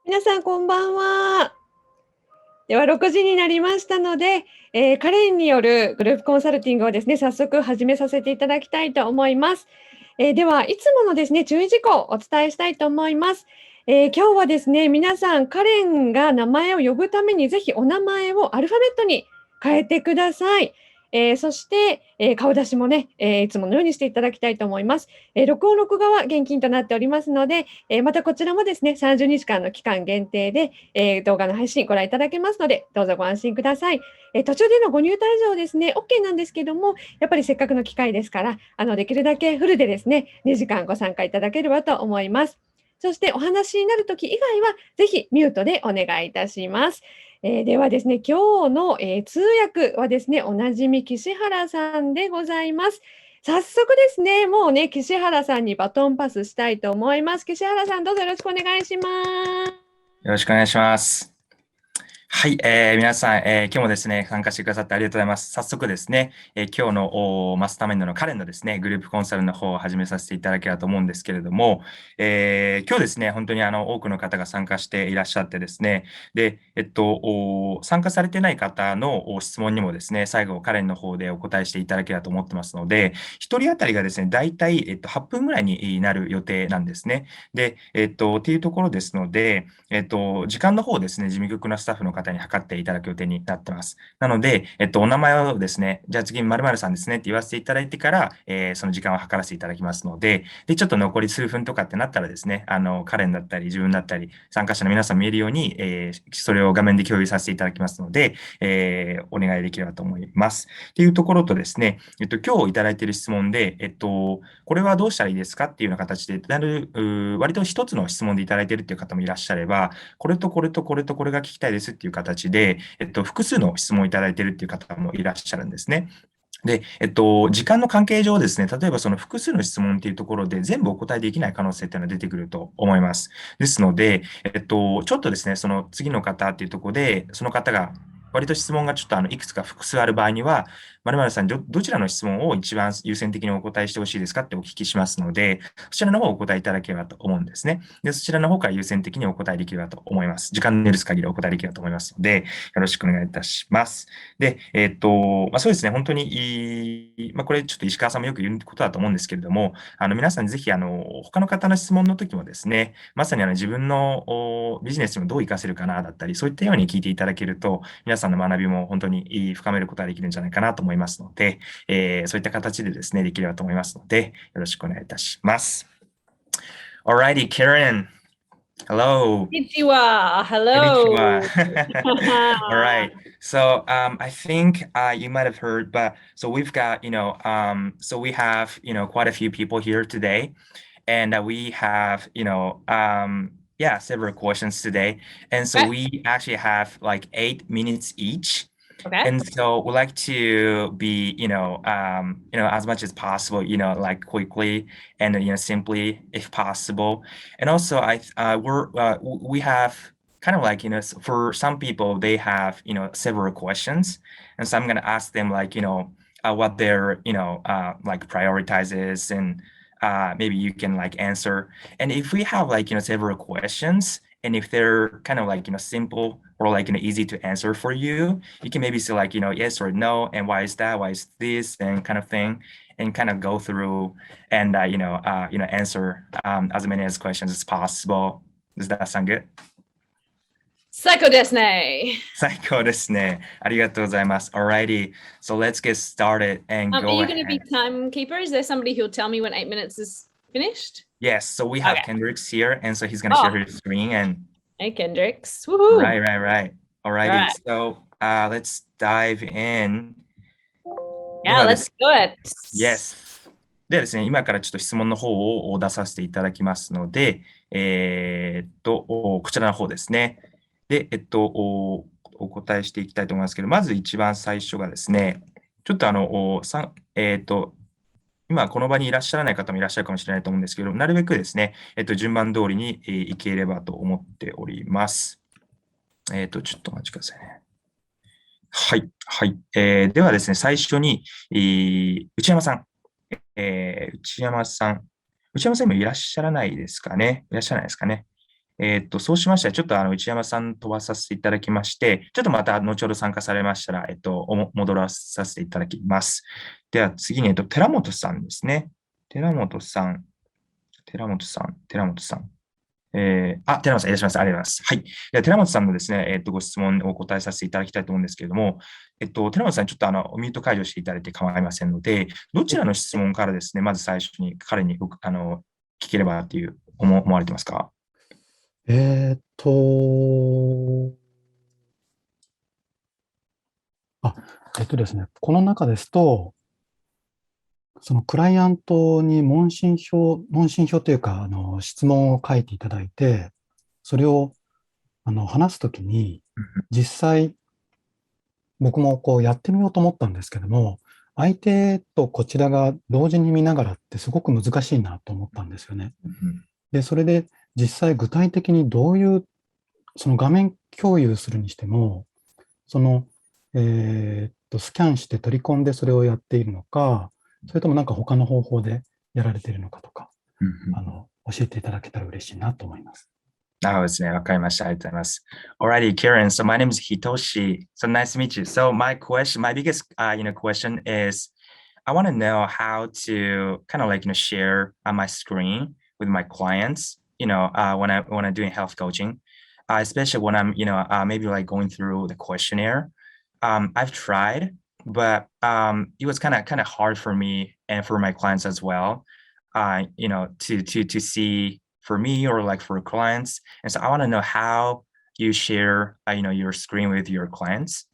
皆さんこんばんは。では6時になりましたので、カレンによるグループコンサルティングをですね、早速始めさせていただきたいと思います。ではいつものですね、注意事項をお伝えしたいと思います。今日はですね、皆さんカレンが名前を呼ぶためにぜひお名前をアルファベットに変えてください。そして、顔出しもね、いつものようにしていただきたいと思います。録音録画は現金となっておりますので、またこちらもですね、30日間の期間限定で、動画の配信ご覧いただけますので、どうぞご安心ください。途中でのご入退場ですね、OK なんですけども、やっぱりせっかくの機会ですから、できるだけフルでですね、2時間ご参加いただければと思います。そしてお話になるとき以外は、ぜひミュートでお願いいたします。ではですね、今日の、通訳はですね、おなじみ岸原さんでございます。早速ですね、もうね、岸原さんにバトンパスしたいと思います。岸原さん、どうぞよろしくお願いします。よろしくお願いします。はい、皆さん、今日もですね、参加してくださってありがとうございます。早速ですね、今日のマスターマインドのカレンのですね、グループコンサルの方を始めさせていただければと思うんですけれども、今日ですね、本当に多くの方が参加していらっしゃってですね、で、参加されてない方の質問にもですね、最後、カレンの方でお答えしていただければと思ってますので、1人当たりがですね、大体、8分ぐらいになる予定なんですね。で、っていうところですので、時間の方をですね、事務局のスタッフの方に測っていただく予定になってます。なので、お名前をですね、じゃあ次、〇〇さんですねって言わせていただいてから、その時間を測らせていただきますので、で、ちょっと残り数分とかってなったらですね、カレンだったり、自分だったり、参加者の皆さん見えるように、それを画面で共有させていただきますので、お願いできればと思います。っていうところとですね、今日いただいている質問で、これはどうしたらいいですかっていうような形で、割と一つの質問でいただいているっていう方もいらっしゃれば、これとこれとこれとこれが聞きたいですっていう形で、複数の質問をいただいているっていう方もいらっしゃるんですね。で、時間の関係上ですね、例えばその複数の質問っていうところで全部お答えできない可能性っていうのは出てくると思います。ですので、ちょっとですね、その次の方っていうところで、その方が割と質問がちょっといくつか複数ある場合には、〇〇さんどちらの質問を一番優先的にお答えしてほしいですかってお聞きしますので、そちらの方をお答えいただければと思うんですね。で、そちらの方から優先的にお答えできればと思います。時間の許す限りお答えできればと思いますので、よろしくお願いいたします。で、そうですね、本当に、これちょっと石川さんもよく言うことだと思うんですけれども、皆さんぜひ、他の方の質問の時もですね、まさに自分のビジネスにもどう活かせるかなだったり、そういったように聞いていただけると、皆さんの学びも本当に深めることができるんじゃないかなと思いますので、そういった形でですね、できればと思いますので、よろしくお願いいたします。Alrighty, Karen. Hello. Konnichiwa. Konnichiwa. Hello. All right. So I think you might have heard, but so we've got, so we have, quite a few people here today, and we have, yeah, several questions today. And so Okay. we actually have like 8 minutes each. Okay. And so we like to be, as much as possible, like quickly and, simply if possible. And also, we have kind of like, for some people, they have, several questions. And so I'm going to ask them like, what their, like prioritizes and maybe you can like answer. And if we have like, several questions, and if they're kind of like, simple or like, easy to answer for you, you can maybe say like, yes or no, and why is that? Why is this? And kind of thing, and kind of go through and, answer as many as questions as possible. Does that sound good? 最高ですね。最高ですね。ありがとうございます。Alrighty, so let's get started and Are go you going to be ahead. timekeeper? Is there somebody who'll tell me when 8 minutes is finished? Yes, so we have Okay. Kendricks here, and so he's gonna share Oh, his screen and hey, Kendricks. Woohoo. right. All Alrighty, right. so let's dive in. Yeah, ではで let's す。do it. Yes. ではですね、今からちょっと質問の方を出させていただきますので、こちらの方ですね。で、お答えしていきたいと思いますけど、まず一番最初がですね、ちょっと今この場にいらっしゃらない方もいらっしゃるかもしれないと思うんですけど、なるべくですね、順番通りにいければと思っております。ちょっとお待ちくださいね。はい。ではですね、最初に、内山さん。内山さん今いらっしゃらないですかね。いらっしゃらないですかね。そうしましたら、ちょっと内山さん飛ばさせていただきまして、ちょっとまた後ほど参加されましたら、戻らさせていただきます。では次に、寺本さんですね。寺本さん。寺本さん。寺本さん。寺本さん、いらっしゃいませ。ありがとうございます。はい。では寺本さんのですね、ご質問をお答えさせていただきたいと思うんですけれども、寺本さん、ちょっとミュート解除していただいて構いませんので、どちらの質問からですね、まず最初に彼に聞ければっていう思われてますか？えーっと、あ、ですね、この中ですと、そのクライアントに問診票というか、質問を書いていただいて、それを、話すときに、実際、僕もこうやってみようと思ったんですけども、相手とこちらが同時に見ながらってすごく難しいなと思ったんですよね。で、それで実際具体的にどういう、その画面共有するにしても、その、スキャンして取り込んでそれをやっているのか、それともなんか他の方法でやられているのかとか、教えていただけたら嬉しいなと思います。なるほどですね。わかりました。ありがとうございます。Alrighty, Karen. So my name is Hitoshi. So nice to meet you. So my biggest, question is, I want to know how to kind of share on my screen with my clients. When I'm doing health coaching, especially when I'm, maybe like going through the questionnaire. I've tried, but it was kind of hard for me and for my clients as well. To see for me or like for clients. And so I want to know how you share, your screen with your clients.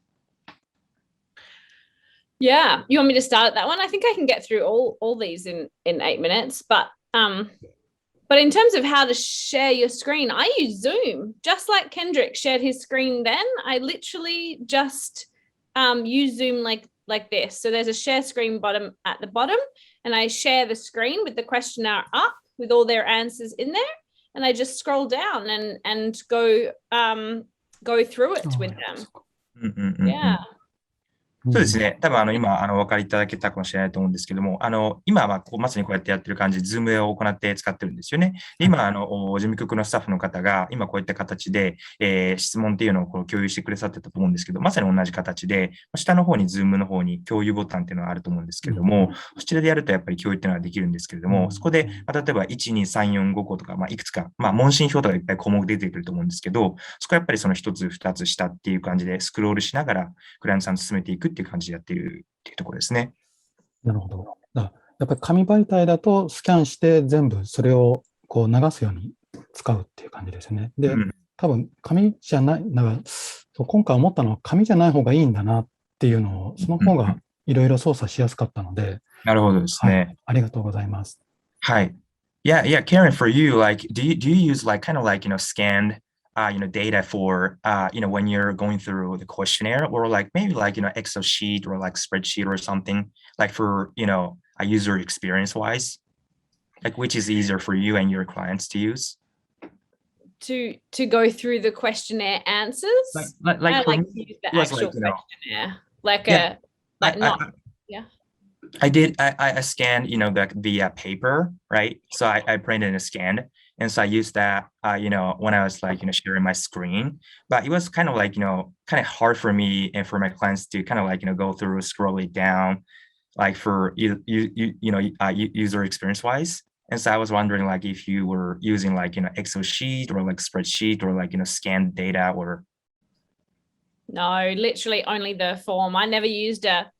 Yeah, you want me to start at that one? I think I can get through all these in 8 minutes, but in terms of how to share your screen, I use Zoom, just like Kendrick shared his screen then. I literally just use Zoom like this. So there's a share screen button at the bottom, and I share the screen with the questionnaire up with all their answers in there, and I just scroll down and go through it with them. Yeah. そうですね。多分今、お分かりいただけたかもしれないと思うんですけども、今はまさにこうやってやってる感じで、ズームを行って使ってるんですよね。で今、事務局のスタッフの方が、今こういった形で、質問っていうのをこう共有してくださってたと思うんですけど、まさに同じ形で、下の方にズームの方に共有ボタンっていうのがあると思うんですけれども、そちらでやるとやっぱり共有っていうのはできるんですけれども、そこで、例えば1、2、3、4、5個とか、いくつか、問診票とかいっぱい項目出てくると思うんですけど、そこはやっぱりその1つ、2つ下っていう感じでスクロールしながら、クライアントさんと進めていくっていう感じでやっているっていうところですね。なるほど。やっぱり紙媒体だとスキャンして全部それをこう流すように使うっていう感じですよね。で、多分紙じゃない、今回思ったのは紙じゃない方がいいんだなっていうのを、その方がいろいろ操作しやすかったので。なるほどですね。はい、ありがとうございます。はい。Yeah, Karen, for you, like, do you use like kind of like, scanned data for, when you're going through the questionnaire or like maybe like, Excel sheet or like spreadsheet or something like for, a user experience wise, like which is easier for you and your clients to use? To go through the questionnaire answers? Like I like to use the actual questionnaire. I scanned, the paper, right? So I printed and scanned. And so I used that, when I was like, sharing my screen, but it was kind of like, kind of hard for me and for my clients to kind of like, go through, scroll it down, like for user experience wise. And so I was wondering like if you were using like, Excel sheet or like spreadsheet or like, scanned data or. No, literally only the form. I never used a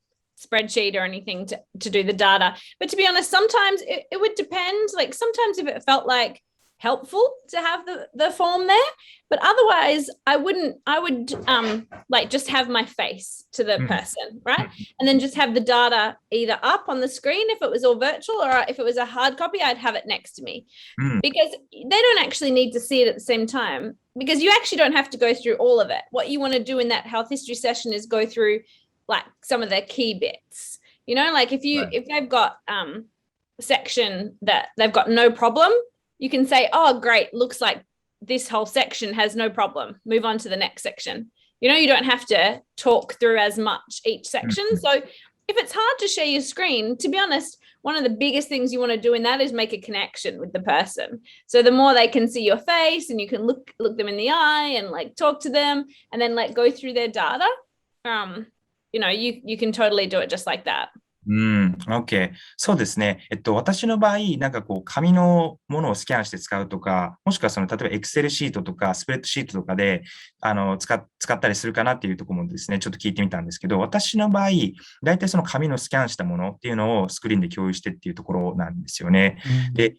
spreadsheet or anything to do the data. But to be honest, sometimes it would depend. Like sometimes if it felt like helpful to have the form there, but otherwise I would like just have my face to the person, right? And then just have the data either up on the screen if it was all virtual, or if it was a hard copy, I'd have it next to me, because they don't actually need to see it at the same time, because you actually don't have to go through all of it. What you want to do in that health history session is go through like some of the key bits, like if they've got a section that they've got no problem, you can say, oh, great, looks like this whole section has no problem. Move on to the next section. You don't have to talk through as much each section. So if it's hard to share your screen, to be honest, one of the biggest things you want to do in that is make a connection with the person. So the more they can see your face and you can look them in the eye and like talk to them and then like go through their data, you can totally do it just like that. OK。そうですね。私の場合、なんかこう、紙のものをスキャンして使うとか、もしくは例えば Excel シートとか、スプレッドシートとかで、使ったりするかなっていうところもですね、ちょっと聞いてみたんですけど、私の場合、大体その紙のスキャンしたものっていうのをスクリーンで共有してっていうところなんですよね。で、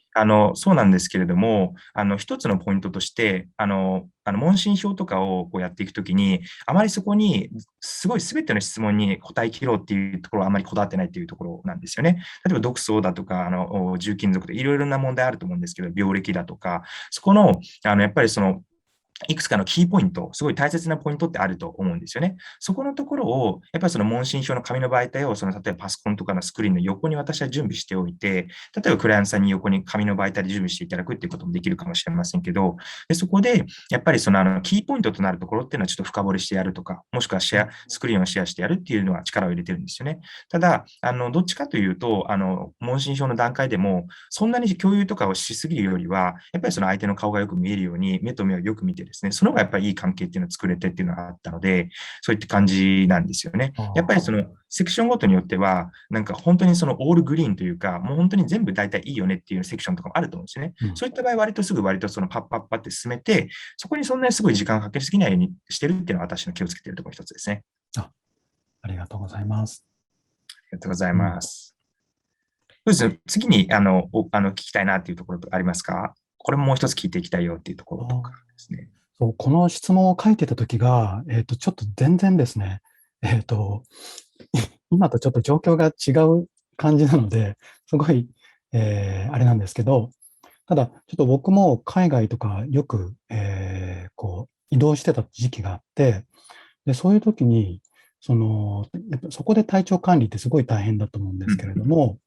そうなんですけれども、一つのポイントとして、問診票とかをこうやっていくときに、あまりそこに、すごい全ての質問に答えきろうっていうところはあまりこだわってないっていうところなんですよね。例えば、毒素だとか、重金属とか、いろいろな問題あると思うんですけど、病歴だとか、そこの、やっぱりいくつかのキーポイント、すごい大切なポイントってあると思うんですよね。そこのところを、やっぱりその問診票の紙の媒体を、例えばパソコンとかのスクリーンの横に私は準備しておいて、例えばクライアントさんに横に紙の媒体で準備していただくっていうこともできるかもしれませんけど、でそこで、やっぱりキーポイントとなるところっていうのはちょっと深掘りしてやるとか、もしくはスクリーンをシェアしてやるっていうのは力を入れてるんですよね。ただ、どっちかというと、問診票の段階でも、そんなに共有とかをしすぎるよりは、やっぱりその相手の顔がよく見えるように、目と目をよく見てですね、その方がやっぱりいい関係っていうのを作れてっていうのがあったので、そういった感じなんですよね。やっぱりセクションごとによっては、なんか本当にオールグリーンというか、もう本当に全部大体いいよねっていうセクションとかもあると思うんですよね。そういった場合、割とパッパッパって進めて、そこにそんなにすごい時間をかけすぎないようにしてるっていうのは私の気をつけているところの一つですね。ありがとうございます。ありがとうございます。そうですね。次に聞きたいなっていうところありますか？これももう一つ聞いていきたいよっていうところとかですね。そう、この質問を書いてたときが、ちょっと全然ですね、今とちょっと状況が違う感じなので、すごい、あれなんですけど、ただ、ちょっと僕も海外とかよく、こう、移動してた時期があって、で、そういう時に、やっぱそこで体調管理ってすごい大変だと思うんですけれども、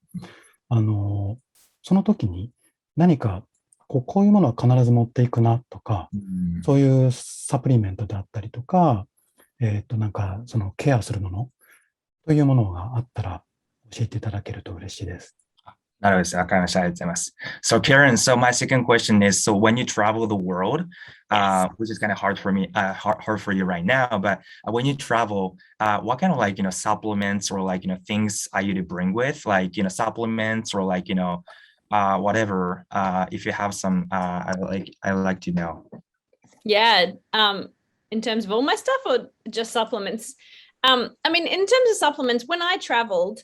その時に何か、こういうものは必ず持っていくなとか、そういうサプリメントであったりとか、なんか、ケアするものというものがあったら教えていただけると嬉しいです。なるほど。わかりました。ありがとうございます。So Karen, so my second question is, so when you travel the world, which is kind of hard for me, hard for you right now, but when you travel, what kind of supplements or things are you to bring with, supplements or whatever, if you have some, I like to know. Yeah. In terms of all my stuff or just supplements? I mean, in terms of supplements, when I traveled,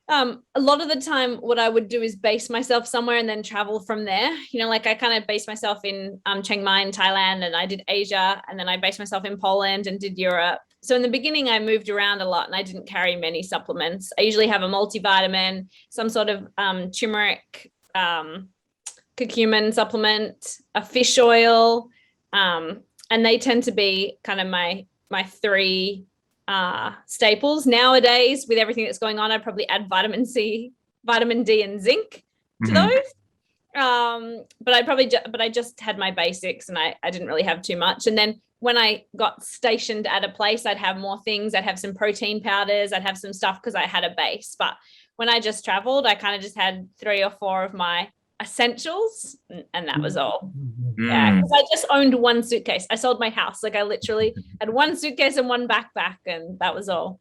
a lot of the time what I would do is base myself somewhere and then travel from there. I kind of based myself in Chiang Mai in Thailand, and I did Asia, and then I based myself in Poland and did Europe. So in the beginning, I moved around a lot and I didn't carry many supplements. I usually have a multivitamin, some sort of turmeric, curcumin supplement, a fish oil, and they tend to be kind of my three staples. Nowadays, with everything that's going on, I'd probably add vitamin C, vitamin D, and zinc to those. But I just had my basics, and I didn't really have too much. And then when I got stationed at a place, I'd have more things. I'd have some protein powders. I'd have some stuff because I had a base. But when I just traveled, I kind of just had 3 or 4 of my essentials, and that was all. Yeah, because I just owned one suitcase. I sold my house. I literally had one suitcase and one backpack, and that was all.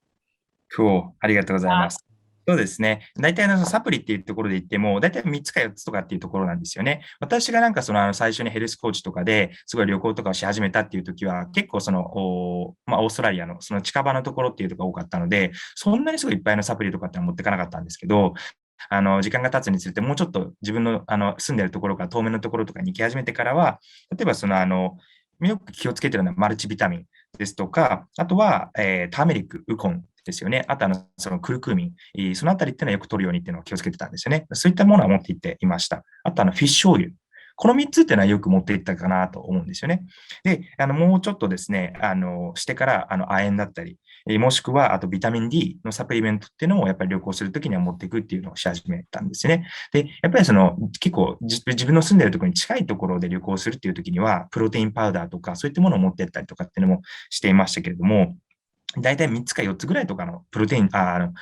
Cool. ありがとうございます。そうですね。大体サプリっていうところで言っても、大体3つか4つとかっていうところなんですよね。私がなんか最初にヘルスコーチとかですごい旅行とかをし始めたっていう時は、結構オーストラリアの近場のところっていうところが多かったので、そんなにすごいいっぱいのサプリとかって持ってかなかったんですけど、時間が経つにつれて、もうちょっと自分の住んでるところから遠めのところとかに行き始めてからは、例えばよく気をつけてるのはマルチビタミンですとか、あとは、ターメリック、ウコンですよね。あとクルクーミン、そのあたりっていうのはよく取るようにっていうのを気をつけてたんですよね。そういったものは持っていっていました。あとフィッシュオイル。この3つっていうのはよく持っていったかなと思うんですよね。で、もうちょっとですね、してから、亜鉛だったり、もしくは、あとビタミン D のサプリメントっていうのも、やっぱり旅行するときには持っていくっていうのをし始めたんですよね。で、やっぱり結構自分の住んでるところに近いところで旅行するっていうときには、プロテインパウダーとか、そういったものを持っていったりとかっていうのもしていましたけれども、大体3つか4つぐらいとかのプロテイン、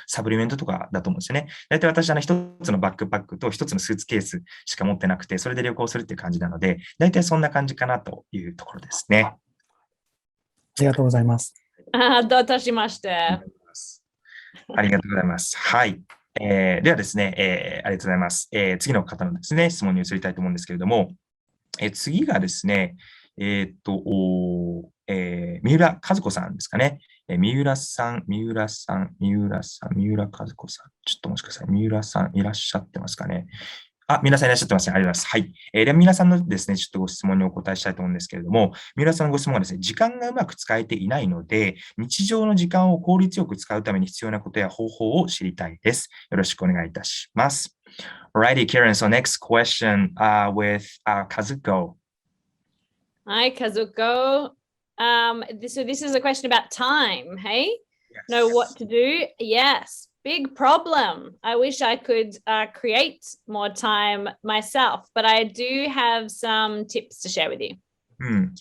サプリメントとかだと思うんですよね。大体私1つのバックパックと1つのスーツケースしか持ってなくて、それで旅行するっていう感じなので、大体そんな感じかなというところですね。ありがとうございます。どういたしまして。ありがとうございます。はい。ではですね、ありがとうございます。次の方のですね、質問に移りたいと思うんですけれども、次がですね、三浦和子さんですかね。三浦和子さん。ちょっともしかしたら三浦さんいらっしゃってますかね。皆さんいらっしゃってますね。ありがとうございます。はい。では皆さんのですね、ちょっとご質問にお答えしたいと思うんですけれども、三浦さんのご質問はですね、時間がうまく使えていないので、日常の時間を効率よく使うために必要なことや方法を知りたいです。よろしくお願いいたします。Alrighty, Karen. So next question with Kazuko. Hi, Kazuko. So this is a question about time, hey? Yes. Know what to do? Yes. Big problem. I wish I could create more time myself, but I do have some tips to share with you.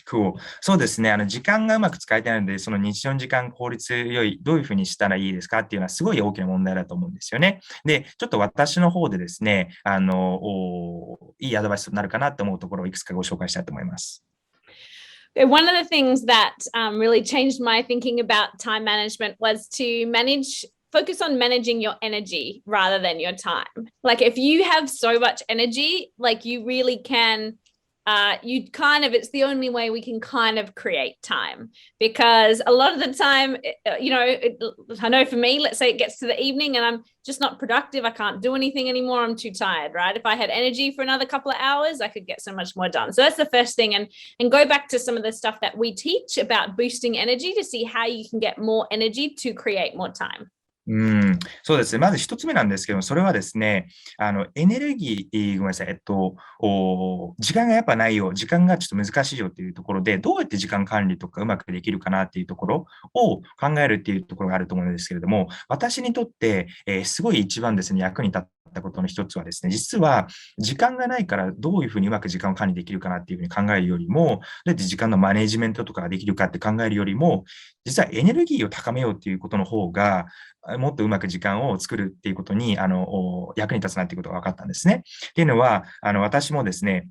Cool. そうですね。時間がうまく使えてないので、その日常の時間効率よい、どういうふうにしたらいいですかっていうのはすごい大きな問題だと思うんですよね。で、ちょっと私の方でですね、いいアドバイスになるかなと思うところをいくつかご紹介したいと思います。One of the things that really changed my thinking about time management was to focus on managing your energy rather than your time. Like if you have so much energy, like you really can, it's the only way we can kind of create time, because a lot of the time, I know for me, let's say it gets to the evening and I'm just not productive. I can't do anything anymore. I'm too tired, right? If I had energy for another couple of hours, I cocould get so much more done. So that's the first thing. And go back to some of the stuff that we teach about boosting energy to see how you can get more energy to create more time. そうですね。まず一つ目なんですけど、それはですね、エネルギー、ごめんなさい、時間がやっぱないよ、時間がちょっと難しいよっていうところで、どうやって時間管理とかうまくできるかなっていうところを考えるっていうところがあると思うんですけれども、私にとって、すごい一番ですね、役に立ったことの一つはですね、実は時間がないからどういうふうにうまく時間を管理できるかなっていうふうに考えるよりも、どうやって時間のマネジメントとかができるかって考えるよりも、実はエネルギーを高めようっていうことの方が、もっとうまく時間を作るっていうことに、役に立つなっていうことが分かったんですね。っていうのは、私もですね、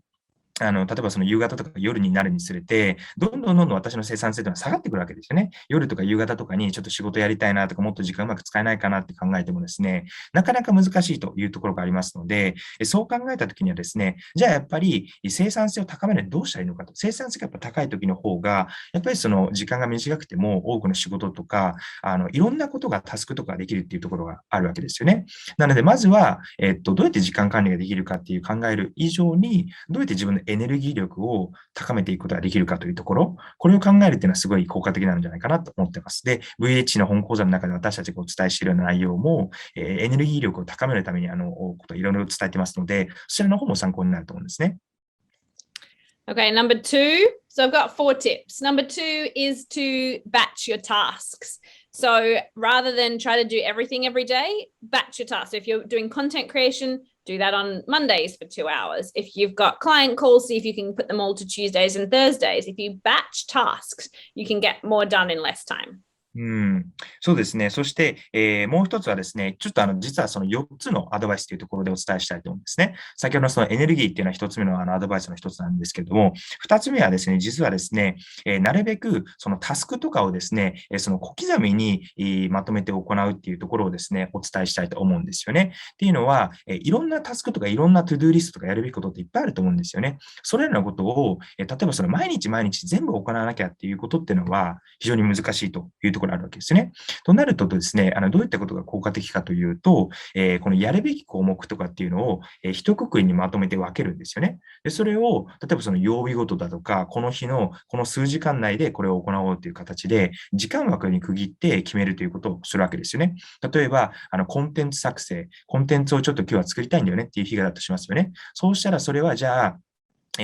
例えばその夕方とか夜になるにつれて、どんどん私の生産性というのは下がってくるわけですよね。夜とか夕方とかにちょっと仕事やりたいなとか、もっと時間うまく使えないかなって考えてもですね、なかなか難しいというところがありますので、そう考えたときにはですね、じゃあやっぱり生産性を高めるにはどうしたらいいのかと。生産性がやっぱ高いときの方が、やっぱりその時間が短くても多くの仕事とか、いろんなことがタスクとかできるっていうところがあるわけですよね。なので、まずは、どうやって時間管理ができるかっていう考える以上に、どうやって自分のエネルギー力を高めていくことができるかというところ、これを考えるっていうのはすごい効果的なんじゃないかなと思ってます。で、VH の本講座の中で私たちがお伝えしているような内容も、エネルギー力を高めるためにことをいろいろ伝えてますので、そちらの方も参考になると思うんですね。Okay, number 2. So I've got 4 tips. Number 2 is to batch your tasks. So rather than try to do everything every day, batch your tasks. So if you're doing content creation, do that on Mondays for 2 hours. If you've got client calls, see if you can put them all to Tuesdays and Thursdays. If you batch tasks, you can get more done in less time. そうですね。そして、もう一つはですね、ちょっと実はその4つのアドバイスというところでお伝えしたいと思うんですね。先ほどのそのエネルギーっていうのは1つ目のアドバイスの1つなんですけれども、2つ目はですね、実はですね、なるべくそのタスクとかをですね、その小刻みにまとめて行うっていうところをですね、お伝えしたいと思うんですよね。っていうのは、いろんなタスクとかいろんなトゥドゥーリストとかやるべきことっていっぱいあると思うんですよね。それらのことを、例えばその毎日全部行わなきゃっていうことっていうのは非常に難しいというところがあるわけですね。となるとですね、どういったことが効果的かというと、このやるべき項目とかっていうのを、一括りにまとめて分けるんですよね。で、それを、例えばその曜日ごとだとか、この日のこの数時間内でこれを行おうという形で、時間枠に区切って決めるということをするわけですよね。例えば、コンテンツ作成、コンテンツをちょっと今日は作りたいんだよねっていう日がだとしますよね。そうしたらそれはじゃあ、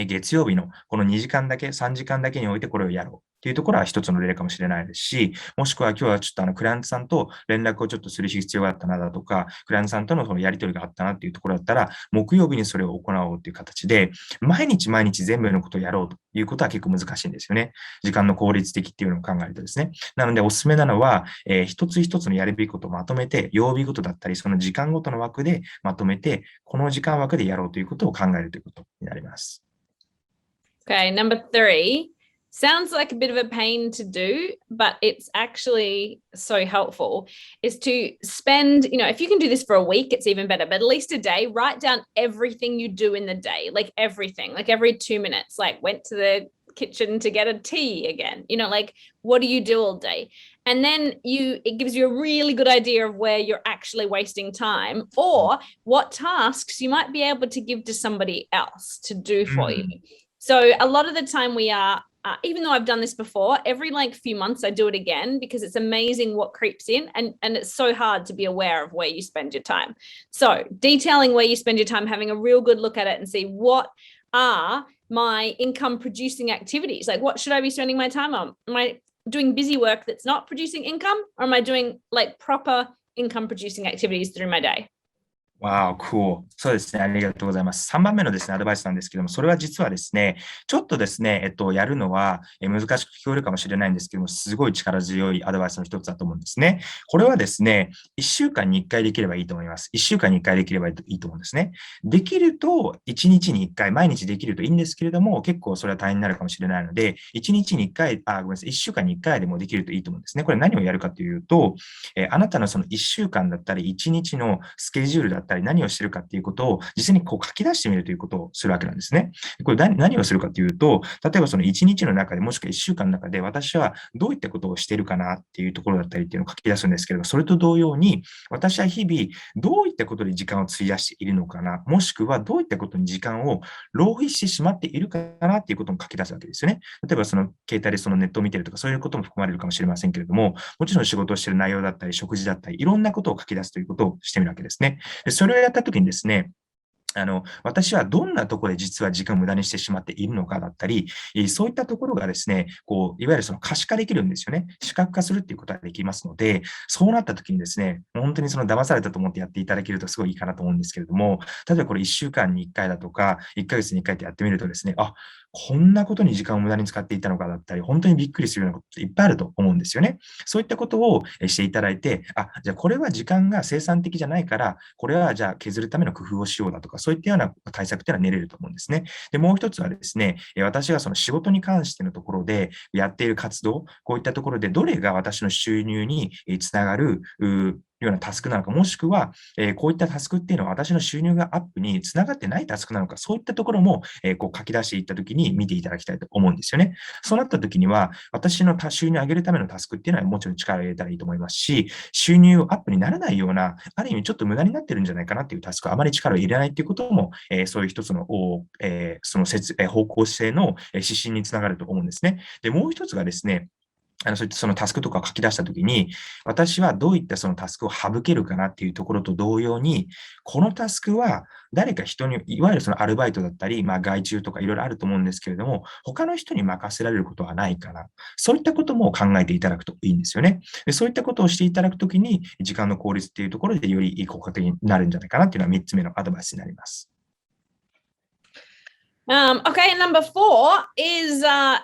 月曜日のこの2時間だけ、3時間だけにおいてこれをやろうっていうところは一つの例かもしれないですし、もしくは今日はちょっとクライアントさんと連絡をちょっとする必要があったなだとか、クライアントさんとのそのやり取りがあったなっていうところだったら、木曜日にそれを行おうっていう形で、毎日毎日全部のことをやろうということは結構難しいんですよね。時間の効率的っていうのを考えるとですね。なのでおすすめなのは、一つ一つのやるべきことをまとめて、曜日ごとだったり、その時間ごとの枠でまとめて、この時間枠でやろうということを考えるということになります。Okay, number 3 sounds like a bit of a pain to do, but it's actually so helpful, is to spend, if you can do this for a week, it's even better, but at least a day, write down everything you do in the day, like everything, like every 2 minutes, like went to the kitchen to get a tea again, like what do you do all day? And then it gives you a really good idea of where you're actually wasting time or what tasks you might be able to give to somebody else to do for you. So a lot of the time we are, even though I've done this before, every few months I do it again because it's amazing what creeps in and it's so hard to be aware of where you spend your time. So detailing where you spend your time, having a real good look at it and see what are my income producing activities. Like what should I be spending my time on? Am I doing busy work that's not producing income or am I doing proper income producing activities through my day? Wow, cool. そうですね。ありがとうございます。3番目のですね、アドバイスなんですけども、それは実はですね、ちょっとですね、やるのは難しく聞こえるかもしれないんですけども、すごい力強いアドバイスの一つだと思うんですね。これはですね、1週間に1回できればいいと思います。1週間に1回できればいいと思うんですね。できると、1日に1回、毎日できるといいんですけれども、結構それは大変になるかもしれないので、1日に1回、ごめんなさい、1週間に1回でもできるといいと思うんですね。これ何をやるかというと、あなたのその1週間だったり、1日のスケジュールだったり、何をしてるかっていうことを実際に書き出してみるということをするわけなんですね。これ何をするかというと、例えばその1日の中でもしくは1週間の中で私はどういったことをしているかなっていうところだったりっていうのを書き出すんですけれども、それと同様に私は日々どういったことに時間を費やしているのかな、もしくはどういったことに時間を浪費してしまっているかなっていうことも書き出すわけですよね。例えばその携帯でそのネットを見てるとかそういうことも含まれるかもしれませんけれども、もちろん仕事をしている内容だったり食事だったりいろんなことを書き出すということをしてみるわけですね。でそれをやったときにですね、私はどんなところで実は時間を無駄にしてしまっているのかだったり、そういったところがですね、いわゆるその可視化できるんですよね。視覚化するっていうことができますので、そうなった時にですね、本当にその騙されたと思ってやっていただけるとすごいいいかなと思うんですけれども、例えばこれ1週間に1回だとか、1ヶ月に1回ってやってみるとですね、こんなことに時間を無駄に使っていたのかだったり、本当にびっくりするようなことっていっぱいあると思うんですよね。そういったことをしていただいて、じゃあこれは時間が生産的じゃないから、これはじゃあ削るための工夫をしようだとか、そういったような対策っていうのは練れると思うんですね。で、もう一つはですね、私がその仕事に関してのところでやっている活動、こういったところでどれが私の収入につながるようなタスクなのか、もしくは、こういったタスクっていうのは私の収入がアップにつながってないタスクなのか、そういったところも、書き出していったときに見ていただきたいと思うんですよね。そうなったときには、私の収入を上げるためのタスクっていうのはもちろん力を入れたらいいと思いますし、収入アップにならないような、ある意味ちょっと無駄になってるんじゃないかなっていうタスク、あまり力を入れないっていうことも、そういう一つの、その方向性の指針につながると思うんですね。で、もう一つがですね、そういったそのタスクとかを書き出したときに、私はどういったそのタスクを省けるかなっていうところと同様に、このタスクは誰か人に、いわゆるそのアルバイトだったり、外注とかいろいろあると思うんですけれども、他の人に任せられることはないかな。そういったことも考えていただくといいんですよね。でそういったことをしていただくときに、時間の効率っていうところでより効果的になるんじゃないかなっていうのは3つ目のアドバイスになります。Okay, number 4 is a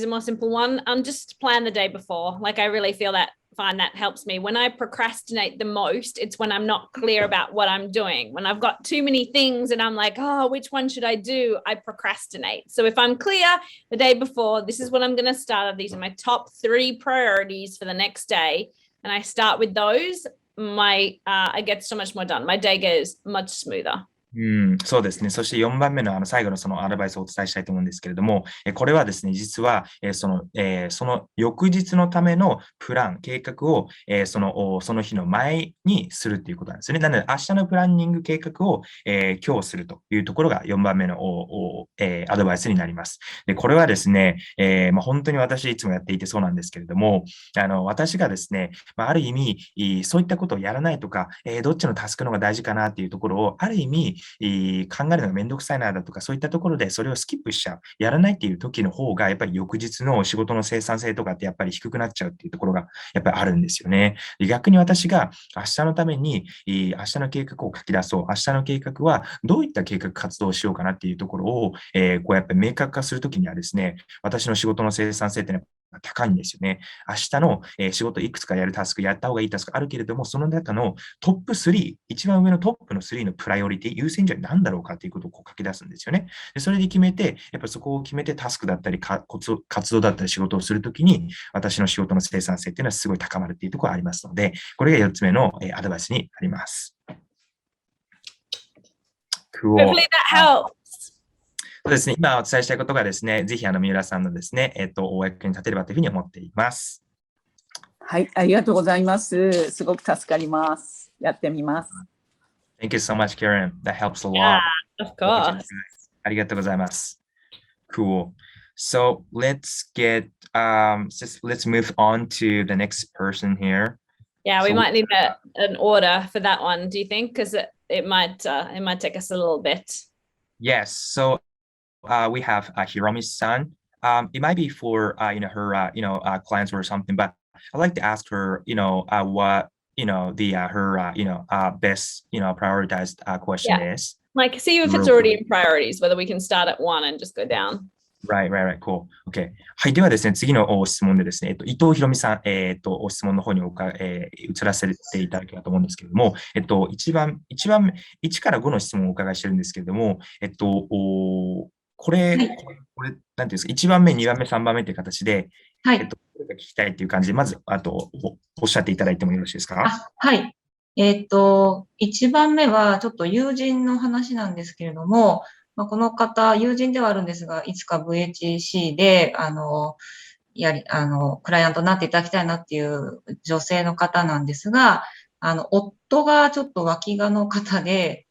more simple one. Just plan the day before. I really find that helps me. When I procrastinate the most, it's when I'm not clear about what I'm doing. When I've got too many things and I'm like, which one should I do? I procrastinate. So if I'm clear the day before, this is what I'm going to start. These are my top 3 priorities for the next day. And I start with those. I get so much more done. My day goes much smoother. そうですね。そして4番目の最後のそのアドバイスをお伝えしたいと思うんですけれども、これはですね、実は、その翌日のためのプラン、計画を、その日の前にするっていうことなんですね。なので、明日のプランニング計画を、今日するというところが4番目のアドバイスになります。で、これはですね、本当に私いつもやっていてそうなんですけれども、私がですね、ある意味、そういったことをやらないとか、どっちのタスクの方が大事かなっていうところを、ある意味、考えるのがめんどくさいなだとか、そういったところでそれをスキップしちゃう、やらないっていう時の方が、やっぱり翌日の仕事の生産性とかってやっぱり低くなっちゃうっていうところがやっぱりあるんですよね。逆に私が明日のために、明日の計画を書き出そう。明日の計画はどういった計画活動をしようかなっていうところを、こうやっぱり明確化するときにはですね、私の仕事の生産性っていうのは高いんですよね。明日の仕事いくつかやるタスク、やった方がいいタスクあるけれども、その中のトップ3、一番上のトップの3のプライオリティ、優先順位は何だろうかということをこう書き出すんですよね。でそれで決めて、やっぱりそこを決めてタスクだったり、活動だったり仕事をするときに、私の仕事の生産性っていうのはすごい高まるっていうところがありますので、これが4つ目のアドバイスになります。Hopefully that helps. そうですね。今お伝えしたいことがですね、ぜひ三浦さんのですね、お役に立てればというふうに思っています。はい、ありがとうございます。すごく助かります。やってみます。Thank you so much, Karen. That helps a Yeah, lot. of course. ありがとうございます。Cool. So let's move on to the next person here. Yeah, we So- might need an order for that one. Do you think? Because it might take us a little bit. Yes. So we have Hiromi-san. It might be for her clients or something, but I'd like to ask her, what her best prioritized question is. Like, see if it's already in priorities, whether we can start at 1 and just go down. Right, cool. Okay. はい。ではですね、次の質問でですね、伊藤ひろみさん、お質問の方に移らせていただければと思うんですけれども、1から5の質問をお伺いしてるんですけれども、これ、なんていうんですか、1番目、2番目、3番目という形で、はい。これが聞きたいという感じで、まず、おっしゃっていただいてもよろしいですか？はい。1番目はちょっと友人の話なんですけれども、この方、友人ではあるんですが、いつか VHC で、クライアントになっていただきたいなっていう女性の方なんですが、夫がちょっと脇がの方で、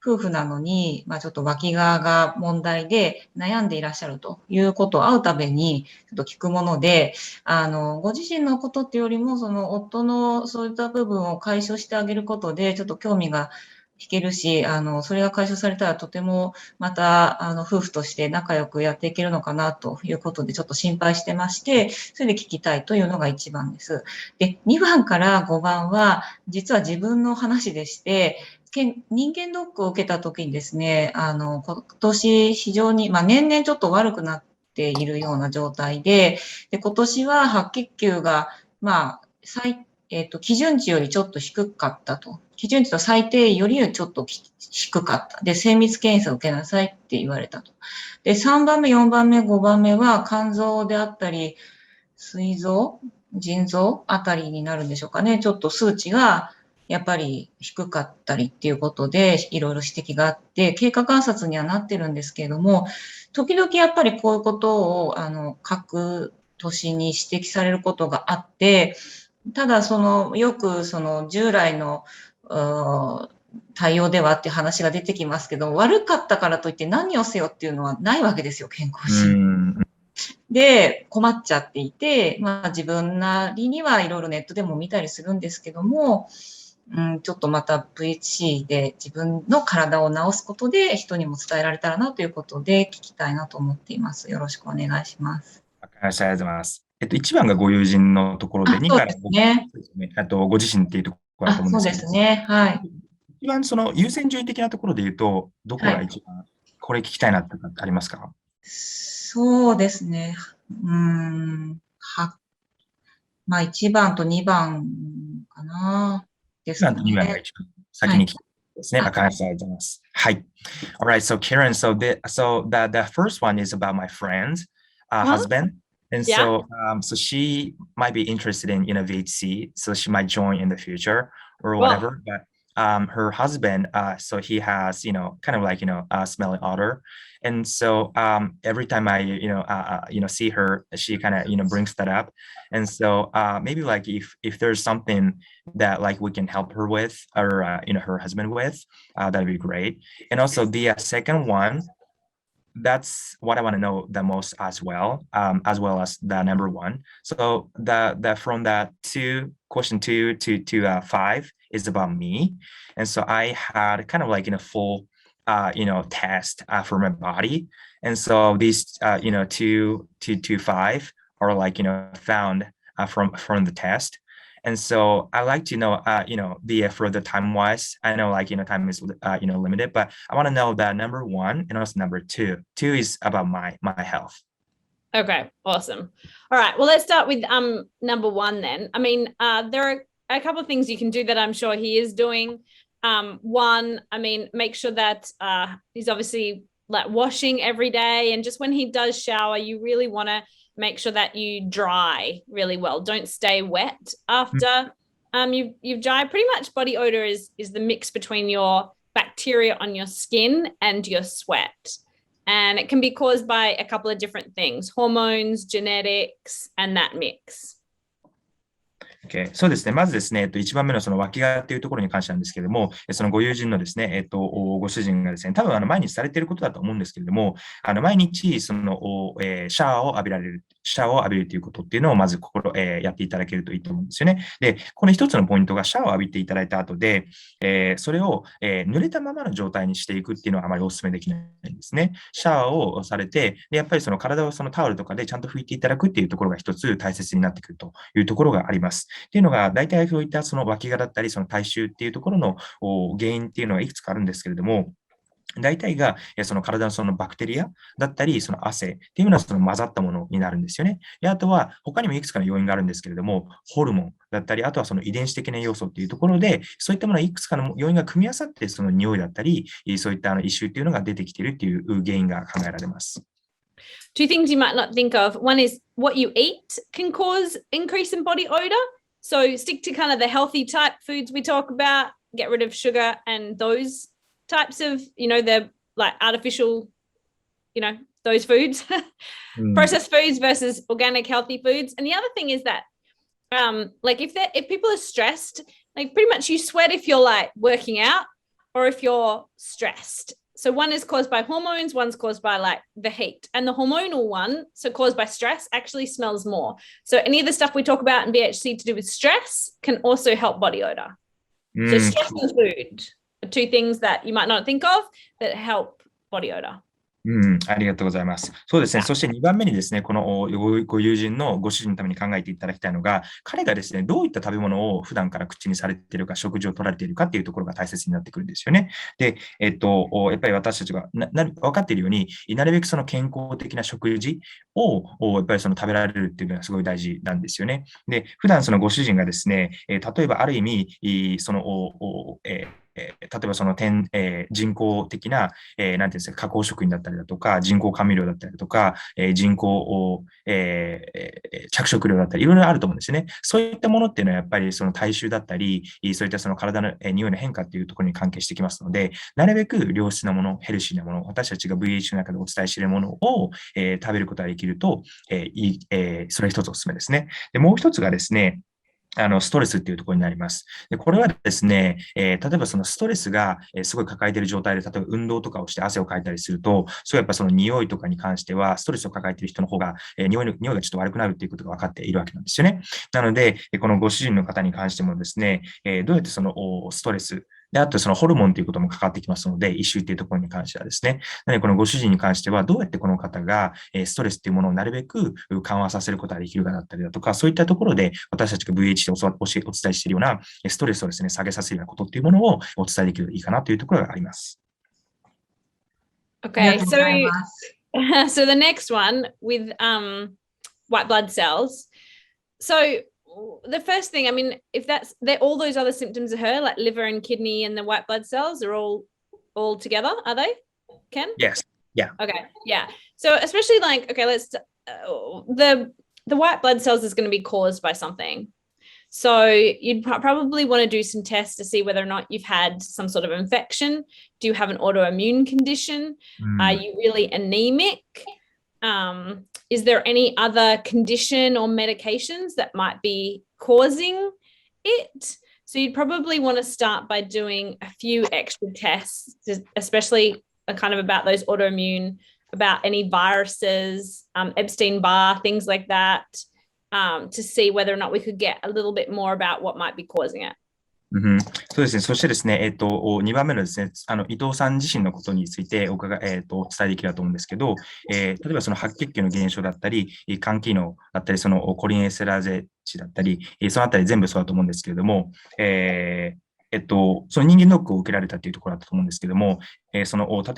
夫婦なのに、ちょっと脇が問題で悩んでいらっしゃるということを会うたびにちょっと聞くもので、ご自身のことっていうよりも、その夫のそういった部分を解消してあげることで、ちょっと興味が引けるし、それが解消されたらとてもまた、夫婦として仲良くやっていけるのかなということでちょっと心配してまして、それで聞きたいというのが1番です。で、2番から5番は、実は自分の話でして、人間ドックを受けたときにですね、今年非常に、年々ちょっと悪くなっているような状態で、今年は白血球が、基準値よりちょっと低かったと。基準値と最低よりちょっと低かった。で、精密検査を受けなさいって言われたと。で、3番目、4番目、5番目は肝臓であったり、膵臓、腎臓あたりになるんでしょうかね。ちょっと数値がやっぱり低かったりっていうことで、いろいろ指摘があって、経過観察にはなってるんですけれども、時々やっぱりこういうことを、各年に指摘されることがあって、ただよく従来の、対応ではっていう話が出てきますけど、悪かったからといって何をせよっていうのはないわけですよ、健康診断。で、困っちゃっていて、自分なりにはいろいろネットでも見たりするんですけども、ちょっとまた VHC で自分の体を治すことで人にも伝えられたらなということで聞きたいなと思っています。よろしくお願いします。わかりました。ありがとうございます。1番がご友人のところで、2から5ですね。ご自身っていうところだと思うんですけど。そうですね。はい。一番優先順位的なところで言うと、どこが一番これ聞きたいなってありますか？そうですね。1番と2番かな。ですかね。1番と2番が一番先に聞きたいですね。わかりました。ありがとうございます。はい。Alright, so Karen, so the first one is about my friend's husband. And so she might be interested in VHC, so she might join in the future or whatever. But her husband, so he has, kind of like, a smelling odor. And so every time I, see her, she kind of, brings that up. And so maybe like if there's something that like we can help her with or, her husband with, that'd be great. And also the second one, that's what I want to know the most as well as the number one. So the from that question 2 to 5 is about me. And so I had kind of like in a full, test for my body. And so these, 2 to 5 are like, found from the test. And so I like to know, the for the time wise, I know like, time is, limited, but I want to know that number 1 and also number 2. 2 is about my health. Okay, awesome. All right, well, let's start with number 1 then. I mean, there are a couple of things you can do that I'm sure he is doing. One, I mean, make sure that he's obviously like washing every day, and just when he does shower, you really want to make sure that you dry really well. Don't stay wet after you've dried. Pretty much body odor is the mix between your bacteria on your skin and your sweat. And it can be caused by a couple of different things: hormones, genetics, and that mix. Okay. そうですね。まずですね、1番目のその脇がっていうところに関してなんですけれども、そのご友人のですね、ご主人がですね、多分毎日されていることだと思うんですけれども、毎日その、シャワーを浴びるということっていうのをまずやっていただけるといいと思うんですよね。で、この一つのポイントがシャワーを浴びていただいた後で、それを、濡れたままの状態にしていくっていうのはあまりお勧めできないんですね。シャワーをされて、でやっぱりその体をそのタオルとかでちゃんと拭いていただくっていうところが一つ大切になってくるというところがあります。っていうのが、大体そういったその脇がだったり、その体臭っていうところの原因っていうのはいくつかあるんですけれども、大体がその体のそのバクテリアだったり、その汗っていうのはその混ざったものになるんですよね。で、あとは他にもいくつかの要因があるんですけれども、ホルモンだったり、あとはその遺伝子的な要素っていうところで、そういったものはいくつかの要因が組み合わさって、その匂いだったり、そういった異臭っていうのが出てきているっていう原因が考えられます。Two things you might not think of. One is what you eat can cause increase in body odor. So stick to kind of the healthy type foods we talk about, get rid of sugar and those types of, the like artificial, those foods, processed foods versus organic healthy foods. And the other thing is that, like if people are stressed, like pretty much you sweat if you're like working out or if you're stressed. So one is caused by hormones, one's caused by like the heat, and the hormonal one, so caused by stress, actually smells more. So any of the stuff we talk about in BHC to do with stress can also help body odor. So stress and food are 2 things that you might not think of that help body odor. ありがとうございます。そうですね。そして2番目にですね、このご友人のご主人のために考えていただきたいのが、彼がですね、どういった食べ物を普段から口にされているか、食事を取られているかっていうところが大切になってくるんですよね。で、やっぱり私たちが分かっているように、なるべくその健康的な食事をやっぱりその食べられるっていうのがすごい大事なんですよね。で、普段そのご主人がですね、例えばある意味、その、例えばその人工的な、なんていうんですか、加工食品だったりだとか、人工甘味料だったりだとか、人工、着色料だったり、いろいろあると思うんですよね。そういったものっていうのはやっぱりその体臭だったり、そういったその体の匂いの変化っていうところに関係してきますので、なるべく良質なもの、ヘルシーなもの、私たちが VH の中でお伝えしているものを、食べることができると、それ一つおすすめですね。で、もう一つがですね、ストレスっていうところになります。で、これはですね、例えばそのストレスがすごい抱えている状態で、例えば運動とかをして汗をかいたりすると、そうやっぱその匂いとかに関しては、ストレスを抱えている人の方が、匂いがちょっと悪くなるっていうことが分かっているわけなんですよね。なので、このご主人の方に関してもですね、どうやってそのストレス、で、あとそのホルモンということも関わってきますので、異臭っていうところに関してはですね。なので、このご主人に関しては、どうやってこの方がストレスっていうものをなるべく緩和させることができるかだったりだとか、そういったところで私たちが VH でお伝えしているようなストレスをですね、下げさせるようなことっていうものをお伝えできるといいかなというところがあります。Okay, so the next one with white blood cells. So the first thing, I mean, if all those other symptoms of her, like liver and kidney and the white blood cells are all together, are they, Ken? Yes. Yeah. Okay. Yeah. So especially like, okay, the white blood cells is going to be caused by something. So you'd probably want to do some tests to see whether or not you've had some sort of infection. Do you have an autoimmune condition? Are you really anemic? Is there any other condition or medications that might be causing it? So you'd probably want to start by doing a few extra tests, especially kind of about those autoimmune, about any viruses, Epstein-Barr, things like that, to see whether or not we could get a little bit more about what might be causing it. うん、そうですね。そしてですね、2番目のですね、伊藤さん自身のことについてお伝えできればと思うんですけど、例えばその白血球の減少だったり、肝機能だったり、そのコリンエステラーゼ値だったり、そのあたり全部そうだと思うんですけれども、その人間ドックを受けられたというところだったと思うんですけども、例え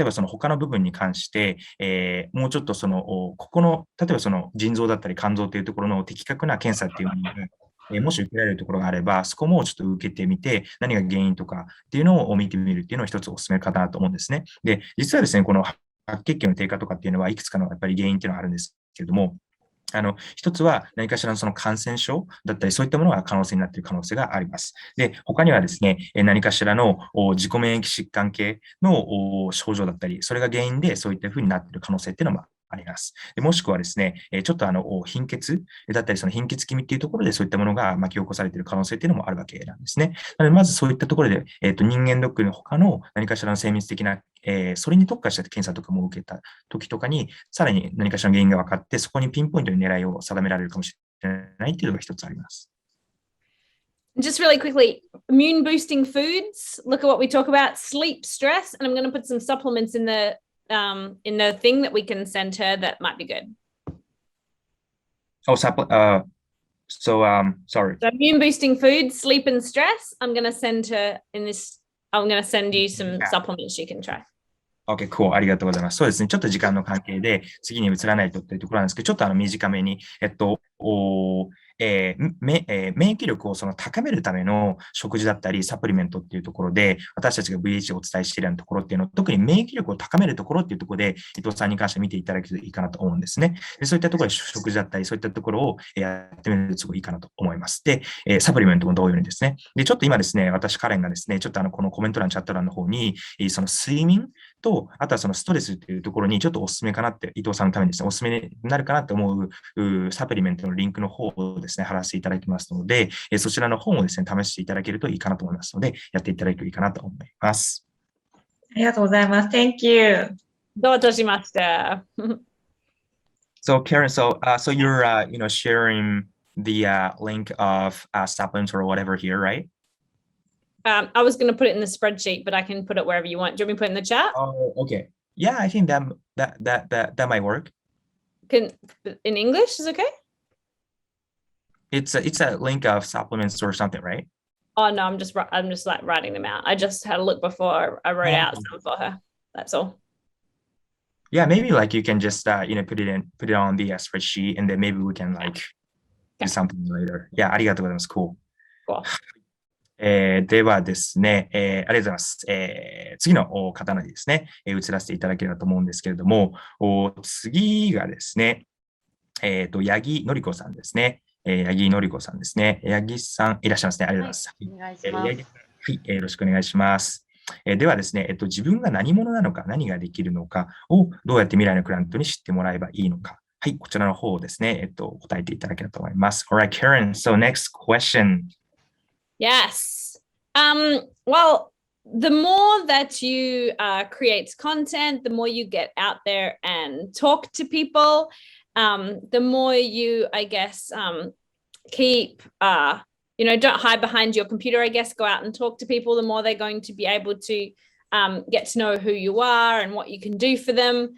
ばその他の部分に関して、もうちょっとここの、例えばその腎臓だったり肝臓というところの的確な検査っていうものがもし受けられるところがあれば、そこもちょっと受けてみて、何が原因とかっていうのを見てみるっていうのを一つお勧めかなと思うんですね。で、実はですね、この白血球の低下とかっていうのは、いくつかのやっぱり原因っていうのがあるんですけれども、一つは何かしらのその感染症だったり、そういったものが可能性になっている可能性があります。で、他にはですね、何かしらの自己免疫疾患系の症状だったり、それが原因でそういったふうになっている可能性っていうのもあります。でもしくはですね、ちょっと貧血だったり、その貧血気味っていうところでそういったものが巻き起こされている可能性っていうのもあるわけなんですね。なので、まずそういったところで、人間ドックの他の何かしらの精密的な、それに特化した検査とかも受けた時とかに、さらに何かしらの原因が分かって、そこにピンポイントに狙いを定められるかもしれないっていうのが一つあります。Just really quickly, immune boosting foods. Look at what we talk about: sleep, stress, and I'm going to put some supplements in the thing that we can send her that might be good. Oh, sorry. So immune boosting foods, sleep, and stress. I'm going to send her in this. I'm going to send you some supplements she can try. OK, cool. ありがとうございます。そうですね。ちょっと時間の関係で次に移らないとというところなんですけど、ちょっと短めに、免疫力をその高めるための食事だったり、サプリメントっていうところで、私たちが VH をお伝えしているようなところっていうのを、特に免疫力を高めるところっていうところで、伊藤さんに関して見ていただけるといいかなと思うんですね。でそういったところで食事だったり、そういったところをやってみるとすごいいいかなと思います。で、サプリメントも同様にですね。で、ちょっと今ですね、私、カレンがですね、ちょっとこのコメント欄、チャット欄の方に、その睡眠と、あとはそのストレスっていうところにちょっとお勧めかなって、伊藤さんのためにですね、お勧めになるかなって思うサプリメントのリンクの方をですね、貼らせていただきますので、そちらの方もですね、試していただけるといいかなと思いますので、やっていただけるといいかなと思います。ありがとうございます。Thank you. どういたしました。So Karen, so you're sharing the link of supplements or whatever here, right? I was going to put it in the spreadsheet, but I can put it wherever you want. Do you want me to put it in the chat? Oh, okay. Yeah, I think that might work. In English is okay? It's a link of supplements or something, right? Oh no, I'm just like writing them out. I just had a look before I wrote out some for her. That's all. Yeah, maybe like you can just put it on the spreadsheet, and then maybe we can like do something later. Yeah, ありがとうございます。Cool. Cool. ではですね、ありがとうございます。次の方のですね、移らせていただければと思うんですけれども、次がですね、八木のりこさんですね。八木のりこさんですね。八木さん、いらっしゃいますね。ありがとうございます。はい、お願いします。はい、よろしくお願いします。ではですね、自分が何者なのか、何ができるのかをどうやって未来のクライアントに知ってもらえばいいのか。はい、こちらの方をですね、答えていただければと思います。Alright, Karen, so next question. Yes. Well, the more that you create content, the more you get out there and talk to people, the more you, I guess, keep, don't hide behind your computer, I guess, go out and talk to people, the more they're going to be able to get to know who you are and what you can do for them.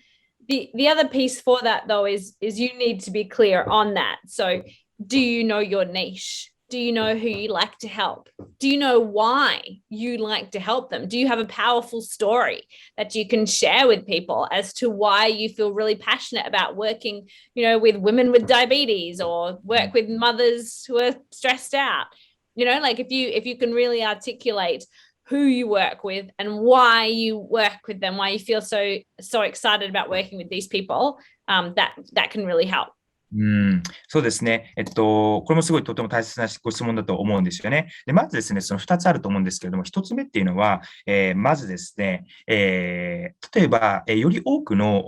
The other piece for that, though, is you need to be clear on that. So do you know your niche? Do you know who you like to help? Do you know why you like to help them? Do you have a powerful story that you can share with people as to why you feel really passionate about working, with women with diabetes or work with mothers who are stressed out? Like if you can really articulate who you work with and why you work with them, why you feel so excited about working with these people, that can really help. そうですね。これもすごいとても大切なご質問だと思うんですよね。で、まずですね、その2つあると思うんですけれども、1つ目っていうのは、まずですね、例えば、より多くの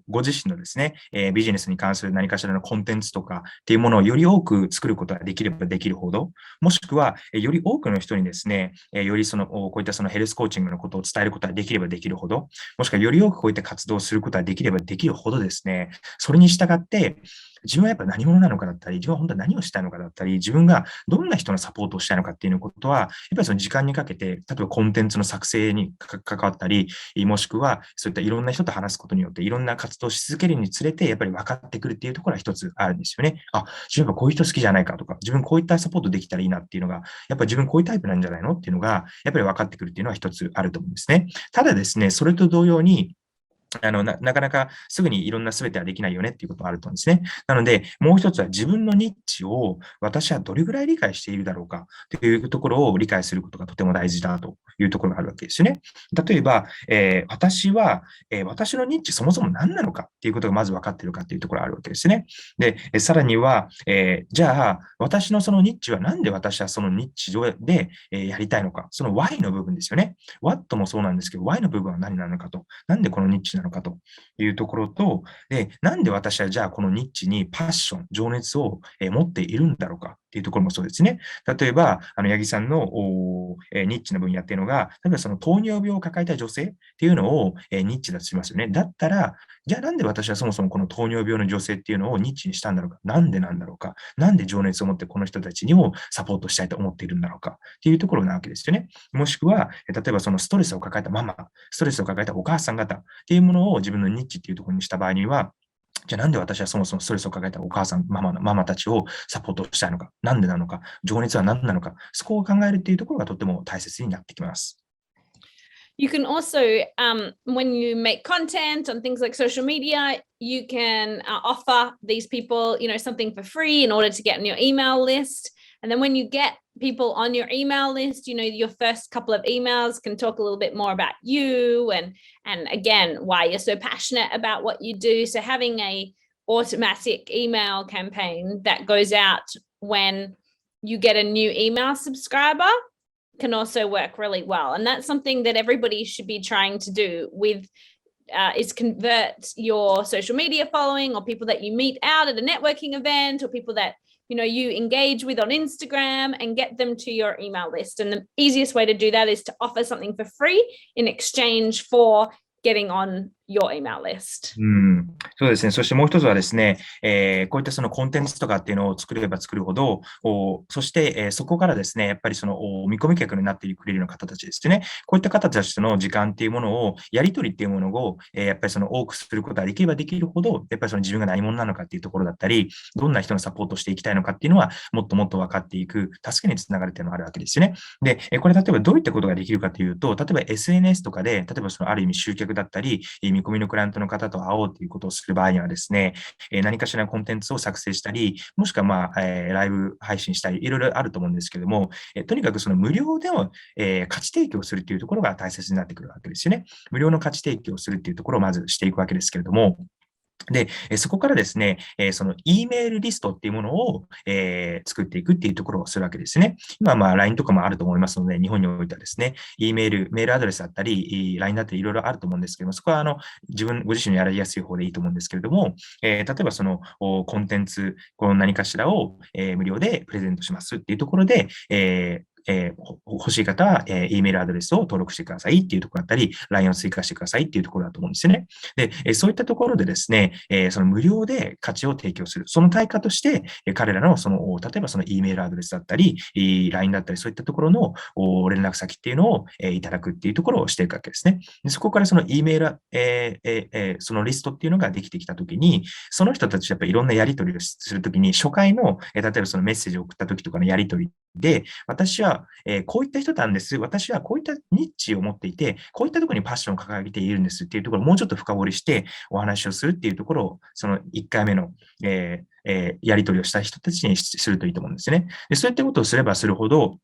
ご自身のですね、ビジネスに関する何かしらのコンテンツとかっていうものをより多く作ることができればできるほど、もしくは、より多くの人にですね、よりこういったそのヘルスコーチングのことを伝えることができればできるほど、もしくはより多くこういった活動をすることができればできるほどですね、それに従って、自分はやっぱ何者なのかだったり、自分は本当は何をしたいのかだったり、自分がどんな人のサポートをしたいのかっていうことは、やっぱりその時間にかけて、例えばコンテンツの作成に関わったり、もしくはそういったいろんな人と話すことによって、いろんな活動をし続けるにつれて、やっぱり分かってくるっていうところは一つあるんですよね。あ、自分はこういう人好きじゃないかとか、自分こういったサポートできたらいいなっていうのが、やっぱり自分こういうタイプなんじゃないのっていうのが、やっぱり分かってくるっていうのは一つあると思うんですね。ただですね、それと同様に、なかなかすぐにいろんな全てはできないよねっていうことがあると思うんですね。なので、もう一つは自分のニッチを私はどれぐらい理解しているだろうかというところを理解することがとても大事だというところがあるわけですよね。例えば、私のニッチそもそも何なのかっていうことがまず分かっているかっていうところがあるわけですね。で、さらには、じゃあ、私のそのニッチはなんで私はそのニッチでやりたいのか、その why の部分ですよね。what もそうなんですけど、why の部分は何なのかと。なんでこのニッチなのかというところと、なんで私はじゃあこのニッチにパッション、情熱を持っているんだろうかっていうところもそうですね。例えば、八木さんのニッチな分野っていうのが、例えばその糖尿病を抱えた女性っていうのをニッチだとしますよね。だったら、じゃあなんで私はそもそもこの糖尿病の女性っていうのをニッチにしたんだろうか。なんでなんだろうか。なんで情熱を持ってこの人たちにもサポートしたいと思っているんだろうか。っていうところなわけですよね。もしくは、例えばそのストレスを抱えたママ、ストレスを抱えたお母さん方っていうものを自分のニッチっていうところにした場合には、じゃあなんで私はそもそもストレスを抱えたお母さん、ママたちをサポートしたいのか、なんでなのか、情熱は何なのか、そこを考えるっていうところがとても大切になってきます。You can also, when you make content on things like social media, you can offer these people, something for free in order to get on your email list. And then when you get people on your email list, your first couple of emails can talk a little bit more about you and again, why you're so passionate about what you do. So having a automatic email campaign that goes out when you get a new email subscriber can also work really well. And that's something that everybody should be trying to do with is convert your social media following or people that you meet out at a networking event or people that you engage with on Instagram and get them to your email list. And the easiest way to do that is to offer something for free in exchange for getting on your email list. そうですね。そしてもう一つはですね、こういったそのコンテンツとかっていうのを作れば作るほど、そして、そこからですね、やっぱりその見込み客になってくれるような方たちですね、こういった方たちとの時間っていうものを、やり取りっていうものを、やっぱりその多くすることができればできるほど、やっぱりその自分が何者なのかっていうところだったり、どんな人のサポートをしていきたいのかっていうのは、もっともっと分かっていく、助けにつながるっていうのがあるわけですよね。で、これ例えばどういったことができるかというと、例えば SNS とかで、例えばそのある意味集客だったり、見込みのクライアントの方と会おうということをする場合にはですね、何かしらのコンテンツを作成したり、もしくはライブ配信したり、いろいろあると思うんですけども、とにかくその無料での、価値提供するというところが大切になってくるわけですよね。無料の価値提供をするというところをまずしていくわけですけれども、で、そこからですね、その E メールリストっていうものを、作っていくっていうところをするわけですね。今、LINE とかもあると思いますので、日本においてはですね、メールアドレスだったり、LINE だったりいろいろあると思うんですけども、そこはご自身のやりやすい方でいいと思うんですけれども、例えばそのコンテンツ、この何かしらを、無料でプレゼントしますっていうところで、欲しい方は、E メールアドレスを登録してくださいっていうところだったり、LINE を追加してくださいっていうところだと思うんですよね。で、そういったところでですね、その無料で価値を提供する。その対価として、彼らの例えばその E メールアドレスだったり、LINE だったり、そういったところの連絡先っていうのを、いただくっていうところをしていくわけですね。でそこからその E メール、そのリストっていうのができてきたときに、その人たちやっぱりいろんなやり取りをするときに、初回の、例えばそのメッセージを送ったときとかのやり取りで、私はこういった人なんです。私はこういったニッチを持っていて、こういったところにパッションを掲げているんですっていうところをもうちょっと深掘りしてお話をするっていうところを、その1回目の、やり取りをした人たちにするといいと思うんですね。で、そういったことをすればするほど、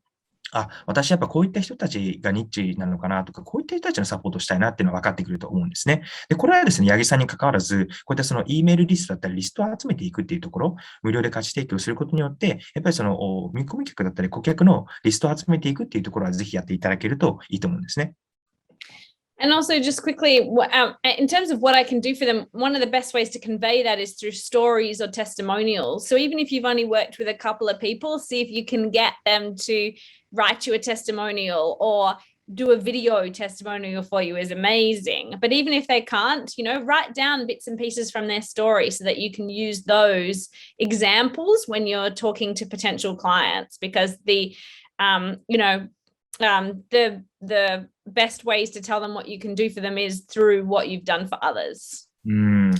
私やっぱこういった人たちがニッチなのかなとか、こういった人たちのサポートしたいなっていうのは分かってくると思うんですね。で、これはですね、八木さんに関わらず、こういったその E メールリストだったり、リストを集めていくっていうところ、無料で価値提供することによって、やっぱりその見込み客だったり、顧客のリストを集めていくっていうところはぜひやっていただけるといいと思うんですね。And also, just quickly, in terms of what I can do for them, one of the best ways to convey that is through stories or testimonials. So even if you've only worked with a couple of people, see if you can get them to write you a testimonial or do a video testimonial for you is amazing. But even if they can't, write down bits and pieces from their story so that you can use those examples when you're talking to potential clients, because the best ways to tell them what you can do for them is through what you've done for others.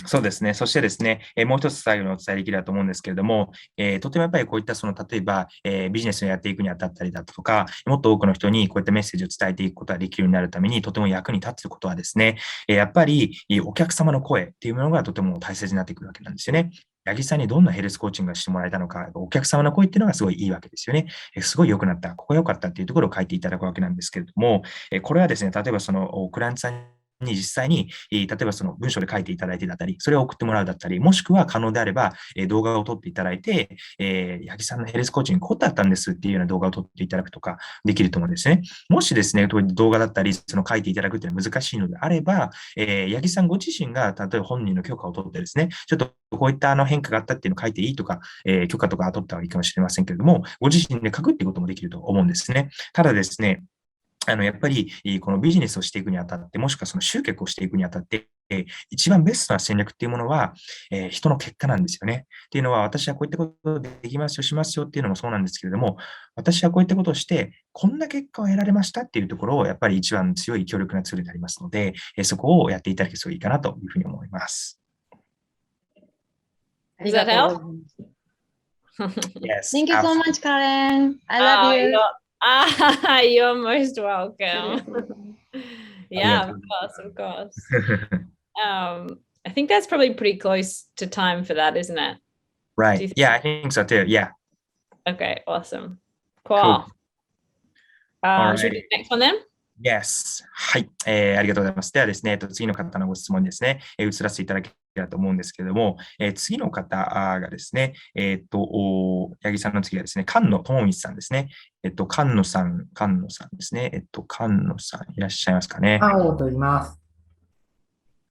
そうですね。そしてですね、もう一つ最後にお伝えできればと思うんですけれども、とてもやっぱりこういった例えば、ビジネスをやっていくにあたったりだとか、もっと多くの人にこういったメッセージを伝えていくことができるようになるために、とても役に立つことはですね、やっぱりお客様の声っていうものがとても大切になってくるわけなんですよね。八木さんにどんなヘルスコーチングがしてもらえたのか、お客様の声っていうのがすごいいいわけですよね。すごい良くなった、ここが良かったっていうところを書いていただくわけなんですけれども、これはですね、例えばクライアントさんに実際に、例えば文章で書いていただいてだったり、それを送ってもらうだったり、もしくは可能であれば、動画を撮っていただいて、八木さんのヘルスコーチングこうだったんですっていうような動画を撮っていただくとかできると思うんですね。もしですね、動画だったり、書いていただくっていうのは難しいのであれば、八木さんご自身が、例えば本人の許可を取ってですね、ちょっとこういった変化があったっていうのを書いていいとか、許可とか取った方がいいかもしれませんけれども、ご自身で書くっていうこともできると思うんですね。ただですね、やっぱり、このビジネスをしていくにあたって、もしくは集客をしていくにあたって、一番ベストな戦略っていうものは、人の結果なんですよね。っていうのは、私はこういったことできますよ、しますよっていうのもそうなんですけれども、私はこういったことをして、こんな結果を得られましたっていうところを、やっぱり一番強い強力なツールでありますので、そこをやっていただけるといいかなというふうに思います。ありがとうございます。 Yes. Thank you so much, Karen. I love you. You're most welcome. Yeah, of course. I think that's probably pretty close to time for that, isn't it? Right. Yeah, I think so too. Yeah. Okay, awesome. Cool. Should we do the next one then? Yes. はい、ありがとうございます。ではですね、次の方のご質問にですね、移らせていただければと思うんですけれども、次の方がですね、八木さんの次はですね、菅野智光さんですね。菅野さんですね。菅野さんいらっしゃいますかね。菅野と言います。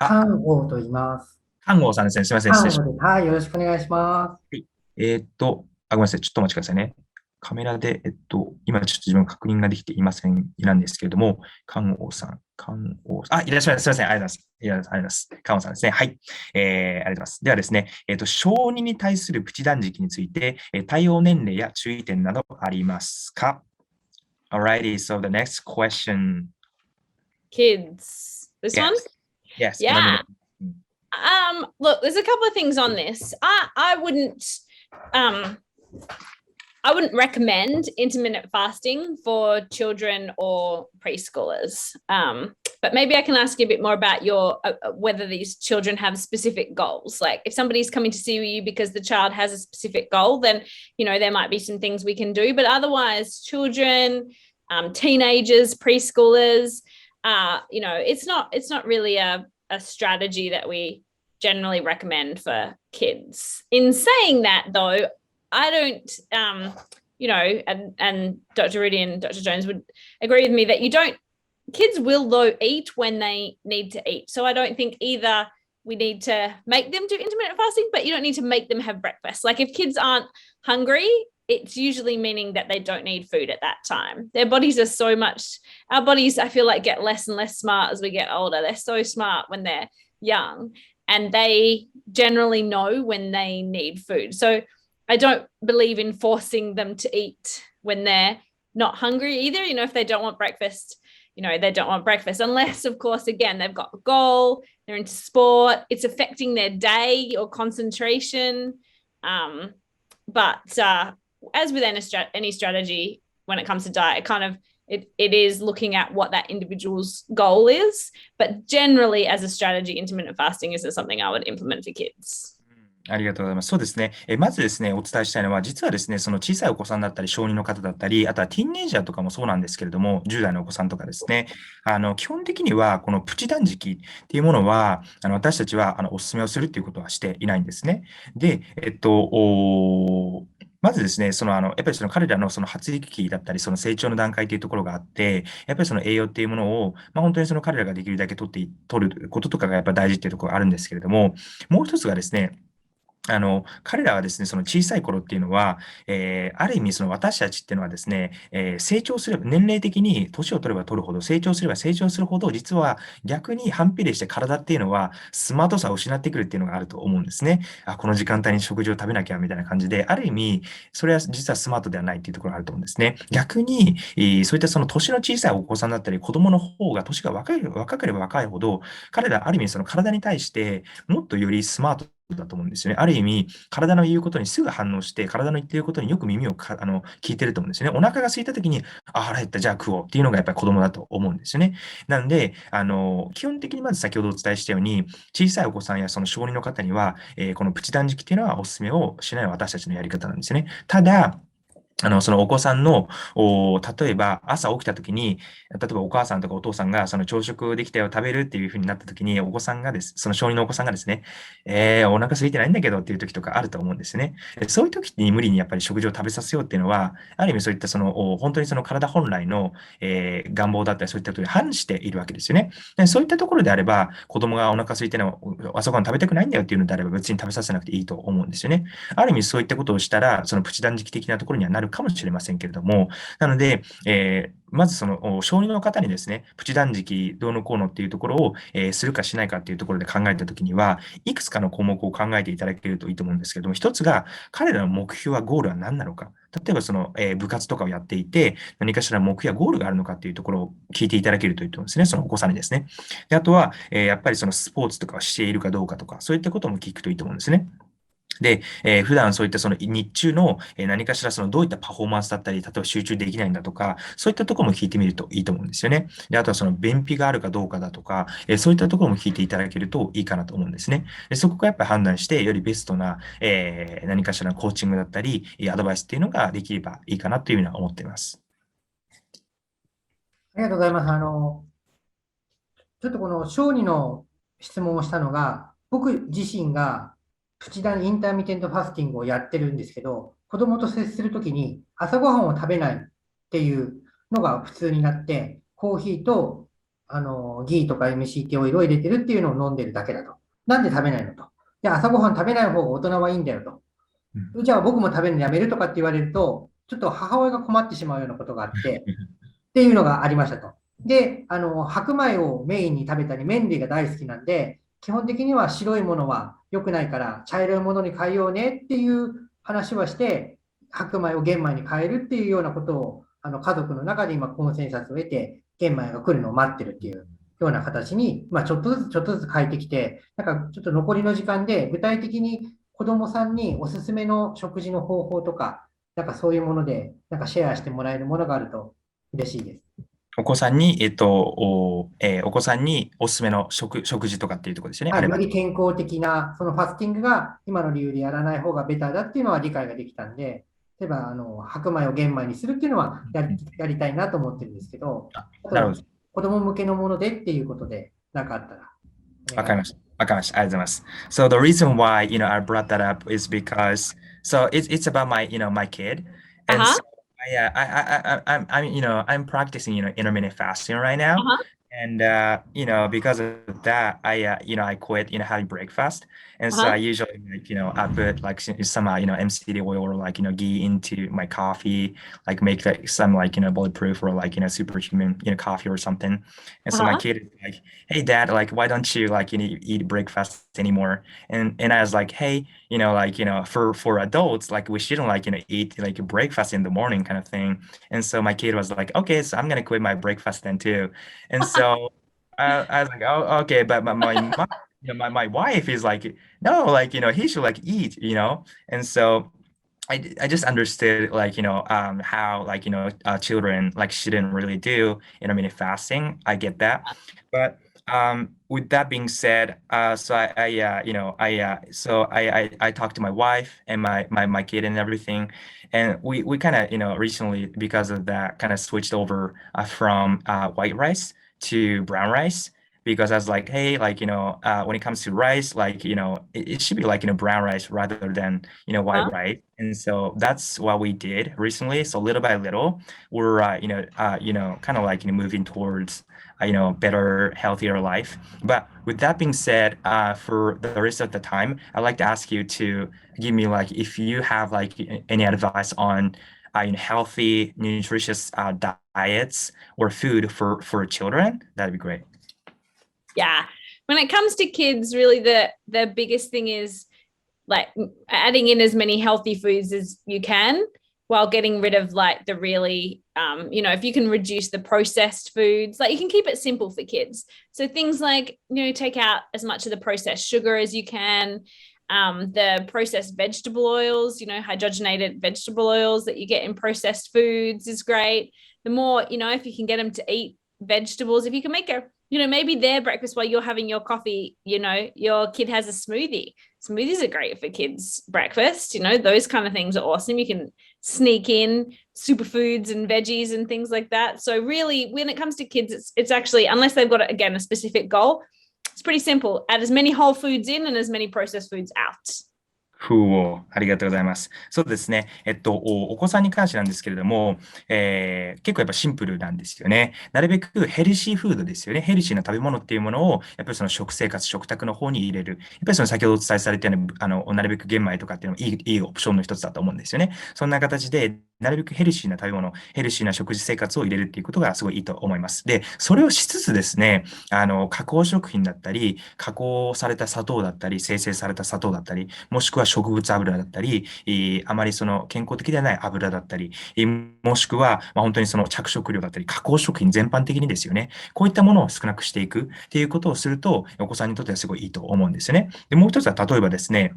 菅野と言います。菅野さんですね。すみません。失礼しました。はい、よろしくお願いします。ごめんなさい。ちょっとお待ちくださいね。カメラで、今ちょっと自分確認ができていません、なんですけれども、菅野さん、いらっしゃいます。すみません。ありがとうございます。菅野さんですね。はい。ありがとうございます。ではですね、小児に対するプチ断食について、対応年齢や注意点などありますか？ Alrighty, so the next question. Kids. This one? Yes. Yeah. Look, there's a couple of things on this. I wouldn't recommend intermittent fasting for children or preschoolers. But maybe I can ask you a bit more about whether these children have specific goals. Like if somebody's coming to see you because the child has a specific goal, then, there might be some things we can do. But otherwise, children, teenagers, preschoolers, it's not really a strategy that we generally recommend for kids. In saying that, though, I don't, and Dr. Rudy and Dr. Jones would agree with me that kids will though eat when they need to eat. So I don't think either we need to make them do intermittent fasting, but you don't need to make them have breakfast. Like if kids aren't hungry, it's usually meaning that they don't need food at that time. Their bodies are our bodies, I feel like, get less and less smart as we get older. They're so smart when they're young and they generally know when they need food. So I don't believe in forcing them to eat when they're not hungry either. If they don't want breakfast, they don't want breakfast unless, of course, again, they've got a goal, they're into sport, it's affecting their day or concentration. But as with any strategy, when it comes to diet, it is looking at what that individual's goal is. But generally, as a strategy, intermittent fasting isn't something I would implement for kids. ありがとうございます。そうですね。まずですね、お伝えしたいのは、実はですね、その小さいお子さんだったり、小児の方だったり、あとはティーンエイジャーとかもそうなんですけれども、10代のお子さんとかですね、基本的には、このプチ断食っていうものは、私たちは、お勧めをするっていうことはしていないんですね。で、まずですね、やっぱり彼らの発育期だったり、成長の段階というところがあって、やっぱり栄養っていうものを、本当に彼らができるだけ取ることとかがやっぱり大事っていうところがあるんですけれども、もう一つがですね、彼らはですね、その小さい頃っていうのは、ある意味その私たちっていうのはですね、成長すれば、年齢的に年を取れば取るほど、成長すれば成長するほど、実は逆に反比例して体っていうのはスマートさを失ってくるっていうのがあると思うんですね。この時間帯に食事を食べなきゃみたいな感じで、ある意味、それは実はスマートではないっていうところがあると思うんですね。逆に、そういったその年の小さいお子さんだったり、子供の方が年が若ければ若いほど、彼らある意味その体に対してもっとよりスマートだと思うんですよね。ある意味、体の言うことにすぐ反応して、体の言っていることによく耳を聞いてると思うんですよね。お腹が空いた時に、腹減った、じゃあ食おうっていうのがやっぱり子供だと思うんですよね。なんで、基本的にまず先ほどお伝えしたように、小さいお子さんやその小児の方には、このプチ断食っていうのはお勧めをしないのが私たちのやり方なんですよね。ただ、そのお子さんの、例えば朝起きた時に、例えばお母さんとかお父さんがその朝食できたよ、食べるっていう風になった時に、お子さんがです、その小児のお子さんがですね、お腹空いてないんだけどっていう時とかあると思うんですね。そういう時に無理にやっぱり食事を食べさせようっていうのは、ある意味そういったその、本当にその体本来の、願望だったりそういったことに反しているわけですよね。でそういったところであれば、子供がお腹空いての朝ごはん食べたくないんだよっていうのであれば別に食べさせなくていいと思うんですよね。ある意味そういったことをしたら、そのプチ断食的なところにはなるかもしれませんけれども、なので、まずその小児の方にですね、プチ断食どうのこうのっていうところを、するかしないかっていうところで考えたときには、いくつかの項目を考えていただけるといいと思うんですけれども、一つが彼らの目標はゴールは何なのか。例えばその、部活とかをやっていて、何かしら目標やゴールがあるのかっていうところを聞いていただけるといいと思うんですね。そのお子さんにですね。で、あとは、やっぱりそのスポーツとかをしているかどうかとか、そういったことも聞くといいと思うんですね。で、普段そういったその日中の何かしらそのどういったパフォーマンスだったり、例えば集中できないんだとか、そういったところも聞いてみるといいと思うんですよね。で、あとはその便秘があるかどうかだとか、そういったところも聞いていただけるといいかなと思うんですね。で、そこがやっぱり判断して、よりベストな、何かしらのコーチングだったり、アドバイスっていうのができればいいかなというふうには思っています。ありがとうございます。ちょっとこの小児の質問をしたのが、僕自身がプチダンインターミテントファスティングをやってるんですけど、子供と接するときに朝ごはんを食べないっていうのが普通になって、コーヒーとギーとか MCT オイルを入れてるっていうのを飲んでるだけだと。なんで食べないのと。じゃあ朝ごはん食べない方が大人はいいんだよと。じゃあ僕も食べるのやめるとかって言われると、ちょっと母親が困ってしまうようなことがあって、っていうのがありましたと。で、白米をメインに食べたり、麺類が大好きなんで、基本的には白いものは良くないから茶色いものに変えようねっていう話はして、白米を玄米に変えるっていうようなことを、家族の中で今コンセンサスを得て、玄米が来るのを待ってるっていうような形に、まあ、ちょっとずつ変えてきて、なんかちょっと残りの時間で具体的に子供さんにおすすめの食事の方法とか、なんかそういうもので、なんかシェアしてもらえるものがあると嬉しいです。お子さんに、お子さんにおすすめの食事とかっていうところですよね。はい、よあれば。り健康的な、そのファスティングが今の理由でやらない方がベターだっていうのは理解ができたんで、例えば白米を玄米にするっていうのはやりたいなと思ってるんですけど、あとなるほど。子供向けのものでっていうことで、なんかあったらお願いします。わかりました。わかりました。ありがとうございます。So the reason why, I brought that up is because, so it's about my kid. And Uh-huh. so I'm practicing, intermittent fasting right now. Uh-huh. And, because of that, I quit, having breakfast. And so Uh-huh. I usually, I put like some, MCT oil or like, ghee into my coffee, like make like some like, bulletproof or like, superhuman, coffee or something. And so my Uh-huh. kid is like, hey dad, like why don't you like eat breakfast anymore? And I was like, hey, for adults, like we shouldn't like eat like breakfast in the morning kind of thing. And so my kid was like, okay, so I'm gonna quit my breakfast then too. And so I was like, oh okay, but my mom, my wife is like, no, like he should like eat, and so I just understood like how like children like shouldn't really do intermittent fasting. I get that, but with that being said, so I talked to my wife and my kid and everything, and we kind of recently because of that kind of switched over from white rice to brown rice. because I was like, hey, like, when it comes to rice, like, it should be like, brown rice rather than, white rice. And so that's what we did recently. So little by little, we're, kind of like, moving towards, better, healthier life. But with that being said, for the rest of the time, I'd like to ask you to give me like, if you have like any advice on healthy, nutritious diets or food for children, that'd be great. Yeah. When it comes to kids, really the biggest thing is like adding in as many healthy foods as you can while getting rid of like the really if you can reduce the processed foods, like you can keep it simple for kids. So things like, take out as much of the processed sugar as you can. The processed vegetable oils, hydrogenated vegetable oils that you get in processed foods is great. The more, if you can get them to eat vegetables, if you can make maybe their breakfast while you're having your coffee, your kid has a smoothie. Smoothies are great for kids' breakfast. Those kind of things are awesome. You can sneak in superfoods and veggies and things like that. So really, when it comes to kids, it's actually, unless they've got, again, a specific goal, it's pretty simple. Add as many whole foods in and as many processed foods out.ありがとうございます。そうですね。お子さんに関してなんですけれども、結構やっぱシンプルなんですよね。なるべくヘルシーフードですよね。ヘルシーな食べ物っていうものを、やっぱりその食生活、食卓の方に入れる。やっぱりその先ほどお伝えされたように、なるべく玄米とかっていうのもいいオプションの一つだと思うんですよね。そんな形で、なるべくヘルシーな食べ物、ヘルシーな食事生活を入れるっていうことがすごいいいと思います。で、それをしつつですね、加工食品だったり、加工された砂糖だったり、生成された砂糖だったり、もしくは植物油だったり、あまりその健康的ではない油だったり、もしくは、本当にその着色料だったり、加工食品全般的にですよね、こういったものを少なくしていくっていうことをすると、お子さんにとってはすごいいいと思うんですよね。で、もう一つは例えばですね、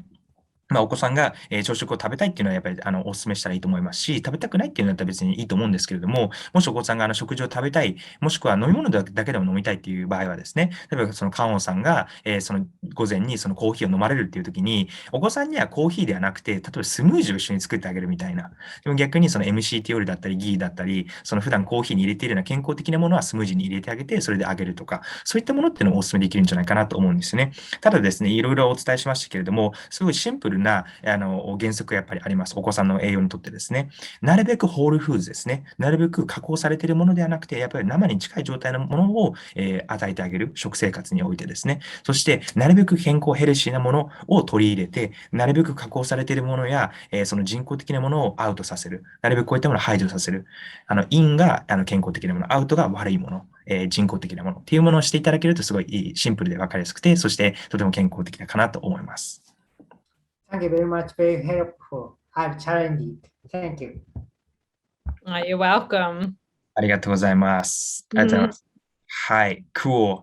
お子さんが、朝食を食べたいっていうのはやっぱりお勧めしたらいいと思いますし、食べたくないっていうのだったら別にいいと思うんですけれども、もしお子さんが食事を食べたい、もしくは飲み物だけでも飲みたいっていう場合はですね、例えばそのカオンさんが、その午前にそのコーヒーを飲まれるっていう時に、お子さんにはコーヒーではなくて、例えばスムージーを一緒に作ってあげるみたいな。でも逆にその MCT オイルだったり、ギーだったり、その普段コーヒーに入れているような健康的なものはスムージーに入れてあげて、それであげるとか、そういったものっていうのをお勧めできるんじゃないかなと思うんですね。ただですね、いろいろお伝えしましたけれども、すごいシンプルな、原則がやっぱりあります。お子さんの栄養にとってですね。なるべくホールフーズですね。なるべく加工されているものではなくて、やっぱり生に近い状態のものを、与えてあげる。食生活においてですね。そして、なるべく健康ヘルシーなものを取り入れて、なるべく加工されているものや、その人工的なものをアウトさせる。なるべくこういったものを排除させる。インが健康的なもの、アウトが悪いもの。人工的なものっていうものをしていただけるとすごいシンプルで分かりやすくて、そしてとても健康的かなと思います。Thank you very much. Very helpful. I've challenged it. Thank you. You're welcome. ありがとうございます。ありがとうございます。はい、cool。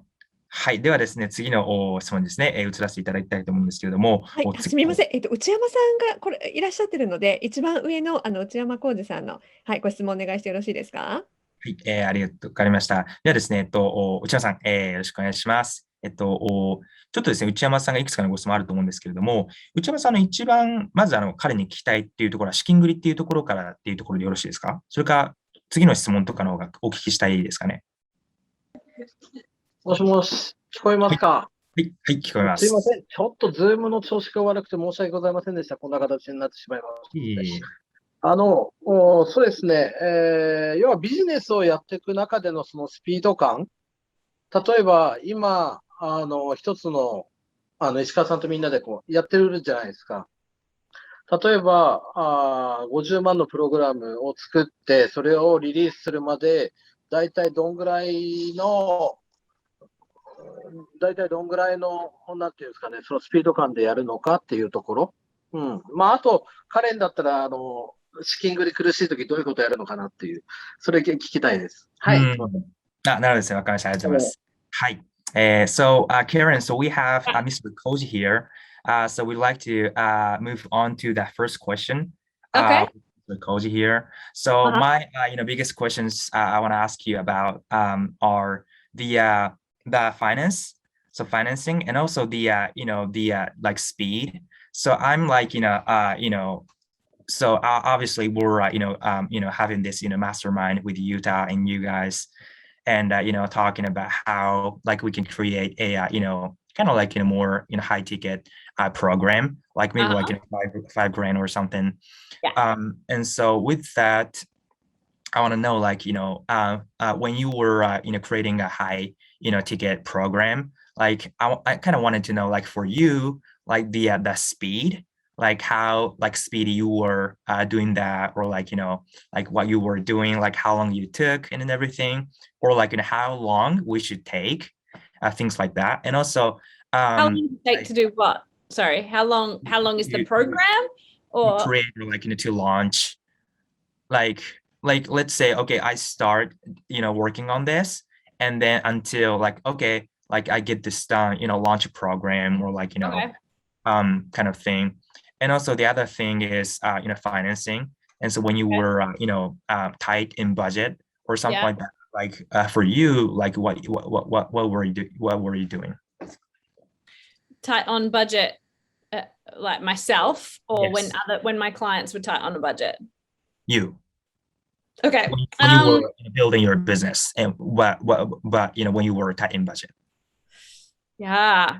はい。ではですね、次の質問ですね、移らせていただきたいと思うんですけれども。はい、すみません。内山さんがこれいらっしゃってるので、一番上の内山浩二さんの、はい、ご質問お願いしてよろしいですか？はい、ありがとうございました。ではですね、内山さん、よろしくお願いします。ちょっとですね、内山さんがいくつかのご質問あると思うんですけれども、内山さんの一番、まず彼に聞きたいっていうところは、資金繰りっていうところからっていうところでよろしいですか？それか、次の質問とかの方がお聞きしたいですかね。もしもし、聞こえますか？はい、はい、聞こえます。すいません。ちょっとズームの調子が悪くて申し訳ございませんでした。こんな形になってしまいました。そうですね、要はビジネスをやっていく中でのそのスピード感、例えば今、一つの、石川さんとみんなでこうやってるじゃないですか。例えば、50万のプログラムを作って、それをリリースするまで、大体どんぐらいの、なんていうんですかね、そのスピード感でやるのかっていうところ。あと、カレンだったら、資金繰り苦しいときどういうことをやるのかなっていう、それ聞きたいです。はい。なるほどですね。わかりました。ありがとうございます。はい。Karen, so we have Mr. Koji here. So we'd like to move on to the first question. Okay. Koji here. So my biggest questions I want to ask you about are the finance, so financing, and also the like speed. So I'm like so obviously we're having this mastermind with Utah and you guys. and talking about how like we can create a kind of like more high ticket program, like maybe like five grand or something. Yeah. And so with that, I want to know like when you were creating a high ticket program, like I kind of wanted to know like for you like the speed, like how like speedy you were doing that, or like like what you were doing, like how long you took and everything, or like how long we should take, things like that. And also how long does it take to do what? Sorry, how long is the program or create or like to launch, like let's say okay, I start working on this, and then until like okay, like I get this done, launch a program, or like okay. kind of thing. And also the other thing is financing. And so when you were tight in budget or something like that, like for you, like what were you doing? Tight on budget, like myself, or Yes. when my clients were tight on a budget? You. Okay. When you were building your business, and but when you were tight in budget. Yeah.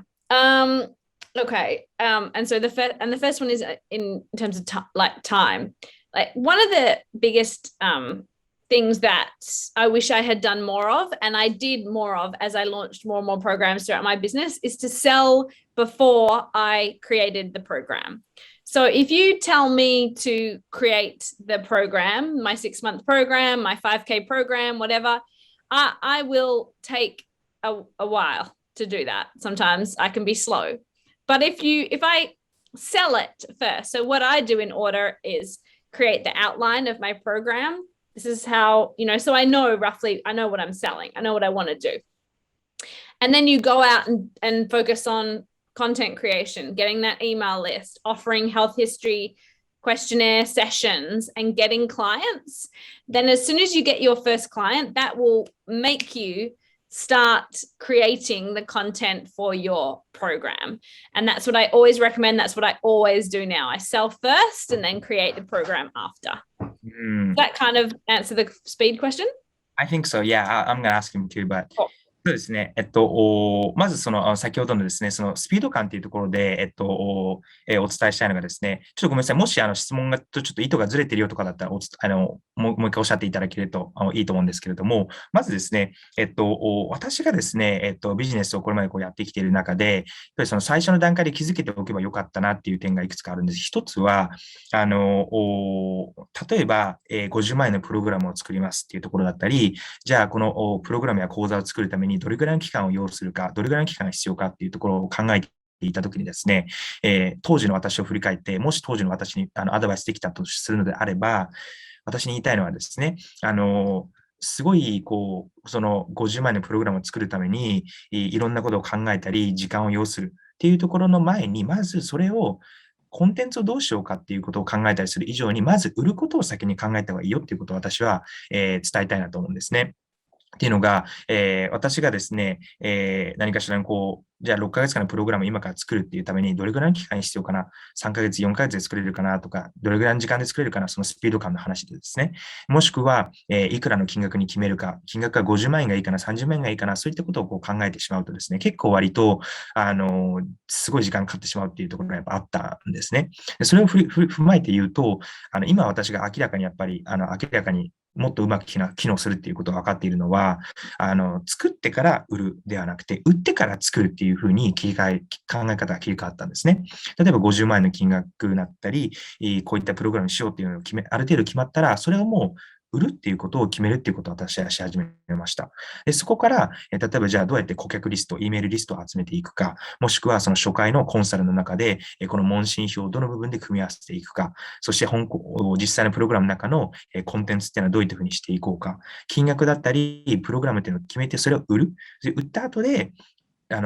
Okay. And so the first one is in terms of time. Like one of the biggest things that I wish I had done more of, and I did more of as I launched more and more programs throughout my business, is to sell before I created the program. So if you tell me to create the program, my 6-month program, my 5K program, whatever, I will take a while to do that. Sometimes I can be slow. But if I sell it first, so what I do in order is create the outline of my program. This is how, so I know roughly, I know what I'm selling. I know what I want to do. And then you go out and focus on content creation, getting that email list, offering health history questionnaire sessions, and getting clients. Then as soon as you get your first client, that will make you start creating the content for your program. And that's what I always recommend. That's what I always do now. I sell first and then create the program after. Does that kind of answer the speed question? I think so. Yeah, I'm gonna ask him too, but そうですね。まず先ほどのですね、そのスピード感というところで、お伝えしたいのがですね、ちょっとごめんなさい。もし質問がちょっと意図がずれているよとかだったら、もう一回おっしゃっていただけるといいと思うんですけれども、まずですね、私がですね、ビジネスをこれまでやってきている中で、やっぱりその最初の段階で気づけておけばよかったなっていう点がいくつかあるんです。一つは、例えば、50万円のプログラムを作りますっていうところだったり、じゃあこのプログラムや講座を作るためにどれぐらいの期間を要するか、どれぐらいの期間が必要かっていうところを考えていたときにですね、当時の私を振り返って、もし当時の私にアドバイスできたとするのであれば、私に言いたいのはですね、すごい、その50万円のプログラムを作るために、いろんなことを考えたり、時間を要するっていうところの前に、まずそれをコンテンツをどうしようかっていうことを考えたりする以上に、まず売ることを先に考えた方がいいよっていうことを私は、伝えたいなと思うんですね。っていうのが、私がですね、何かしらのじゃあ6ヶ月間のプログラムを今から作るっていうためにどれぐらいの期間に必要かな、3ヶ月、4ヶ月で作れるかなとか、どれぐらいの時間で作れるかな、そのスピード感の話でですね、もしくは、いくらの金額に決めるか、金額が50万円がいいかな、30万円がいいかな、そういったことを考えてしまうとですね、結構割と、すごい時間かかってしまうっていうところがやっぱあったんですね。でそれを踏まえて言うと、今私が明らかにやっぱり、明らかにもっとうまく機能するっていうことが分かっているのは、作ってから売るではなくて、売ってから作るっていうふうに考え方が切り替わったんですね。例えば50万円の金額だったり、こういったプログラムしようっていうのをある程度決まったら、それをもう売るっていうことを決めるっていうことを私はし始めました。でそこから、例えばじゃあどうやって顧客リスト、Eメールリストを集めていくか、もしくはその初回のコンサルの中で、この問診票をどの部分で組み合わせていくか、そして実際のプログラムの中のコンテンツっていうのはどういうふうにしていこうか、金額だったり、プログラムっていうのを決めてそれを売る。で売った後で、あ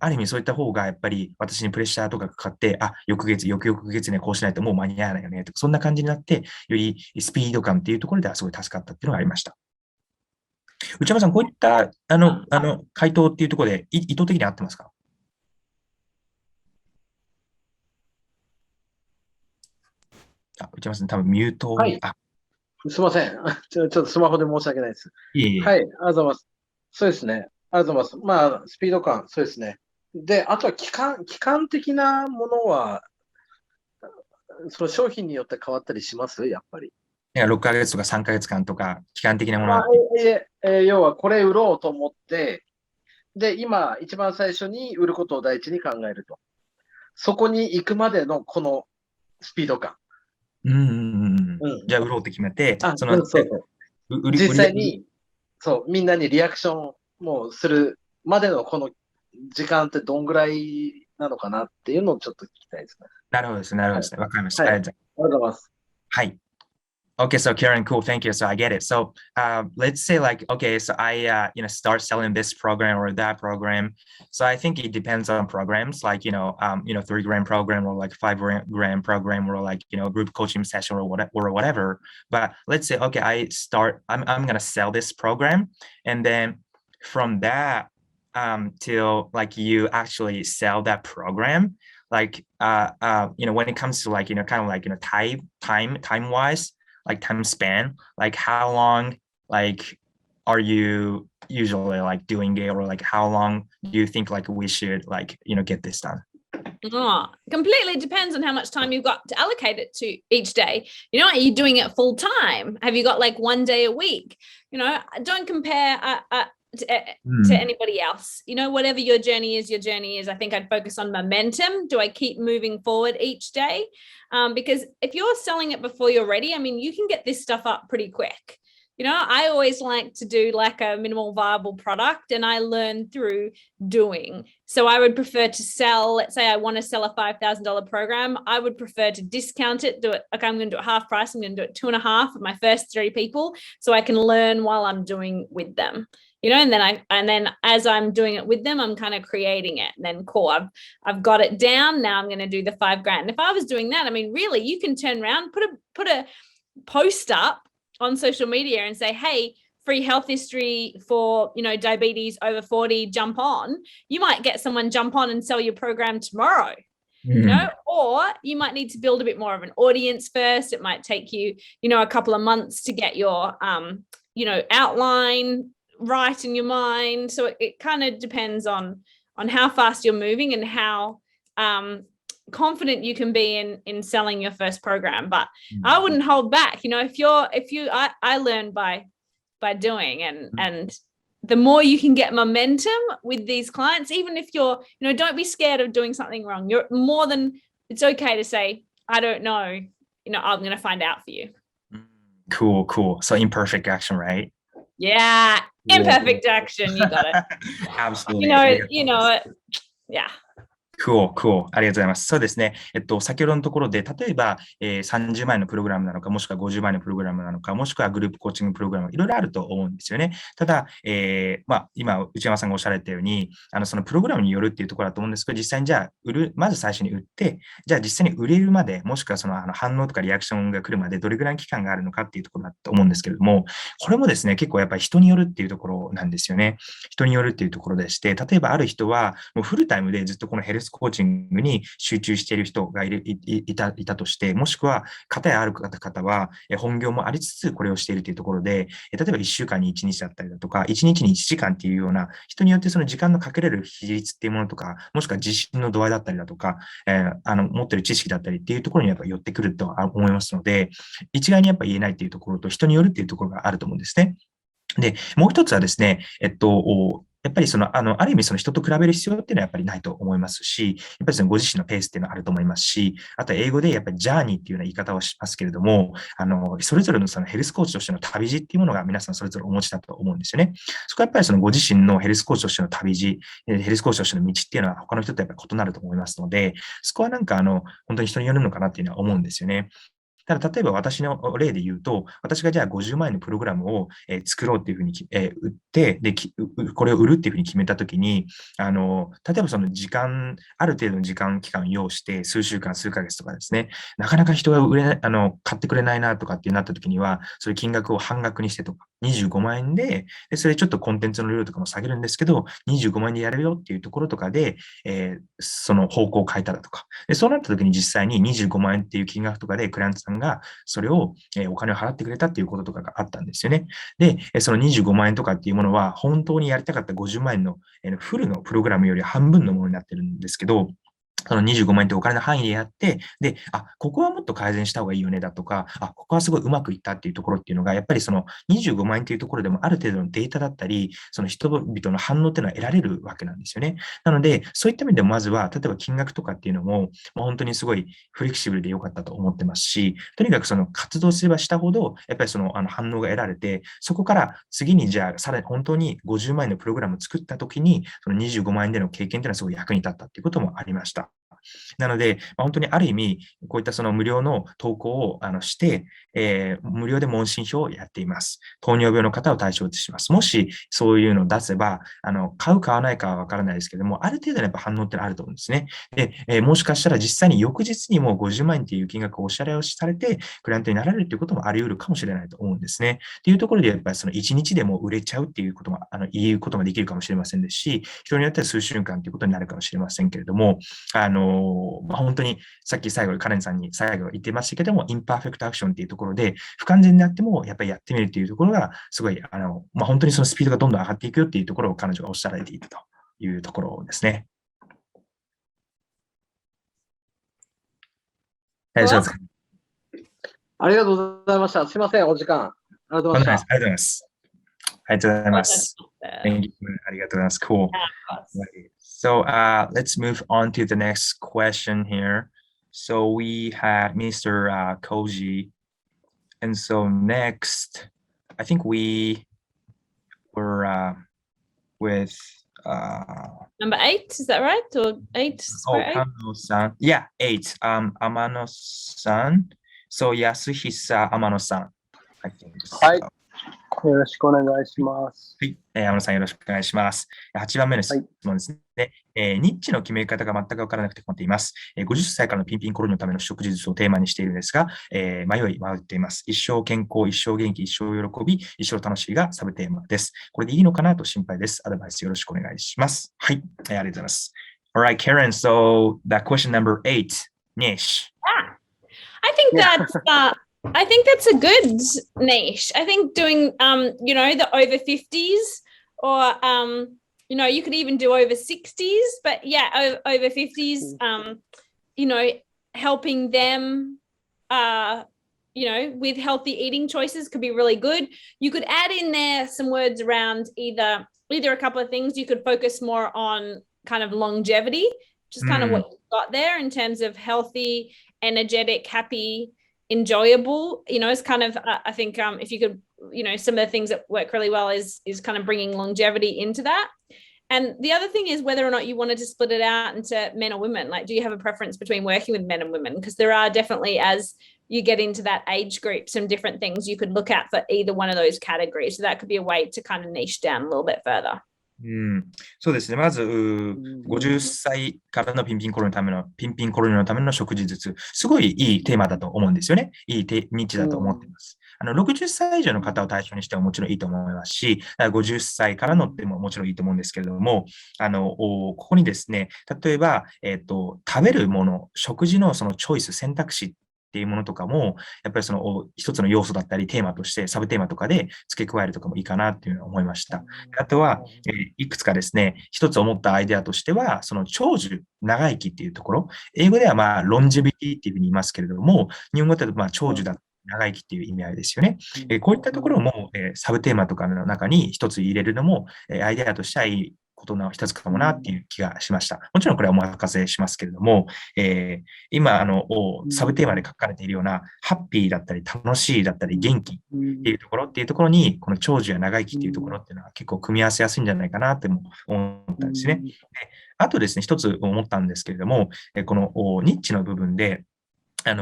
る意味そういった方がやっぱり私にプレッシャーとかかかって、翌々月ね、こうしないともう間に合わないよねとか、そんな感じになって、よりスピード感っていうところではすごい助かったっていうのがありました。内山さん、こういった回答っていうところで意図的に合ってますか？内山さん、多分ミュート。はい。すいません。ちょっとスマホで申し訳ないです。いえいえ。はい、ありがとうございます。そうですね。ありがとうございます。まあ、スピード感、そうですね。で、あとは期間的なものは、その商品によって変わったりしますやっぱり。6ヶ月とか3ヶ月間とか、期間的なものまあだって要はこれ売ろうと思って、で、今、一番最初に売ることを第一に考えると。そこに行くまでのこのスピード感。じゃあ、売ろうって決めて、そうそう。実際に、そう、みんなにリアクションもするまでのこの時間ってどんぐらいなのかなっていうのをちょっと聞きたいですね。なるほどですね。わかりました。はい。ありがとうございます。はい。Okay, so Karen, cool, thank you. So I get it. So let's say like, okay, so I start selling this program or that program. So I think it depends on programs, like 3 grand program or like 5 grand program or like group coaching session or whatever. But let's say, okay, I'm gonna sell this program, and then from that till like you actually sell that program, like when it comes to like kind of like time wise, like time span, like how long like are you usually like doing it, or like how long do you think like we should like get this done? Completely depends on how much time you've got to allocate it to each day. Are you doing it full time? Have you got like 1 day a week? Don't compare to anybody else. Whatever your journey is. I think I'd focus on momentum. Do I keep moving forward each day? Because if you're selling it before you're ready, I mean, you can get this stuff up pretty quick. I always like to do like a minimal viable product, and I learn through doing. So I would prefer to sell, let's say I want to sell a $5,000 program. I would prefer to discount it, do it like I'm going to do it half price. I'm going to do it 2.5 of my first 3 people, so I can learn while I'm doing with them. And then as I'm doing it with them, I'm kind of creating it. And then cool, I've got it down. Now I'm going to do the 5 grand. If I was doing that, I mean, really, you can turn around, put a post up on social media and say, hey, free health history for diabetes over 40, jump on. You might get someone jump on and sell your program tomorrow. Or you might need to build a bit more of an audience first. It might take you a couple of months to get your outline right in your mind. So it kind of depends on how fast you're moving and how confident you can be in selling your first program. But I wouldn't hold back. I learn by doing, and the more you can get momentum with these clients, even if you're don't be scared of doing something wrong. It's okay to say, I don't know, I'm going to find out for you. Cool. So imperfect action, right? Yeah, imperfect action. You got it. Absolutely. Yeah. Cool. ありがとうございます。そうですね。先ほどのところで、例えば、30万円のプログラムなのか、もしくは50万円のプログラムなのか、もしくはグループコーチングプログラム、いろいろあると思うんですよね。ただ、今、内山さんがおっしゃられたように、そのプログラムによるっていうところだと思うんですけど、実際にじゃあ、まず最初に売って、じゃあ実際に売れるまで、もしくはその反応とかリアクションが来るまで、どれぐらいの期間があるのかっていうところだと思うんですけれども、これもですね、結構やっぱり人によるっていうところなんですよね。人によるっていうところでして、例えばある人は、もうフルタイムでずっとこのヘルスコーチングに集中している人がいたとして、もしくは片やある方は本業もありつつこれをしているというところで、例えば1週間に1日だったりだとか、1日に1時間っていうような、人によってその時間のかけれる比率っていうものとか、もしくは自信の度合いだったりだとか、持ってる知識だったりっていうところにやっぱ寄ってくると思いますので、一概にやっぱ言えないっていうところと、人によるっていうところがあると思うんですね。で、もう一つはですね、やっぱりある意味その人と比べる必要っていうのはやっぱりないと思いますし、やっぱりそのご自身のペースっていうのはあると思いますし、あと英語でやっぱりジャーニーっていうような言い方をしますけれども、それぞれのそのヘルスコーチとしての旅路っていうものが皆さんそれぞれお持ちだと思うんですよね。そこはやっぱりそのご自身のヘルスコーチとしての旅路、ヘルスコーチとしての道っていうのは他の人とやっぱり異なると思いますので、そこはなんか本当に人によるのかなっていうのは思うんですよね。ただ、例えば私の例で言うと、私がじゃあ50万円のプログラムを作ろうっていうふうに売って、で、これを売るっていうふうに決めたときに、例えばそのある程度の時間期間を要して、数週間、数ヶ月とかですね、なかなか人が買ってくれないなとかってなったときには、そういう金額を半額にしてとか、25万円で、それちょっとコンテンツの量とかも下げるんですけど、25万円でやれるよっていうところとかで、その方向を変えたらとか。で、そうなった時に実際に25万円っていう金額とかでクライアントさんがそれを、お金を払ってくれたっていうこととかがあったんですよね。で、その25万円とかっていうものは本当にやりたかった50万円のフルのプログラムより半分のものになってるんですけど、その25万円ってお金の範囲でやって、で、ここはもっと改善した方がいいよねだとか、ここはすごいうまくいったっていうところっていうのが、やっぱりその25万円っていうところでもある程度のデータだったり、その人々の反応っていうのは得られるわけなんですよね。なので、そういった意味でもまずは、例えば金額とかっていうのも、本当にすごいフレキシブルで良かったと思ってますし、とにかくその活動すればしたほど、やっぱりその反応が得られて、そこから次にじゃあ、さらに本当に50万円のプログラムを作った時に、その25万円での経験っていうのはすごい役に立ったっていうこともありました。なので、本当にある意味、こういったその無料の投稿をして、無料で問診票をやっています。糖尿病の方を対象とします。もしそういうのを出せば、買う買わないかはわからないですけども、ある程度のやっぱ反応ってあると思うんですね。で、もしかしたら実際に翌日にも50万円っていう金額をお支払いをされて、クライアントになられるということもあり得るかもしれないと思うんですね。っていうところで、やっぱりその1日でも売れちゃうっていうことも、言うこともできるかもしれませんですし、人によっては数週間ということになるかもしれませんけれども、本当にさっき最後にカレンさんに最後言ってましたけども、インパーフェクトアクションっていうところで、不完全であってもやっぱりやってみるっていうところが、すごい、本当にそのスピードがどんどん上がっていくよっていうところを彼女がおっしゃられていたというところですね。大丈夫ですか？ありがとうございました。すいません、お時間。ありがとうございました。ありがとうございます。ありがとうございます。Thank you. ありがとうございます。Cool. So let's move on to the next question here. So we had Mr. Koji. And so next, I think we were with Number 8, is that right? Or 8? Kano-san. Yeah, 8. Amano-san. So Yasuhisa Amano-san, I think. はい。よろしくお願いします。はい。天野さんよろしくお願いします。8番目の質問ですね。ニッチの決め方が全く分からなくて困っています。50歳からのピンピンコロニのための食事術をテーマにしているんですが、迷っています。一生健康、一生元気、一生喜び、一生楽しいがサブテーマです。これでいいのかなと心配です。アドバイスよろしくお願いします。はい。ありがとうございます。Alright, Karen, so that question number 8, Nish. I think that's a good niche. I think doing, the over 50s or, you could even do over 60s, but yeah, over 50s, helping them, with healthy eating choices could be really good. You could add in there some words around either a couple of things. You could focus more on kind of longevity, which is kind of what you've got there in terms of healthy, energetic, happy, enjoyable. It's kind of I think if you could, some of the things that work really well is kind of bringing longevity into that. And the other thing is whether or not you wanted to split it out into men or women. Like, do you have a preference between working with men and women? Because there are definitely, as you get into that age group, some different things you could look at for either one of those categories. So that could be a way to kind of niche down a little bit further. そうですね。まず、50歳からのピンピンコロニのための食事術。すごいいいテーマだと思うんですよね。いいニッチだと思っています。60歳以上の方を対象にしてももちろんいいと思いますし、50歳からのってももちろんいいと思うんですけれども、ここにですね、例えば、食べるもの、食事のそのチョイス、選択肢っていうものとかも、やっぱりその一つの要素だったりテーマとして、サブテーマとかで付け加えるとかもいいかなっていうのは思いました。あとは、いくつかですね、一つ思ったアイデアとしては、その長寿、長生きっていうところ、英語ではロンジビティっていうふうに言いますけれども、日本語だと長寿だ、長生きっていう意味合いですよね。こういったところも、サブテーマとかの中に一つ入れるのも、アイデアとしてはいいことの一つかもなっていう気がしました。もちろんこれはお任せしますけれども、今サブテーマで書かれているようなハッピーだったり楽しいだったり元気っていうところにこの長寿や長生きっていうところっていうのは結構組み合わせやすいんじゃないかなって思ったんですね。で、あとですね、一つ思ったんですけれども、このニッチの部分で天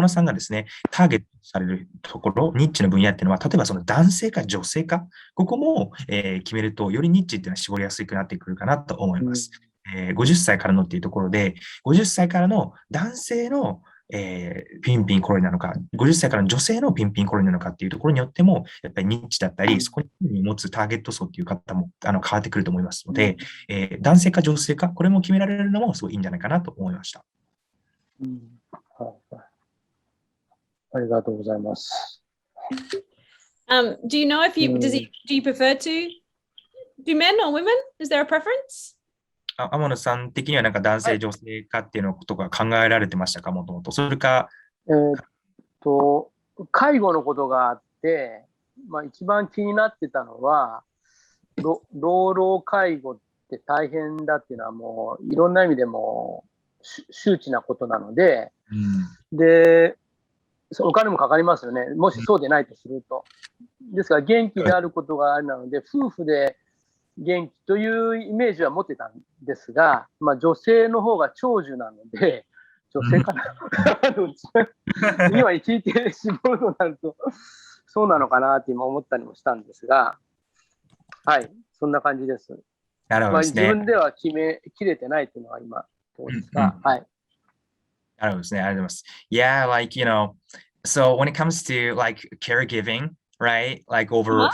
野さんがですね、ターゲットされるところ、ニッチの分野っていうのは、例えばその男性か女性か、ここも、決めると、よりニッチっていうのは絞りやすくなってくるかなと思います。50歳からのっていうところで、50歳からの男性のピンピンコロリなのか、50歳からの女性のピンピンコロリなのかっていうところによっても、やっぱりニッチだったり、そこに持つターゲット層っていう方も変わってくると思いますので、男性か女性か、これも決められるのもすごいいいんじゃないかなと思いました。ありがとうございます。Do you know if you do you prefer to do men or women? Is there a preference? 天野さん的にはなんか男性、女性かっていうのことが考えられてましたか、もともと。それか、介護のことがあって、一番気になってたのは、老老介護って大変だっていうのはもういろんな意味でも周知なことなので、で、お金もかかりますよね。もしそうでないとすると。ですから元気であることがあるので、夫婦で元気というイメージは持ってたんですが、女性の方が長寿なので、女性かな今聞いてしまうとなると、そうなのかなって今思ったりもしたんですが、はい、そんな感じです。なるほどですね。自分では決めきれてないというのは今、どうですか。はい。なるほどですね。ありがとうございます。Yeah, like, so when it comes to like caregiving, right? Like over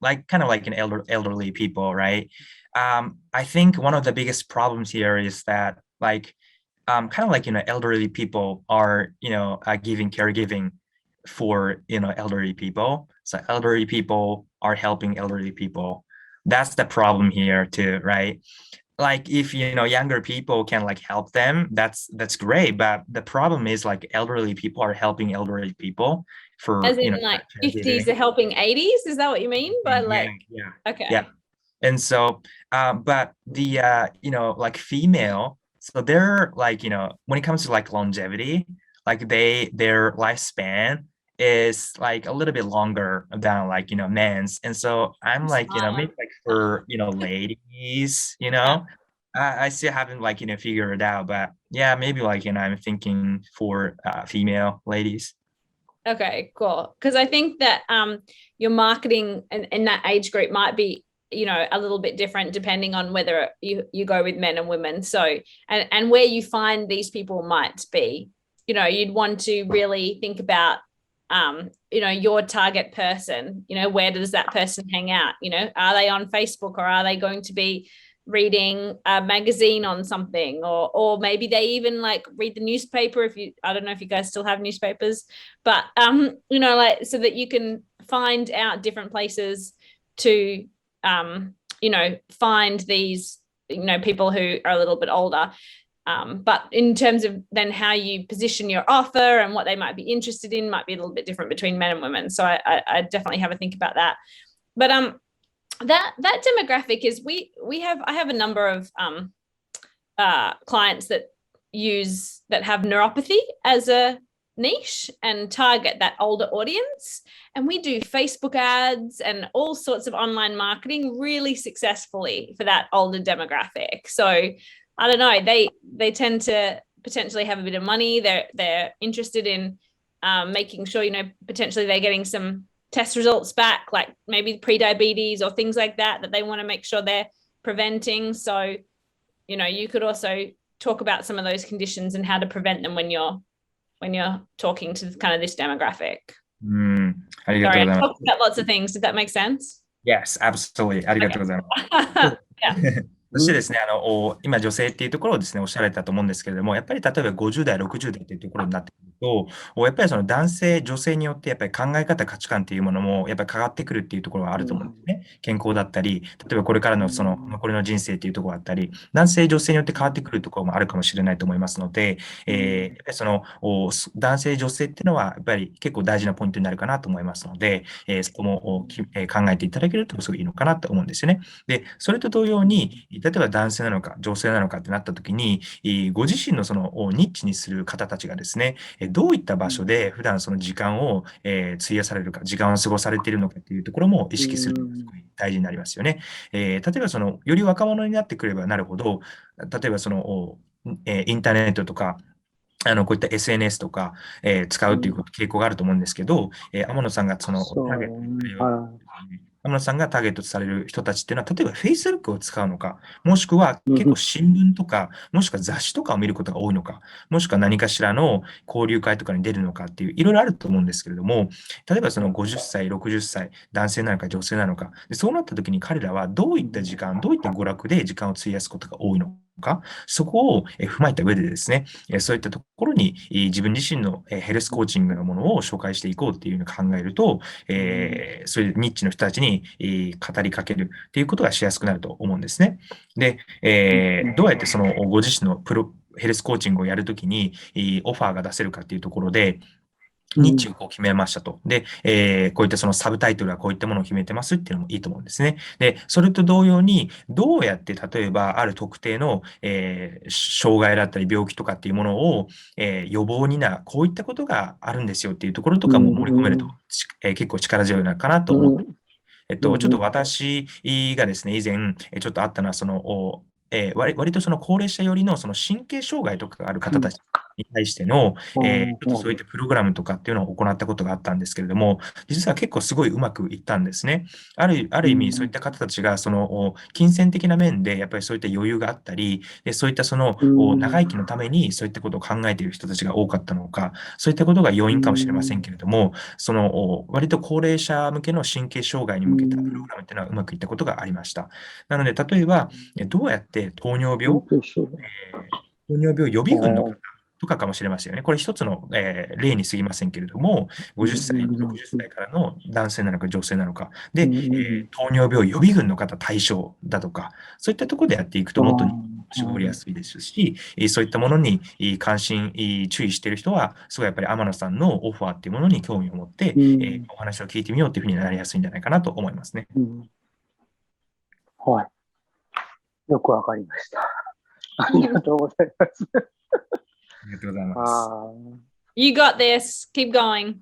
like kind of like an elderly people, right? I think one of the biggest problems here is that like kind of like elderly people are giving caregiving for elderly people. So elderly people are helping elderly people. That's the problem here too, right? Like if younger people can like help them, that's great. But the problem is like elderly people are helping elderly people for as in like 50s are helping 80s. Is that what you mean by like? Yeah. Okay. Yeah. And so, but the like female, so they're like when it comes to like longevity, like their lifespan is like a little bit longer than like men's, and so I'm like maybe like for ladies, I still haven't like figured it out, but yeah, maybe like I'm thinking for female ladies. Okay, cool. Because I think that your marketing in that age group might be a little bit different depending on whether you go with men and women. So and where you find these people might be, you'd want to really think about your target person. Where does that person hang out? Are they on Facebook, or are they going to be reading a magazine on something, or maybe they even like read the newspaper. I don't know if you guys still have newspapers, but like so that you can find out different places to find these people who are a little bit older. But in terms of then how you position your offer and what they might be interested in might be a little bit different between men and women. So I definitely have a think about that. But that demographic is I have a number of clients that have neuropathy as a niche and target that older audience, and we do Facebook ads and all sorts of online marketing really successfully for that older demographic. So I don't know, they tend to potentially have a bit of money. They're interested in making sure potentially they're getting some test results back, like maybe pre-diabetes or things like that they want to make sure they're preventing. So you could also talk about some of those conditions and how to prevent them when you're talking to kind of this demographic. Sorry, I talked about lots of things. Did that make sense? Yes, absolutely. ありがとうございます。Yeah. そしてですね、今女性っていうところをですね、おっしゃられたと思うんですけれども、やっぱり例えば50代、60代っていうところになってくると、やっぱりその男性、女性によってやっぱり考え方、価値観っていうものもやっぱり変わってくるっていうところがあると思うんですね。健康だったり、例えばこれからのその残りの人生っていうところだったり、男性、女性によって変わってくるところもあるかもしれないと思いますので、やっぱりその男性、女性っていうのはやっぱり結構大事なポイントになるかなと思いますので、そこも考えていただけるとすごいいいのかなと思うんですよね。で、それと同様に、例えば男性なのか女性なのかってなった時に、ご自身のそのニッチにする方たちがですね、どういった場所で普段その時間を費やされるか、時間を過ごされているのかっていうところも意識するのがすごい大事になりますよね。例えばそのより若者になってくればなるほど、例えばそのインターネットとかこういった SNS とか、使うという傾向があると思うんですけど、天野さんがそのターゲット天野さんがターゲットとされる人たちっていうのは、例えば Facebook を使うのか、もしくは結構新聞とか、もしくは雑誌とかを見ることが多いのか、もしくは何かしらの交流会とかに出るのかっていう、いろいろあると思うんですけれども、例えばその50歳、60歳、男性なのか女性なのか、でそうなった時に彼らはどういった時間、どういった娯楽で時間を費やすことが多いのか、そこを踏まえた上でですね、そういったところに自分自身のヘルスコーチングのものを紹介していこうっていうのを考えると、そういうニッチの人たちに語りかけるっていうことがしやすくなると思うんですね。で、どうやってそのご自身のヘルスコーチングをやるときにオファーが出せるかっていうところで、ニッチをこう決めましたと。で、こういったそのサブタイトルはこういったものを決めてますっていうのもいいと思うんですね。で、それと同様に、どうやって例えばある特定の、障害だったり病気とかっていうものを、予防にこういったことがあるんですよっていうところとかも盛り込めると、結構力強いのかなと思って。ちょっと私がですね、以前、ちょっとあったのは、その、割とその高齢者寄りのその神経障害とかがある方たちに対しての、ちょっとそういったプログラムとかっていうのを行ったことがあったんですけれども、実は結構すごいうまくいったんですね。ある意味、そういった方たちが、その、金銭的な面で、やっぱりそういった余裕があったり、でそういったその、長生きのためにそういったことを考えている人たちが多かったのか、そういったことが要因かもしれませんけれども、その、割と高齢者向けの神経障害に向けたプログラムっていうのはうまくいったことがありました。なので、例えば、どうやって糖尿病予備軍の方とかかもしれませんよね。これ一つの、例に過ぎませんけれども、50歳、60歳からの男性なのか女性なのか、で、糖尿病予備軍の方対象だとか、そういったところでやっていくともっと絞りやすいですし、そういったものに関心、注意している人は、すごいやっぱり天野さんのオファーっていうものに興味を持って、お話を聞いてみようというふうになりやすいんじゃないかなと思いますね。はい。よくわかりました。ありがとうございます。ありがとうございます。You got this. Keep going.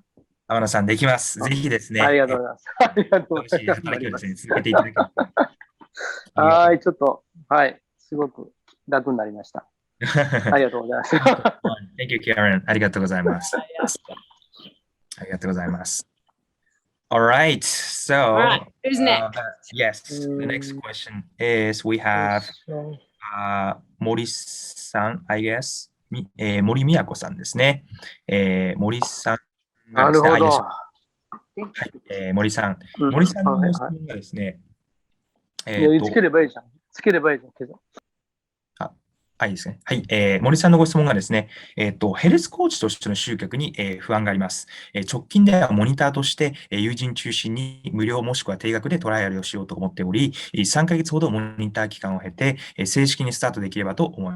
天野さん、できます。ぜひですね。ありがとうございます。ありがとうございます。働きをですね、続けていただければ。はい、ちょっと、はい、すごく楽になりました。ありがとうございます。Thank you, Karen. ありがとうございます。ありがとうございます。All right. So, who's next? Yes, the next question is we have Mori さん、I guess. 森美也子さんですね。森さんがですね、なるほど。はい、森さん。森さんの質問がですね、つければいいじゃん。つければいいじゃんけど。いいですね。はい。森さんのご質問がですね、ヘルスコーチとしての集客に、不安があります。直近ではモニターとして、友人中心に無料もしくは定額でトライアルをしようと思っており、3ヶ月ほどモニター期間を経て、正式にスタートできればと思い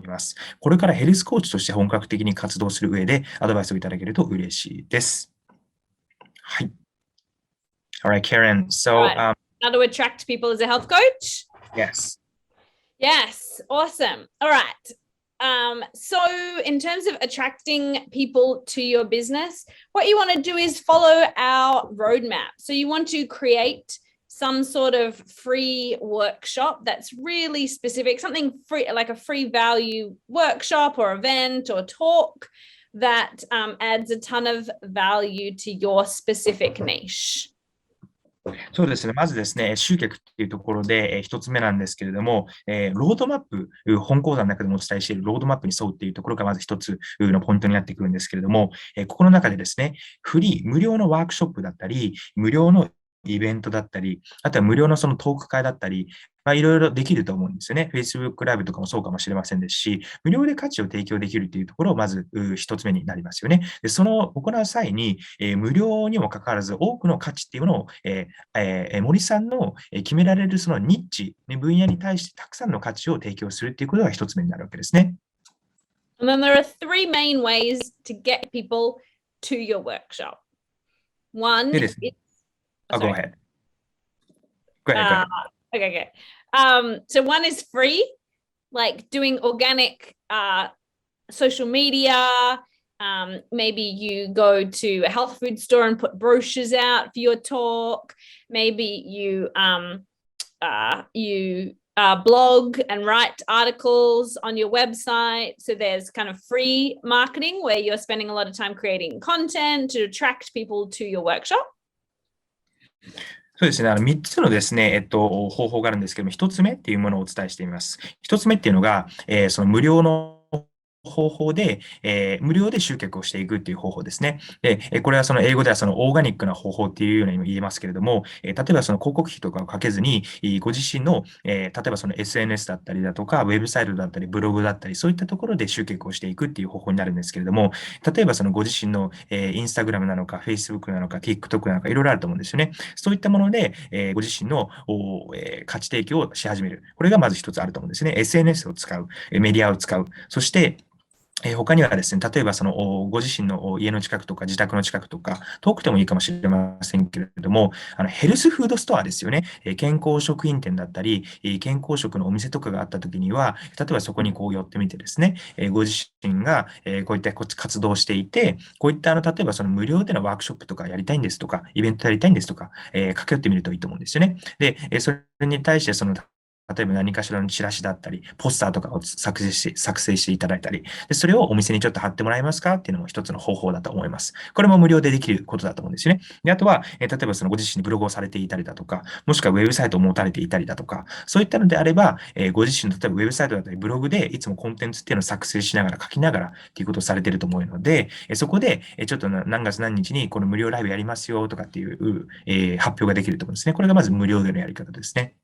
ます。これからヘルスコーチとして本格的に活動する上でアドバイスをいただけると嬉しいです。はい。Alright, Karen. So, How to attract people as a health coach? Yes. Yes, awesome. All right. So in terms of attracting people to your business, what you want to do is follow our roadmap. So you want to create some sort of free workshop that's really specific, something free, like a free value workshop or event or talk that adds a ton of value to your specific niche. そうですね。まずですね、集客っていうところで、一つ目なんですけれども、ロードマップ、本講座の中でもお伝えしているロードマップに沿うっていうところがまず一つのポイントになってくるんですけれども、ここの中でですね、無料のワークショップだったり、無料のイベントだったり、あとは無料のそのトーク会だったり、いろいろできると思うんですよね。Facebook ライブとかもそうかもしれませんですし、無料で価値を提供できるというところをまず一つ目になりますよね。で、その行う際に、無料にもかかわらず多くの価値っていうのを、森さんの決められるそのニッチ、分野に対してたくさんの価値を提供するっていうことが一つ目になるわけですね。And then there are three main ways to get people to your workshop. One is... Go ahead. Go ahead. Okay. So one is free, like doing organic social media. Maybe you go to a health food store and put brochures out for your talk. Maybe you blog and write articles on your website. So there's kind of free marketing where you're spending a lot of time creating content to attract people to your workshop. そうですね。3つのですね、方法があるんですけども、1つ目っていうものをお伝えしてみます。1つ目っていうのが、その無料の方法で、無料で集客をしていくっていう方法ですね。で、これはその英語ではそのオーガニックな方法っていうようにも言えますけれども、例えばその広告費とかをかけずに、ご自身の、例えばその SNS だったりだとか、ウェブサイトだったり、ブログだったり、そういったところで集客をしていくっていう方法になるんですけれども、例えばそのご自身の、インスタグラムなのか、Facebook なのか、TikTok なのか、いろいろあると思うんですよね。そういったもので、ご自身の、価値提供をし始める。これがまず一つあると思うんですね。SNS を使う、メディアを使う。そして、他にはですね、例えばそのご自身の家の近くとか自宅の近くとか、遠くてもいいかもしれませんけれども、ヘルスフードストアですよね。健康食品店だったり、健康食のお店とかがあったときには、例えばそこにこう寄ってみてですね、ご自身がこういった活動をしていて、こういった例えばその無料でのワークショップとかやりたいんですとか、イベントやりたいんですとか、駆け寄ってみるといいと思うんですよね。で、それに対して例えば何かしらのチラシだったり、ポスターとかを作成していただいたり、でそれをお店にちょっと貼ってもらえますかっていうのも一つの方法だと思います。これも無料でできることだと思うんですよね。で、あとは、例えばそのご自身でブログをされていたりだとか、もしくはウェブサイトを持たれていたりだとか、そういったのであれば、ご自身の例えばウェブサイトだったりブログでいつもコンテンツっていうのを作成しながら書きながらっていうことをされていると思うので、そこで、ちょっと何月何日にこの無料ライブやりますよとかっていう、発表ができると思うんですね。これがまず無料でのやり方ですね。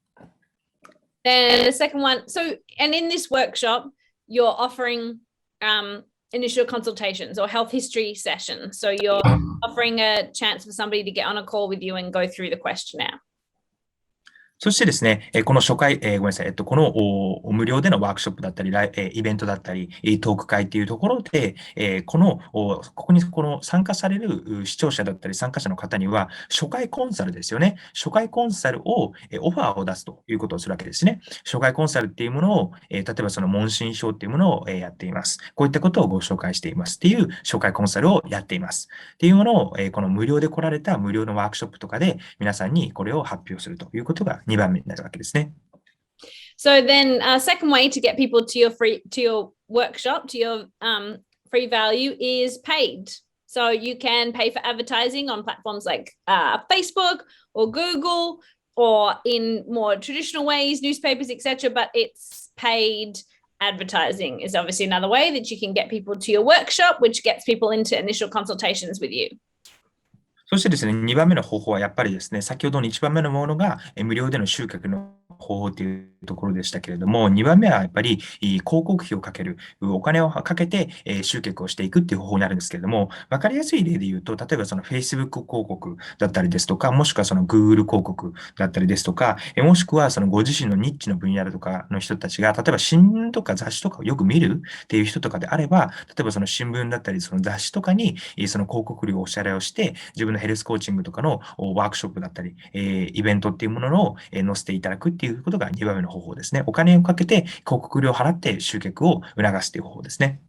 Then the second one, so, and in this workshop, you're offering initial consultations or health history sessions. So you're offering a chance for somebody to get on a call with you and go through the questionnaire. そしてですね、この初回、ごめんなさい、この無料でのワークショップだったり、イベントだったり、トーク会っていうところで、ここに参加される視聴者だったり参加者の方には、初回コンサルですよね。初回コンサルを、オファーを出すということをするわけですね。初回コンサルっていうものを、例えばその問診票っていうものを、やっています。こういったことをご紹介していますっていう初回コンサルをやっています。っていうものを、この無料で来られた無料のワークショップとかで皆さんにこれを発表するということが2番目になるわけですね。So then, second way to get people to your workshop, to your free value is paid. So you can pay for advertising on platforms like Facebook or Google, or in more traditional ways, newspapers, etc. But it's paid advertising is obviously another way that you can get people to your workshop, which gets people into initial consultations with you. そしてですね、2番目の方法はやっぱりですね、先ほどの1番目のものが無料での集客の方法というところでしたけれども、2番目はやっぱり広告費をかける、お金をかけて集客をしていくっていう方法になるんですけれども、わかりやすい例で言うと、例えばその Facebook 広告だったりですとか、もしくはその Google 広告だったりですとか、もしくはそのご自身のニッチの分野とかの人たちが、例えば新聞とか雑誌とかをよく見るっていう人とかであれば、例えばその新聞だったり、その雑誌とかにその広告料をお支払いをして、自分のヘルスコーチングとかのワークショップだったり、イベントっていうものを載せていただくっていうことが2番目の方法ですね。お金をかけて広告料を払って集客を促すという方法ですね。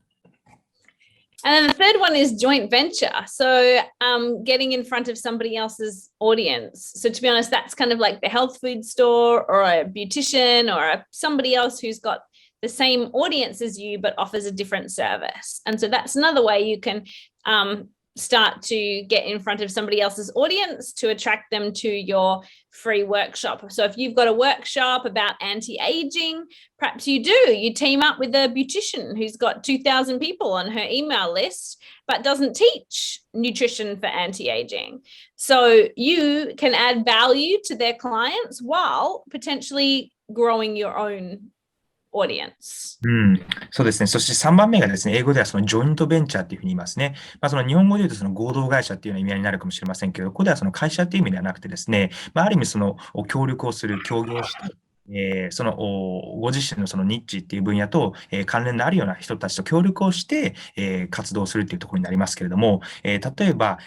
And then the third one is joint venture. So getting in front of somebody else's audience. So to be honest, that's kind of like the health food store or a beautician or somebody else who's got the same audience as you, but offers a different service. And so that's another way you can start to get in front of somebody else's audience to attract them to your free workshop. So if you've got a workshop about anti-aging, perhaps you team up with a beautician who's got 2,000 people on her email list, but doesn't teach nutrition for anti-aging. So you can add value to their clients while potentially growing your own audience. そうですね。そして3番目がですね、英語ではそのジョイントベンチャーっていうふうに言いますね。その日本語で言うとその合同会社っていうような意味合いになるかもしれませんけど、ここではその会社っていう意味ではなくてですね、ある意味その協力をする、協業して、そのご自身のそのニッチっていう分野と関連のあるような人たちと協力をして活動するっていうところになりますけれども、例えば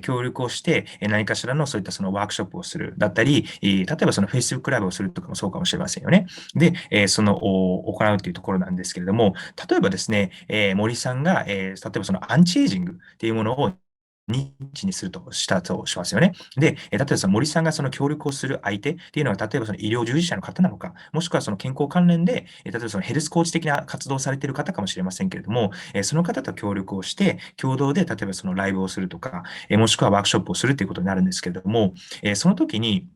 協力をして何かしらのそういったそのワークショップをするだったり、例えばその Facebook ライブをするとかもそうかもしれませんよね。で、行うっていうところなんですけれども、例えばですね、森さんが例えばそのアンチエイジングっていうものをニッチにするとしたとしますよね。で、例えばその森さんがその協力をする相手っていうのは、例えばその医療従事者の方なのか、もしくはその健康関連で、例えばそのヘルスコーチ的な活動をされている方かもしれませんけれども、その方と協力をして、共同で例えばそのライブをするとか、もしくはワークショップをするということになるんですけれども、その時に、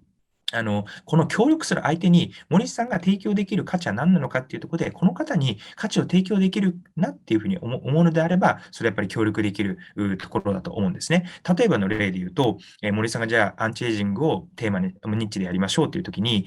この協力する相手に森さんが提供できる価値は何なのかっていうところで、この方に価値を提供できるなっていうふうに思うのであれば、それはやっぱり協力できるところだと思うんですね。例えばの例で言うと、森さんがじゃあアンチエイジングをテーマにニッチでやりましょうというときに、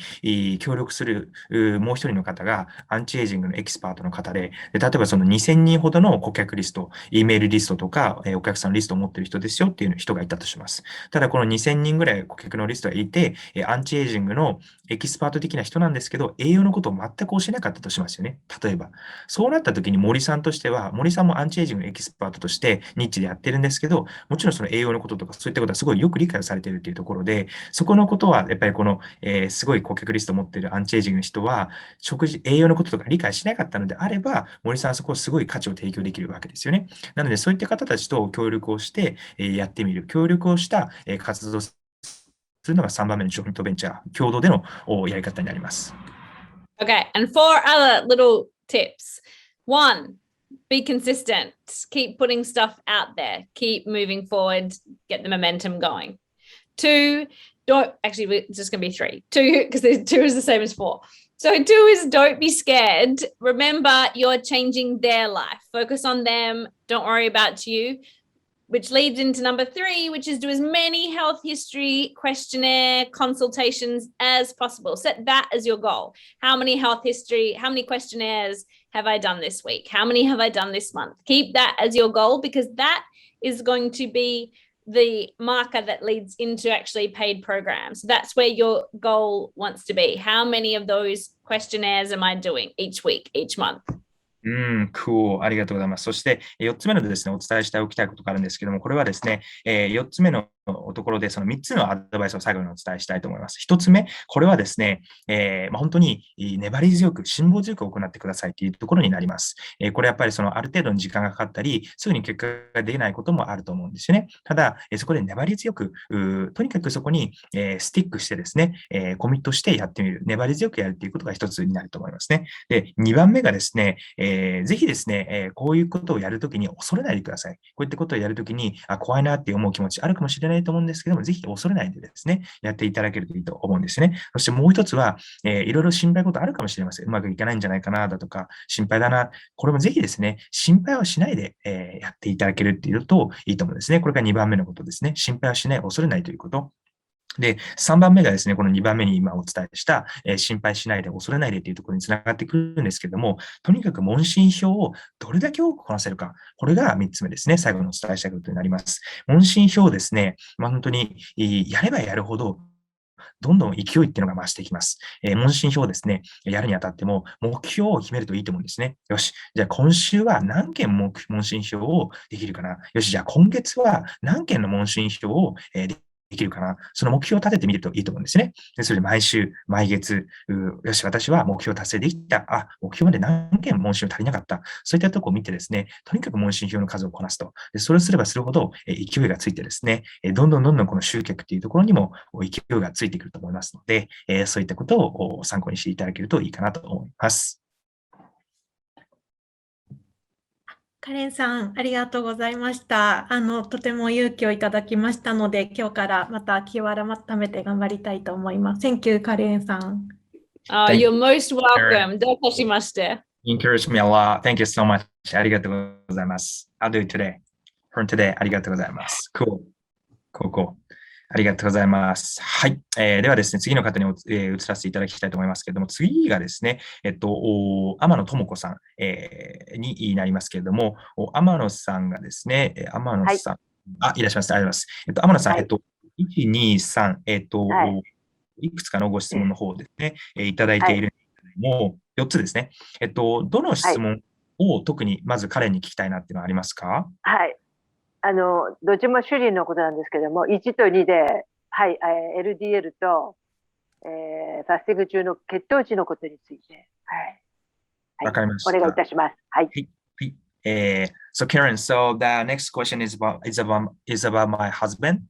協力するもう一人の方がアンチエイジングのエキスパートの方で、例えばその2000人ほどの顧客リスト、Eメールリストとか、お客さんリストを持っている人ですよっていう人がいたとします。ただこの2000人ぐらい顧客のリストがいて、アンチエイジングのエキスパート的な人なんですけど、栄養のことを全く教えなかったとしますよね。例えば。そうなった時に森さんとしては、森さんもアンチエイジングのエキスパートとしてニッチでやってるんですけど、もちろんその栄養のこととかそういったことはすごいよく理解をされているというところで、そこのことはやっぱりこの、すごい顧客リストを持っているアンチエイジングの人は、栄養のこととか理解しなかったのであれば、森さんはそこをすごい価値を提供できるわけですよね。なので、そういった方たちと協力をして、やってみる。協力をした活動するのが3番目のジョイントベンチャー、共同でのやり方になります。Okay, and 4 other little tips. 1, be consistent. Keep putting stuff out there. Keep moving forward. Get the momentum going. 2, it's just going to be 3. 2, because 2 is the same as 4. So 2 is don't be scared. Remember, you're changing their life. Focus on them. Don't worry about you. Which leads into number 3, which is do as many health history questionnaire consultations as possible. Set that as your goal. How many questionnaires have I done this week? How many have I done this month? Keep that as your goal, because that is going to be the marker that leads into actually paid programs. That's where your goal wants to be. How many of those questionnaires am I doing each week, each month? Cool. ありがとうございます。そして、4つ目のですね、お伝えしておきたいことがあるんですけども、これはですね、4つ目のところで、その3つのアドバイスを最後にお伝えしたいと思います。1つ目、これはですね、本当に粘り強く、辛抱強く行ってくださいというところになります。これやっぱりある程度の時間がかかったり、すぐに結果が出ないこともあると思うんですよね。ただ、そこで粘り強く、とにかくそこにスティックしてですね、コミットしてやってみる。粘り強くやるということが1つになると思いますね。で、2番目がですね、ぜひですね、こういうことをやるときに恐れないでください。こういったことをやるときに、怖いなって思う気持ちあるかもしれないと思うんですけども、ぜひ恐れないでですね、やっていただけるといいと思うんですね。そしてもう一つは、いろいろ心配事あるかもしれません。うまくいかないんじゃないかな、だとか、心配だな。これもぜひですね、心配はしないで、やっていただけるっていうといいと思うんですね。これが2番目のことですね。心配はしない、恐れないということ。で、3番目がですね、この2番目に今お伝えした、心配しないで、恐れないでというところにつながってくるんですけれども、とにかく問診票をどれだけ多くこなせるか、これが3つ目ですね、最後にお伝えしたいことになります。問診票をですね、本当にやればやるほど、どんどん勢いっていうのが増していきます。問診票をですね、やるにあたっても、目標を決めるといいと思うんですね。よし、じゃあ今週は何件問診票をできるかな。よし、じゃあ今月は何件の問診票をできるかな。その目標を立ててみるといいと思うんですね。でそれで毎週、毎月、よし、私は目標達成できた。目標まで何件問診票足りなかった。そういったところを見てですね、とにかく問診票の数をこなすと。でそれをすればするほど、勢いがついてですね、どんどんこの集客っていうところにも勢いがついてくると思いますので、そういったことを参考にしていただけるといいかなと思います。カレンさん、ありがとうございました。とても勇気をいただきましたので、今日からまた気を改めて頑張りたいと思います。Thank you, カレンさん。You're most welcome. どうかしまして。Encourage me a lot. Thank you so much. ありがとうございます。I'll do it today. From today. ありがとうございます。Cool. ありがとうございます。はい。ではですね、次の方に移らせていただきたいと思いますけれども、次がですね、天野智子さん、になりますけれども、天野さんがですね、天野さん、いらっしゃいます。ありがとうございます。天野さん、1、2、3、いくつかのご質問の方ですね、いただいているんですけれども、4つですね。どの質問を特にまず彼に聞きたいなっていうのはありますか？はい。どっちも主人のことなんですけども、1と2で、はい、LDL と、ファスティング中の血糖値のことについて、はい。わかりました。お願いいたします。はい。So Karen, so the next question is about my husband.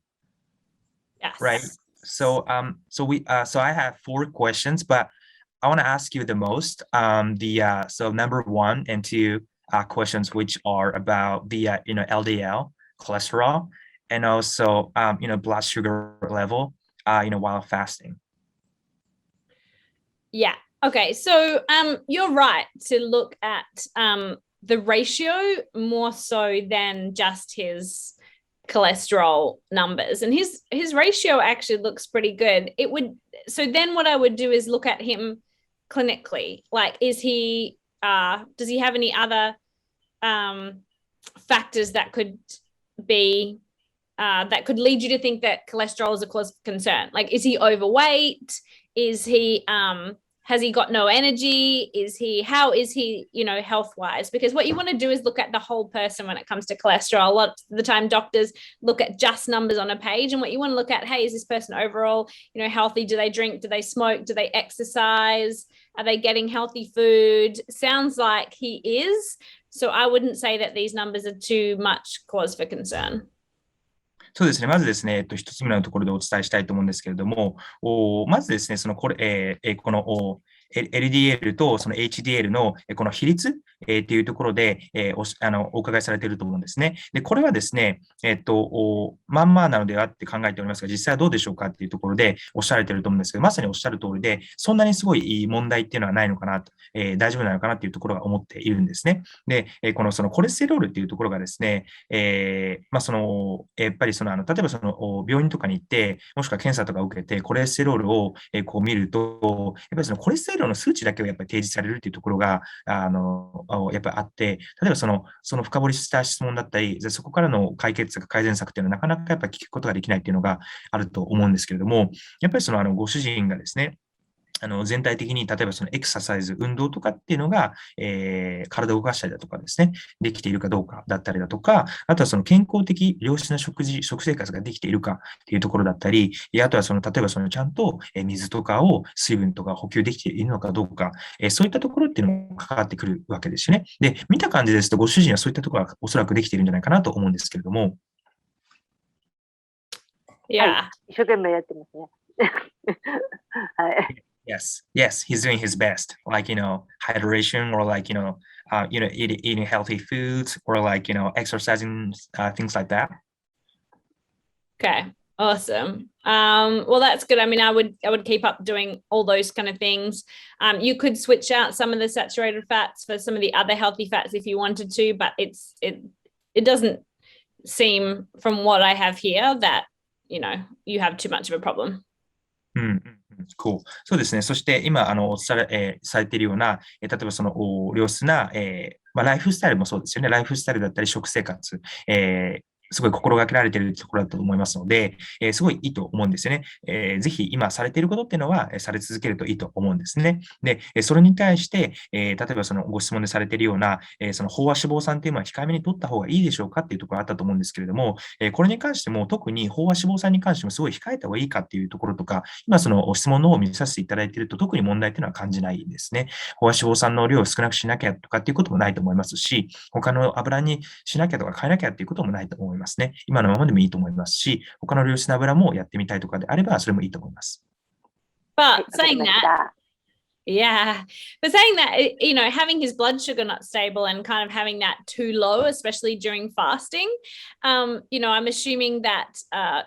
Yes. Right. So so I have 4 questions, but I want to ask you the most. So number 1 and 2 questions which are about the LDL, cholesterol, and also blood sugar level while fasting. Yeah. Okay. So you're right to look at the ratio more so than just his cholesterol numbers. And his ratio actually looks pretty good. It would so then what I would do is look at him clinically. Like, is he does he have any other factors that could be that could lead you to think that cholesterol is a cause of concern? Like, is he overweight? Is he has he got no energy? How is he, health wise? Because what you want to do is look at the whole person when it comes to cholesterol. A lot of the time doctors look at just numbers on a page, and what you want to look at, hey, is this person overall, healthy? Do they drink? Do they smoke? Do they exercise? Are they getting healthy food? Sounds like he is. So I wouldn't say that these numbers are too much cause for concern. そうですね。まずですね、一つ目のところでお伝えしたいと思うんですけれども、まずですね、このLDL とその HDL のこの比率っていうところでお伺いされていると思うんですね。で、これはですね、まんまなのではって考えておりますが、実際はどうでしょうかっていうところでおっしゃられていると思うんですけど、まさにおっしゃる通りで、そんなにすごい問題っていうのはないのかなと、大丈夫なのかなっていうところが思っているんですね。で、そのコレステロールっていうところがですね、やっぱり例えば病院とかに行って、もしくは検査とかを受けて、コレステロールをこう見ると、やっぱりコレステロールの数値だけをやっぱり提示されるっていうところが、やっぱりあって、例えばその深掘りした質問だったり、そこからの解決策、改善策っていうのはなかなかやっぱり聞くことができないっていうのがあると思うんですけれども、やっぱりご主人がですね、全体的に、例えばエクササイズ、運動とかっていうのが、体を動かしたりだとかですね、できているかどうかだったりだとか、あとは健康的、良質な食生活ができているかっていうところだったり、あとは例えばちゃんと水とかを、水分とか補給できているのかどうか、そういったところっていうのも関わってくるわけですよね。で、見た感じですと、ご主人はそういったところはおそらくできているんじゃないかなと思うんですけれども。Yeah. 一生懸命やってますね。はい。Yes, he's doing his best, like, hydration or like, eating healthy foods or like, exercising, things like that. Okay, awesome. Well, that's good. I mean, I would keep up doing all those kind of things. You could switch out some of the saturated fats for some of the other healthy fats if you wanted to, but it doesn't seem from what I have here that, you have too much of a problem. Cool. そうですね。そして今、されているような、例えば良質な、ライフスタイルもそうですよね。ライフスタイルだったり食生活、すごい心がけられているところだと思いますので、すごいいいと思うんですよね。ぜひ今されていることっていうのは、され続けるといいと思うんですね。で、それに対して、例えばご質問でされているような、飽和脂肪酸っていうのは控えめに取った方がいいでしょうかっていうところがあったと思うんですけれども、これに関しても特に飽和脂肪酸に関してもすごい控えた方がいいかっていうところとか、今質問の方を見させていただいていると特に問題っていうのは感じないですね。飽和脂肪酸の量を少なくしなきゃとかっていうこともないと思いますし、他の油にしなきゃとか変えなきゃっていうこともないと思いますね。今のままでもいいと思いますし、他の良質な油もやってみたいとかであれば、それもいいと思います。But saying that, yeah, but saying that, having his blood sugar not stable and kind of having that too low, especially during fasting, I'm assuming that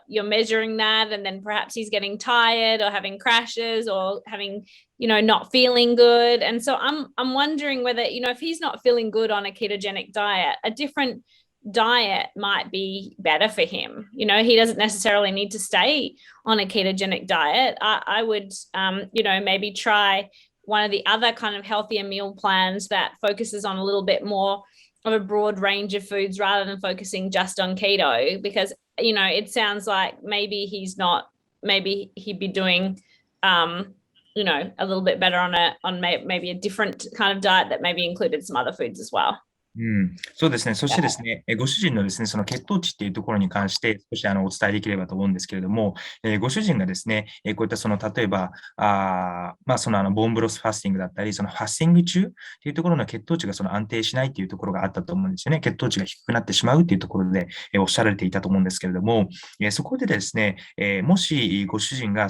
you're measuring that, and then perhaps he's getting tired or having crashes or having, not feeling good. And so I'm wondering whether, if he's not feeling good on a ketogenic diet, a different diet might be better for him. He doesn't necessarily need to stay on a ketogenic diet. I would, maybe try one of the other kind of healthier meal plans that focuses on a little bit more of a broad range of foods rather than focusing just on keto, because, it sounds like maybe he'd be doing, a little bit better on maybe a different kind of diet that maybe included some other foods as well. そうですね。そしてですね、ご主人のですね、その血糖値っていうところに関して、少しお伝えできればと思うんですけれども、ご主人がですね、こういった例えば、ボーンブロスファスティングだったり、ファスティング中っていうところの血糖値が安定しないっていうところがあったと思うんですよね。血糖値が低くなってしまうっていうところで、おっしゃられていたと思うんですけれども、そこでですね、もしご主人が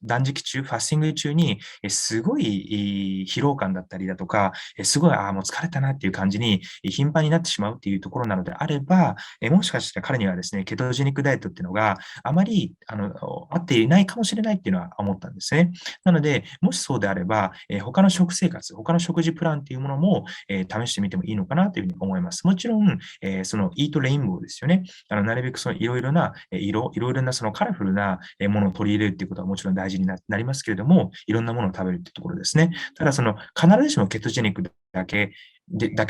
断食中、ファスティング中に、すごい疲労感だったりだとか、すごい、もう疲れたなっていう感じに頻繁になってしまうっていうところなのであれば、もしかしたら彼にはですね、ケトジェニックダイエットっていうのがあまり合っていないかもしれないっていうのは思ったんですね。なので、もしそうであれば、他の食生活、他の食事プランっていうものも、試してみてもいいのかなというふうに思います。もちろん、そのイートレインボーですよね。なるべくそのいろいろな色、いろいろなそのカラフルなものを取り入れるっていうことはもちろん大事になりますけれども、いろんなものを食べるっていうところですね。ただ、必ずしもケトジェニックだけ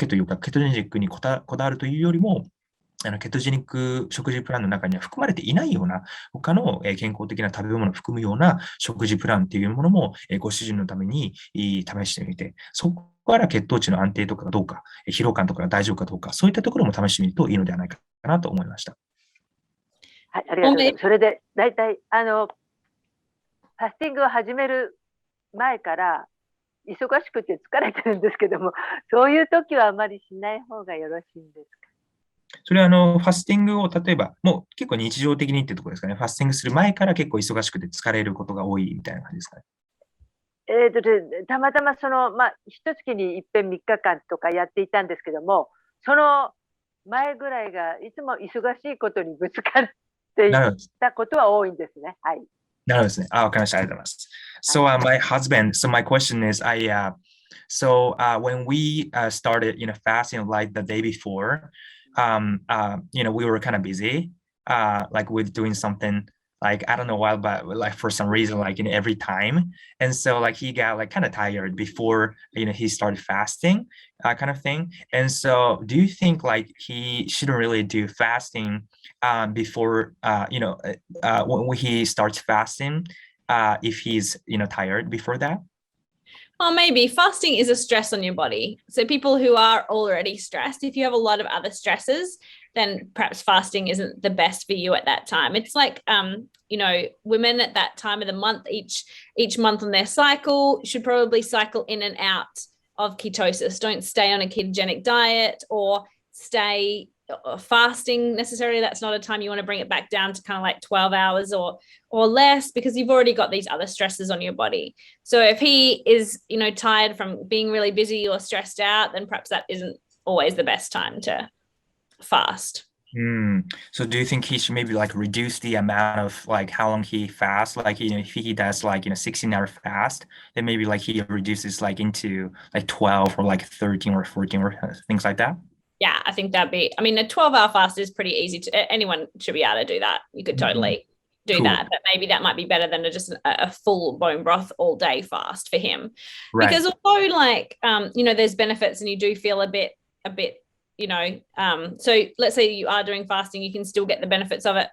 というか、ケトジェニックにこだわるというよりも、ケトジェニック食事プランの中には含まれていないような、他の健康的な食べ物を含むような食事プランっていうものも、ご主人のために試してみて、そこから血糖値の安定とかどうか、疲労感とかが大丈夫かどうか、そういったところも試してみるといいのではないかなと思いました。はい、ありがとうございます。それで、大体、ファスティングを始める前から、忙しくて疲れてるんですけども、そういう時はあまりしない方がよろしいんですか？それはファスティングを例えば、もう結構日常的にっていうところですかね。ファスティングする前から結構忙しくて疲れることが多いみたいな感じですかね。たまたま一月に一遍3日間とかやっていたんですけども、その前ぐらいがいつも忙しいことにぶつかっていたことは多いんですね。はい。なるほどですね。わかりました。ありがとうございます。So, my husband, so my question is, when we started, fasting like the day before, we were kind of busy, like with doing something like, I don't know why, but like for some reason, like every time. And so like he got like kind of tired before, he started fasting, kind of thing. And so do you think like he shouldn't really do fasting before, when he starts fasting, if he's, tired before that? Well, maybe fasting is a stress on your body. So people who are already stressed, if you have a lot of other stresses, then perhaps fasting isn't the best for you at that time. It's like, women at that time of the month, each month on their cycle should probably cycle in and out of ketosis. Don't stay on a ketogenic diet or stay fasting necessarily. That's not a time you want to bring it back down to kind of like 12 hours or less, because you've already got these other stresses on your body. So if he is, tired from being really busy or stressed out, then perhaps that isn't always the best time to fast. So do you think he should maybe like reduce the amount of like how long he fasts? Like, if he does like, 16-hour fast, then maybe like he reduces like into like 12 or like 13 or 14 or things like that? Yeah, I think a 12-hour fast is pretty easy anyone should be able to do that. You could totally do that, but maybe that might be better than just a full bone broth all day fast for him. Right. Because although like, there's benefits and you do feel a bit, so let's say you are doing fasting, you can still get the benefits of it,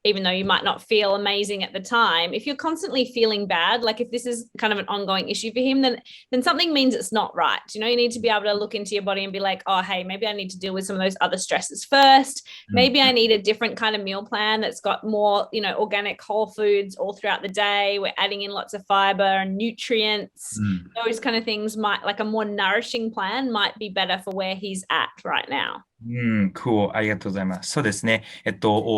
even though you might not feel amazing at the time. If you're constantly feeling bad, like if this is kind of an ongoing issue for him, then something means it's not right. You need to be able to look into your body and be like, oh, hey, maybe I need to deal with some of those other stresses first. Maybe I need a different kind of meal plan that's got more, organic whole foods all throughout the day. We're adding in lots of fiber and nutrients. Those kind of things might, like a more nourishing plan might be better for where he's at right now. Cool. ありがとうございます。そうですね。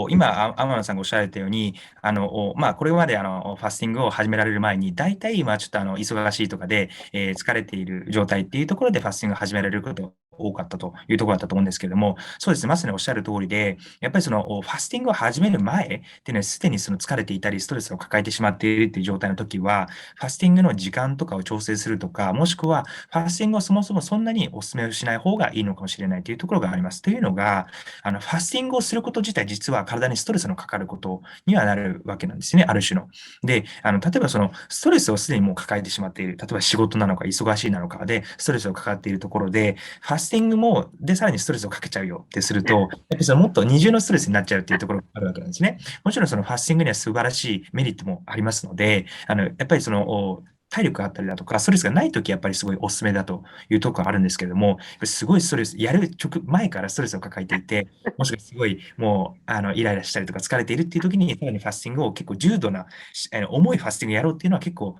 今、天野さんがおっしゃられたように、これまでファスティングを始められる前に、大体今ちょっと忙しいとかで、疲れている状態っていうところでファスティングを始められることが多かったというところだったと思うんですけれども、そうですね。まさにおっしゃる通りで、やっぱりファスティングを始める前っていうのは、すでに疲れていたり、ストレスを抱えてしまっているっていう状態の時は、ファスティングの時間とかを調整するとか、もしくはファスティングをそもそもそんなにお勧めをしない方がいいのかもしれないというところがあります。というのが、ファスティングをすること自体、実は体にストレスのかかることにはなるわけなんですね、ある種の。で、例えばストレスをすでにもう抱えてしまっている。例えば仕事なのか、忙しいなのかで、ストレスをかかっているところで、ファスティングも、で、さらにストレスをかけちゃうよってすると、やっぱりもっと二重のストレスになっちゃうっていうところがあるわけなんですね。もちろんファスティングには素晴らしいメリットもありますので、やっぱり体力があったりだとか、ストレスがないとき、やっぱりすごいおすすめだというところがあるんですけれども、すごいストレス、やる前からストレスを抱えていて、もしくはすごいもう、イライラしたりとか疲れているっていうときに、さらにファスティングを結構重度な、重いファスティングやろうっていうのは結構、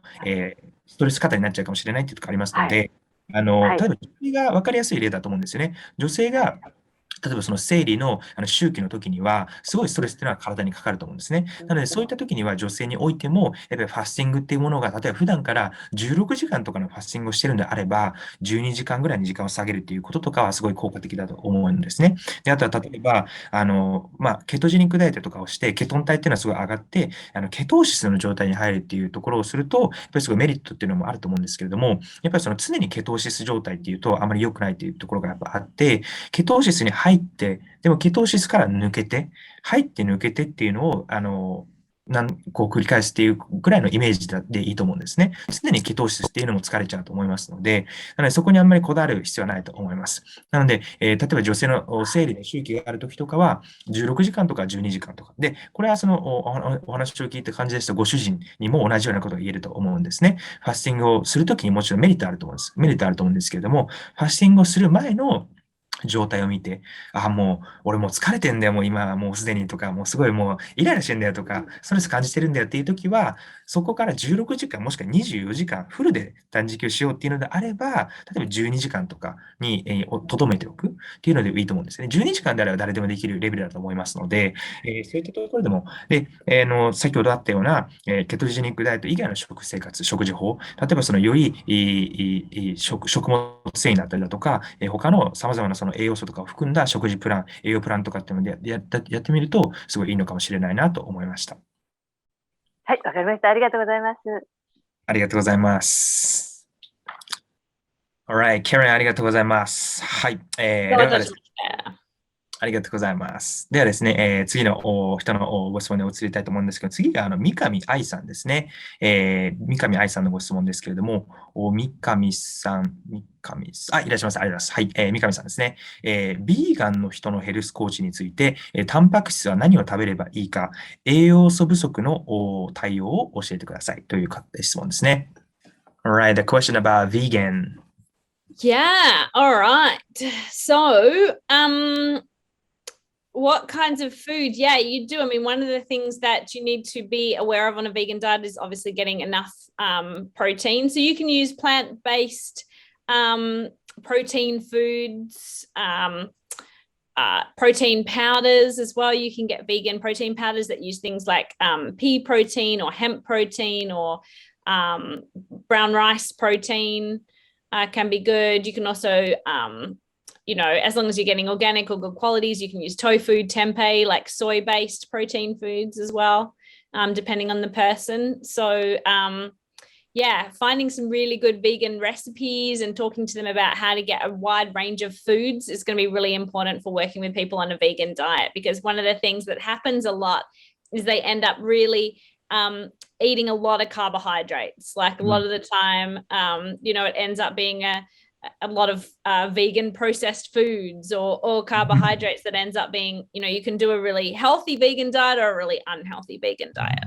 ストレス過多になっちゃうかもしれないっていうところがありますので、例えば女性が分かりやすい例だと思うんですよね。女性が例えばその生理の周期の時には、すごいストレスっていうのは体にかかると思うんですね。なので、そういった時には女性においても、やっぱりファスティングっていうものが、例えば普段から16時間とかのファスティングをしてるんであれば、12時間ぐらいに時間を下げるっていうこととかはすごい効果的だと思うんですね。で、あとは例えば、ケトジェニックダイエットとかをして、ケトン体っていうのはすごい上がって、ケトーシスの状態に入るっていうところをすると、やっぱりすごいメリットっていうのもあると思うんですけれども、やっぱりその常にケトーシス状態っていうとあまり良くないっていうところがやっぱあって、ケトーシスに入って、でもケトーシスから抜けて、入って抜けてっていうのを、こう繰り返すっていうぐらいのイメージでいいと思うんですね。常にケトーシスっていうのも疲れちゃうと思いますので、なのでそこにあんまりこだわる必要はないと思います。なので、例えば女性の生理の周期があるときとかは、16時間とか12時間とか。で、これはそのお話を聞いた感じですと、ご主人にも同じようなことが言えると思うんですね。ファスティングをするときにもちろんメリットあると思うんです。メリットあると思うんですけれども、ファスティングをする前の状態を見て、もう、俺もう疲れてんだよ、もう今、もうすでにとか、もうすごいもうイライラしてんだよとか、ストレス感じてるんだよっていうときは、そこから16時間、もしくは24時間、フルで断食をしようっていうのであれば、例えば12時間とかに、留めておくっていうのでいいと思うんですね。12時間であれば誰でもできるレベルだと思いますので、そういったところでも、で、先ほどあったような、ケトジェニックダイエット以外の食生活、食事法、例えばそのより食物繊維だったりだとか、他の様々なその栄養素とかを含んだ食事プラン、栄養プランとかっていうのでやってみると、すごいいいのかもしれないなと思いました。はい、わかりました。ありがとうございます。ありがとうございます。Alright, Karen ありがとうございます。はい。ではですね、ありがとうございます。ではですね、次の人のご質問に移りたいと思うんですけど、次が三上愛さんですね。三上愛さんのご質問ですけれども、三上さん、いらっしゃいませ。ありがとうございます。はい、三上さんですね。ビーガンの人のヘルスコーチについて、タンパク質は何を食べればいいか、栄養素不足の対応を教えてくださいという質問ですね。Alright, the question about vegan. Yeah, all right. So, what kinds of food? Yeah, you do. I mean, one of the things that you need to be aware of on a vegan diet is obviously getting enough protein. So you can use plant-based protein foods, protein powders as well. You can get vegan protein powders that use things like pea protein or hemp protein or brown rice protein can be good. You can also as long as you're getting organic or good qualities, you can use tofu, tempeh, like soy-based protein foods as well, depending on the person. So, finding some really good vegan recipes and talking to them about how to get a wide range of foods is going to be really important for working with people on a vegan diet, because one of the things that happens a lot is they end up really eating a lot of carbohydrates. Like a lot of the time, it ends up being a lot of vegan processed foods or carbohydrates that ends up being, you can do a really healthy vegan diet or a really unhealthy vegan diet.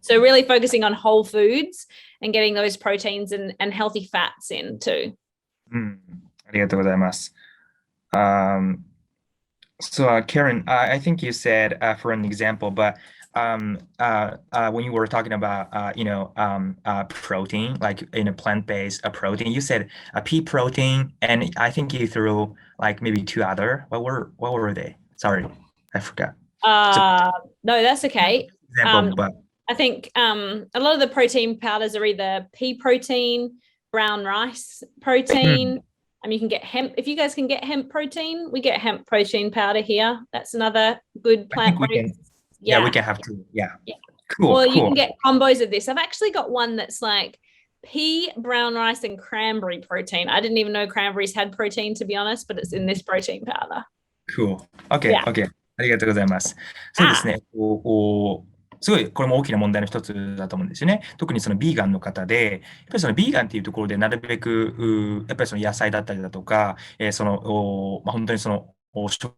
So really focusing on whole foods and getting those proteins and healthy fats in too. ありがとうございます。So, Karen, I think you said for an example, but when you were talking about protein, like in a plant-based protein, you said pea protein, and I think you threw like maybe two other. What were they? Sorry, I forgot. No, that's okay. Example, but I think a lot of the protein powders are either pea protein, brown rice protein. You can get hemp. If you guys can get hemp protein, we get hemp protein powder here. That's another good plant-based. Yeah, we can have two. Yeah. Cool. Or cool. you can get combos of this. I've actually got one that's like pea, brown rice, and cranberry protein. I didn't even know cranberries had protein, to be honest, but it's in this protein powder. Cool. Okay. Yeah. Okay. ありがとうございます。そうですね。すごい、これも大きな問題の一つだと思うんですよね。特にそのビーガンの方で、やっぱりそのビーガンっていうところでなるべく、やっぱりその野菜だったりだとか、本当にその植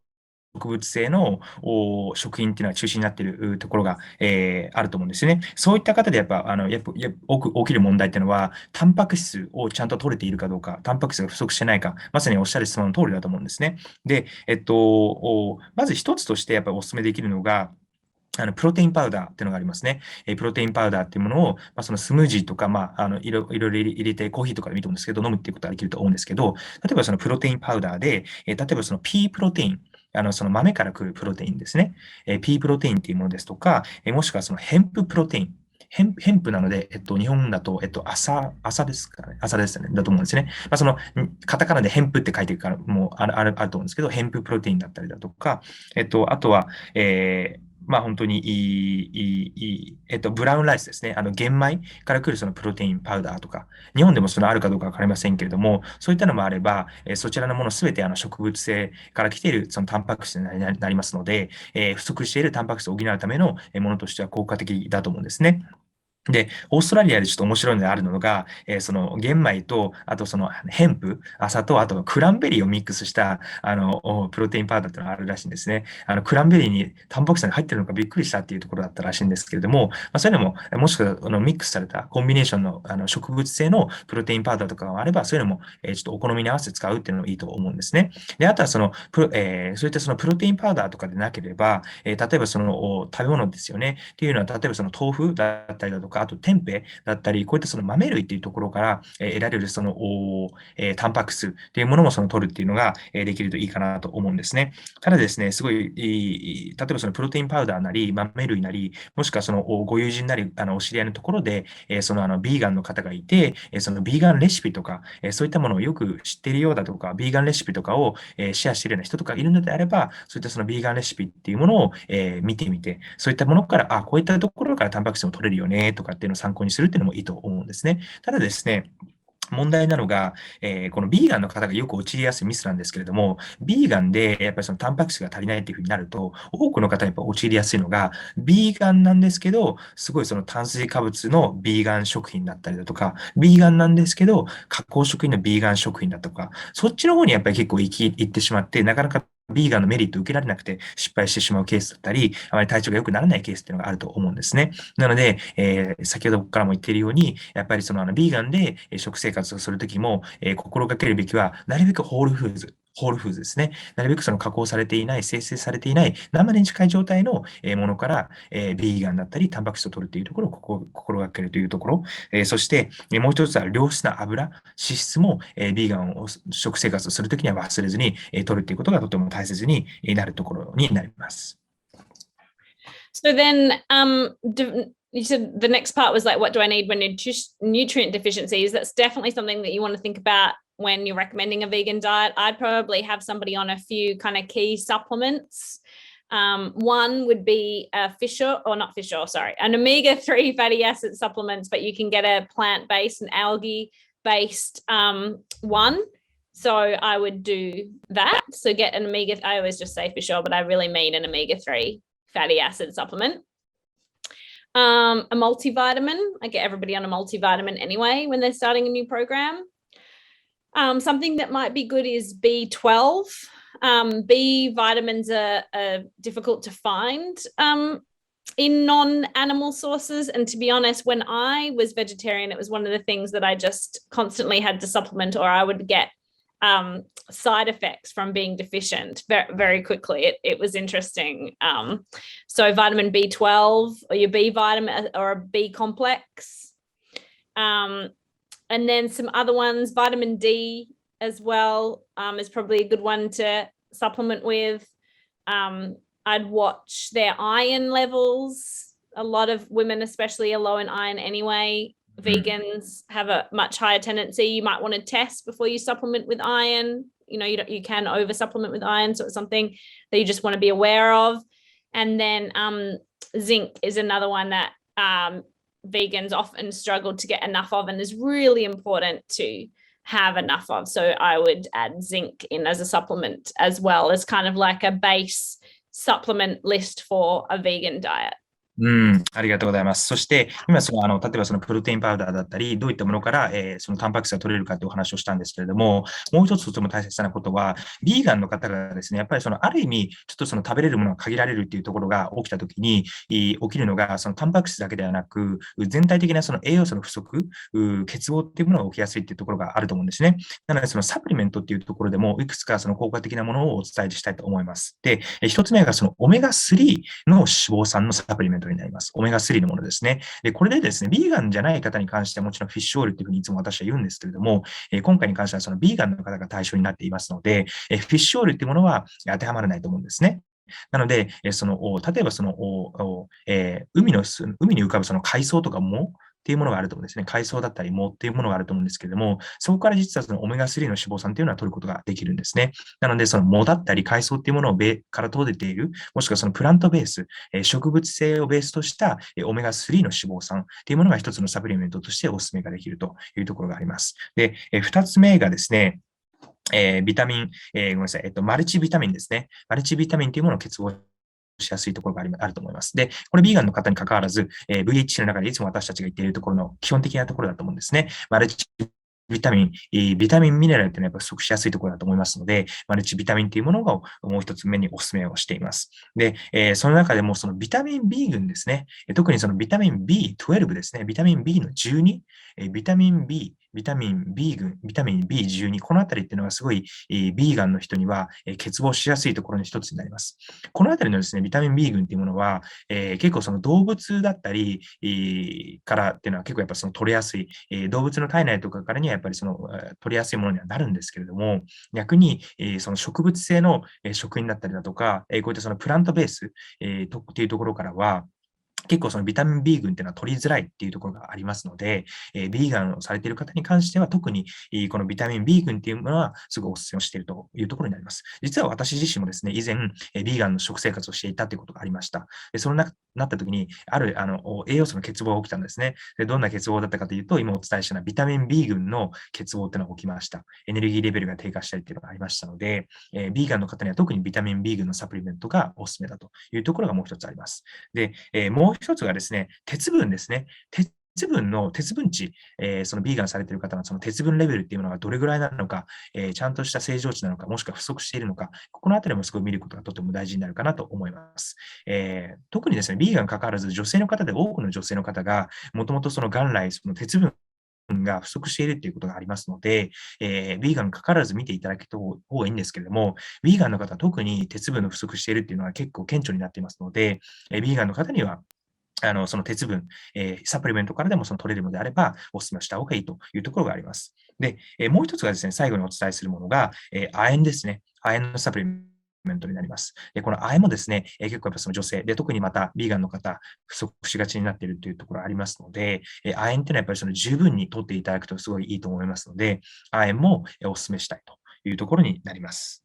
物性の食品っていうのは中心になっているところが、あると思うんですよね。そういった方でやっぱ、起きる問題っていうのは、タンパク質をちゃんと取れているかどうか、タンパク質が不足してないか、まさにおっしゃる質問の通りだと思うんですね。で、まず一つとしてやっぱりお勧めできるのが、プロテインパウダーっていうのがありますね。プロテインパウダーっていうものを、そのスムージーとか、いろいろ入れて、コーヒーとかでもいいと思うんですけど、飲むっていうことができると思うんですけど、例えばそのプロテインパウダーで、例えばそのピープロテイン、その豆から来るプロテインですね。ピープロテインっていうものですとか、もしくはそのヘンププロテイン。ヘンプなので、日本だと、朝ですかね。朝ですね。だと思うんですね。その、カタカナでヘンプって書いてるから、もうあると思うんですけど、ヘンププロテインだったりだとか、あとは、本当にブラウンライスですね。玄米から来るそのプロテインパウダーとか、日本でもそのあるかどうかわかりませんけれども、そういったのもあれば、そちらのものすべて植物性から来ているそのタンパク質になりますので、不足しているタンパク質を補うためのものとしては効果的だと思うんですね。で、オーストラリアでちょっと面白いのであるのが、その玄米と、あとそのヘンプ、朝と、あとクランベリーをミックスした、プロテインパウダーっていうのがあるらしいんですね。クランベリーにタンパク質が入ってるのかびっくりしたっていうところだったらしいんですけれども、そういうのも、もしくはミックスされたコンビネーションの、植物性のプロテインパウダーとかがあれば、そういうのも、ちょっとお好みに合わせて使うっていうのもいいと思うんですね。で、あとはそういったそのプロテインパウダーとかでなければ、例えばその食べ物ですよね。っていうのは、例えばその豆腐だったりだとか、あとtempehだったり、こういったその豆類っていうところから、得られるその、タンパク質っていうものもその取るっていうのが、できるといいかなと思うんですね。ただですね、すごい、例えばそのプロテインパウダーなり、豆類なり、もしくはそのご友人なり、お知り合いのところで、そのビーガンの方がいて、そのビーガンレシピとか、そういったものをよく知っているようだとか、ビーガンレシピとかを、シェアしているような人とかいるのであれば、そういったそのビーガンレシピっていうものを、見てみて、そういったものから、こういったところからタンパク質も取れるよね、とかっていうのを参考にするっていうのもいいと思うんですね。ただですね、問題なのが、このビーガンの方がよく陥りやすいミスなんですけれども、ビーガンでやっぱりそのタンパク質が足りないっていうふうになると、多くの方がやっぱ陥りやすいのが、ビーガンなんですけど、すごいその炭水化物のビーガン食品だったりだとか、ビーガンなんですけど、加工食品のビーガン食品だとか、そっちの方にやっぱり結構行ってしまって、なかなかビーガンのメリットを受けられなくて失敗してしまうケースだったり、あまり体調が良くならないケースっていうのがあると思うんですね。なので、先ほどからも言っているように、やっぱりそのビーガンで食生活をするときも、心がけるべきは、なるべくホールフーズですね。なるべくその加工されていない、生成されていない、生に近い状態のものから、ビーガンだったり、タンパク質を取るというところを心がけるというところ。そして、もう一つは良質な油、脂質も、ビーガンを食生活をするときには忘れずに、取るということがとても大切になるところになります。So then, you said the next part was like, what do I need when nutrient deficiencies? That's definitely something that you want to think about when you're recommending a vegan diet. I'd probably have somebody on a few kind of key supplements. One would be an omega-3 fatty acid supplements, but you can get a plant-based and algae-based one. So I would do that. So get an I always just say fish oil, but I really mean an omega-3 fatty acid supplement. A multivitamin. I get everybody on a multivitamin anyway when they're starting a new program. Something that might be good is B12. B vitamins are difficult to find in non-animal sources. And to be honest, when I was vegetarian, it was one of the things that I just constantly had to supplement, or I would get side effects from being deficient very, very quickly. It was interesting. So vitamin B12 or your B vitamin or a B complex. And then some other ones, vitamin D as well, is probably a good one to supplement with. I'd watch their iron levels. A lot of women especially are low in iron anyway. Vegans have a much higher tendency. You might want to test before you supplement with iron. You know, you can over supplement with iron. So it's something that you just want to be aware of. And then zinc is another one that vegans often struggle to get enough of and is really important to have enough of. So I would add zinc in as a supplement as well as kind of like a base supplement list for a vegan diet. ありがとうございます。そして、今例えばそのプロテインパウダーだったり、どういったものから、そのタンパク質が取れるかというお話をしたんですけれども、もう一つとても大切なことは、ビーガンの方がですね、やっぱりある意味、ちょっと食べれるものが限られるっていうところが起きたときに、起きるのが、そのタンパク質だけではなく、全体的なその栄養素の不足、欠乏っていうものが起きやすいっていうところがあると思うんですね。なので、そのサプリメントっていうところでも、いくつかその効果的なものをお伝えしたいと思います。で、一つ目がそのオメガ3の脂肪酸のサプリメントになります。オメガ3のものですね。で、これでですね、ビーガンじゃない方に関してはもちろんフィッシュオイルっていうふうにいつも私は言うんですけれども、今回に関してはそのビーガンの方が対象になっていますので、フィッシュオイルっていうものは当てはまらないと思うんですね。なので、例えば海に浮かぶその海藻とか藻っていうものがあると思うんですね。海藻だったり藻っていうものがあると思うんですけれども、そこから実はそのオメガ3の脂肪酸っていうのは取ることができるんですね。なので、その藻だったり海藻っていうものをから取れている、もしくはそのプラントベース、植物性をベースとしたオメガ3の脂肪酸っていうものが一つのサプリメントとしてお勧めができるというところがあります。で、二つ目がですね、ビタミン、ごめんなさい、マルチビタミンですね。マルチビタミンというものを結合しやすいところがあると思います。で、これビーガンの方に関わらず、VHC の中でいつも私たちが言っているところの基本的なところだと思うんですね。マルチビタミン、ビタミンミネラルっていうのはやっぱ不足しやすいところだと思いますので、マルチビタミンというものをもう一つ目にお勧めをしています。で、その中でもそのビタミン B 群ですね。特にそのビタミン B12 ですね。ビタミン B の12、ビタミン B、ビタミン B 群、ビタミン B12、このあたりっていうのがすごい、ビーガンの人には、欠乏しやすいところの一つになります。このあたりのですね、ビタミン B 群っていうものは、結構その動物だったり、からっていうのは結構やっぱその取れやすい、動物の体内とかからにはやっぱりその取りやすいものにはなるんですけれども、逆に、その植物性の食品だったりだとか、こういったそのプラントベース、っていうところからは、結構そのビタミン B 群っていうのは取りづらいっていうところがありますので、ビーガンをされている方に関しては特にこのビタミン B 群っていうものはすごいお勧めをしているというところになります。実は私自身もですね、以前、ビーガンの食生活をしていたということがありました。でそのなった時に、ある栄養素の欠乏が起きたんですね。でどんな欠乏だったかというと、今お伝えしたのはビタミン B 群の欠乏っていうのが起きました。エネルギーレベルが低下したりっていうのがありましたので、ビーガンの方には特にビタミン B 群のサプリメントがお勧めだというところがもう一つあります。で、もう一つがですね、鉄分ですね。鉄分値、そのビーガンされている方のその鉄分レベルっていうものがどれぐらいなのか、ちゃんとした正常値なのか、もしくは不足しているのか、このあたりもすごい見ることがとても大事になるかなと思います。特にですね、ビーガンに関わらず女性の方で多くの女性の方が、もともとその元来その鉄分が不足しているということがありますので、ビーガンに関わらず見ていただけた方がいいんですけれども、ビーガンの方は特に鉄分の不足しているっていうのは結構顕著になっていますので、ビーガンの方にはその鉄分、サプリメントからでもその取れるのであれば、お勧めした方がいいというところがあります。で、もう一つがですね、最後にお伝えするものが、亜鉛ですね。亜鉛のサプリメントになります。で、この亜鉛もですね、結構やっぱその女性で、特にまたビーガンの方、不足しがちになっているというところがありますので、亜鉛っていうのはやっぱりその十分に取っていただくとすごいいいと思いますので、亜鉛もお勧めしたいというところになります。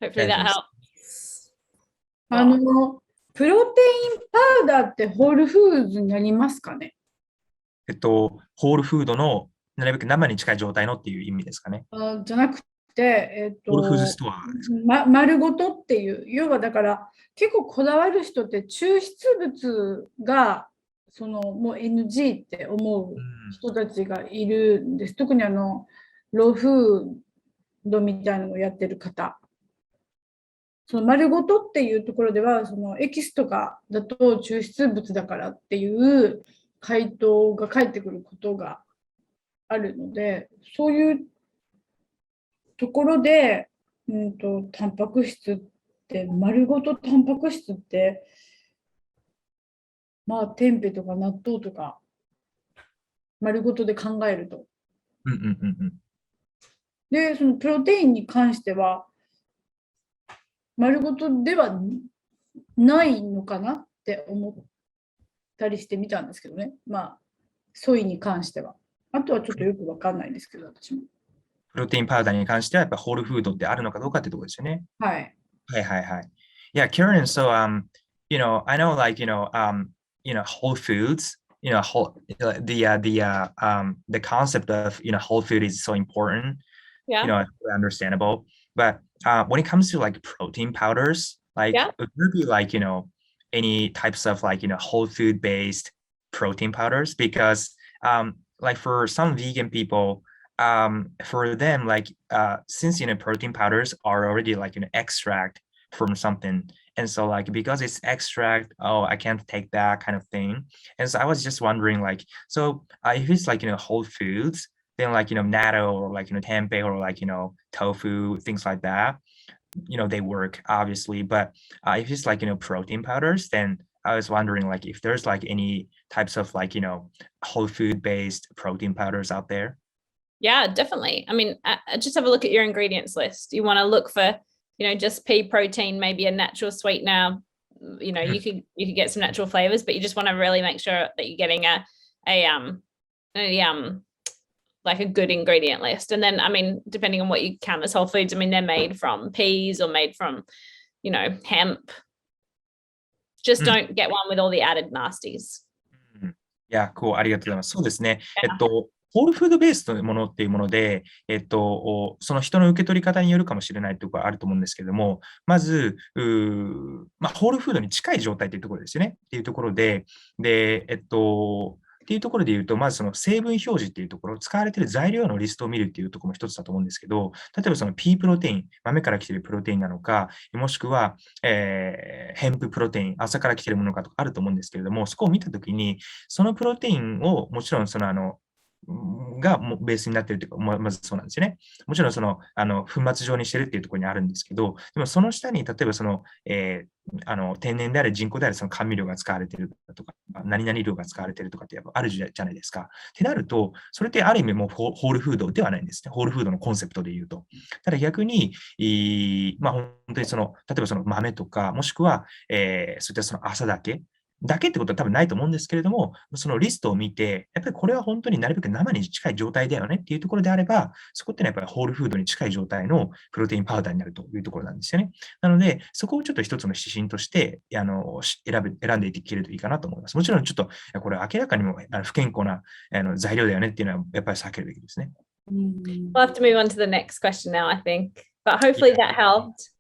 Hopefully that helps. プロテインパウダーってホールフーズになりますかね？ホールフードのなるべく生に近い状態のっていう意味ですかね。じゃなくて、ホールフーズストアですか？丸ごとっていう、要はだから結構こだわる人って抽出物がもう NG って思う人たちがいるんです。特にローフードみたいなのをやってる方。その丸ごとっていうところでは、そのエキスとかだと抽出物だからっていう回答が返ってくることがあるので、そういうところで、タンパク質って、丸ごとタンパク質って、まあ、テンペとか納豆とか、丸ごとで考えると。で、そのプロテインに関しては、丸ごとではないのかなって思ったりしてみたんですけどね。まあ、ソイに関しては。あとはちょっとよくわかんないんですけど、私も。プロテインパウダーに関しては、やっぱホールフードってあるのかどうかってところですよね。はい。はいはいはい。Yeah, Karen, so, I know like, Whole Foods, the concept of, whole food is so important. Yeah. Understandable. But when it comes to like protein powders, like would there be like, any types of like, whole food based protein powders? Because like for some vegan people, for them, like since protein powders are already like an extract from something, and so like because it's extract, oh, I can't take that kind of thing. And so I was just wondering, like, so if it's like whole foods, then like natto or like tempeh or like tofu, things like that, they work obviously, but if it's like, protein powders, then I was wondering like if there's like any types of like, whole food based protein powders out there. Yeah, definitely. I mean, just have a look at your ingredients list. You want to look for, just pea protein, maybe a natural sweetener. You could get some natural flavors, but you just want to really make sure that you're getting like a good ingredient list. And then, I mean, depending on what you count as whole foods, I mean, they're made from peas or made from, hemp. Just don't get one with all the added nasties. いや、ありがとうございます。そうですね。ホールフードベースのものっていうもので、その人の受け取り方によるかもしれないところがあると思うんですけれども、まず、ホールフードに近い状態というところですよね。っていうところで、っていうところで言うと、まずその成分表示っていうところ、使われている材料のリストを見るっていうところも一つだと思うんですけど、例えばその P プロテイン、豆から来ているプロテインなのか、もしくは、ヘンププロテイン、朝から来ているものかとかあると思うんですけれども、そこを見たときに、そのプロテインをもちろんがベースになっているというか、まずそうなんですよね。もちろん粉末状にしてるっていうところにあるんですけど、でもその下に例えば天然である人工であるその甘味料が使われているとか、何々量が使われているとかってやっぱあるじゃないですか。ってなると、それってある意味もうホールフードではないんですね。ホールフードのコンセプトで言うと。ただ逆に、本当に例えばその豆とか、もしくは、そういったその朝だけってことは多分ないと思うんですけれども、そのリストを見て、やっぱりこれは本当になるべく生に近い状態だよねっていうところであれば、そこってのはやっぱりホールフードに近い状態のプロテインパウダーになるというところなんですよね。なので、そこをちょっと一つの指針として選んでいけるといいかなと思います。もちろんちょっと、これ明らかにも不健康な材料だよねっていうのはやっぱり避けるべきですね。We'll have to move on to the next question now, I think. But hopefully that helped.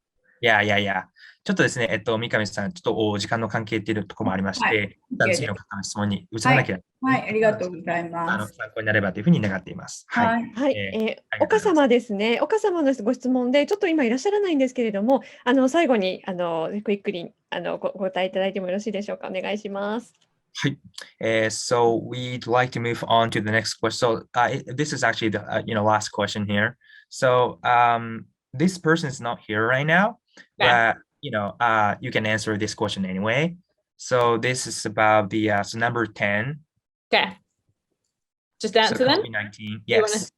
いや。ちょっとですね、三上さん、ちょっと時間の関係っていうところもありまして、次の方の質問に移らなきゃ、はい、ありがとうございます。参考になればというふうに願っています。はい。岡様ですね。岡様のご質問で、ちょっと今いらっしゃらないんですけれども、最後にクイックにお答えいただいてもよろしいでしょうか。お願いします。はい。So we'd like to move on to the next question. So this is actually the last question here. So this person is not here right now, but you can answer this question anyway. So this is about the so number 10. Okay. Just answer so them. COVID-19. Yes.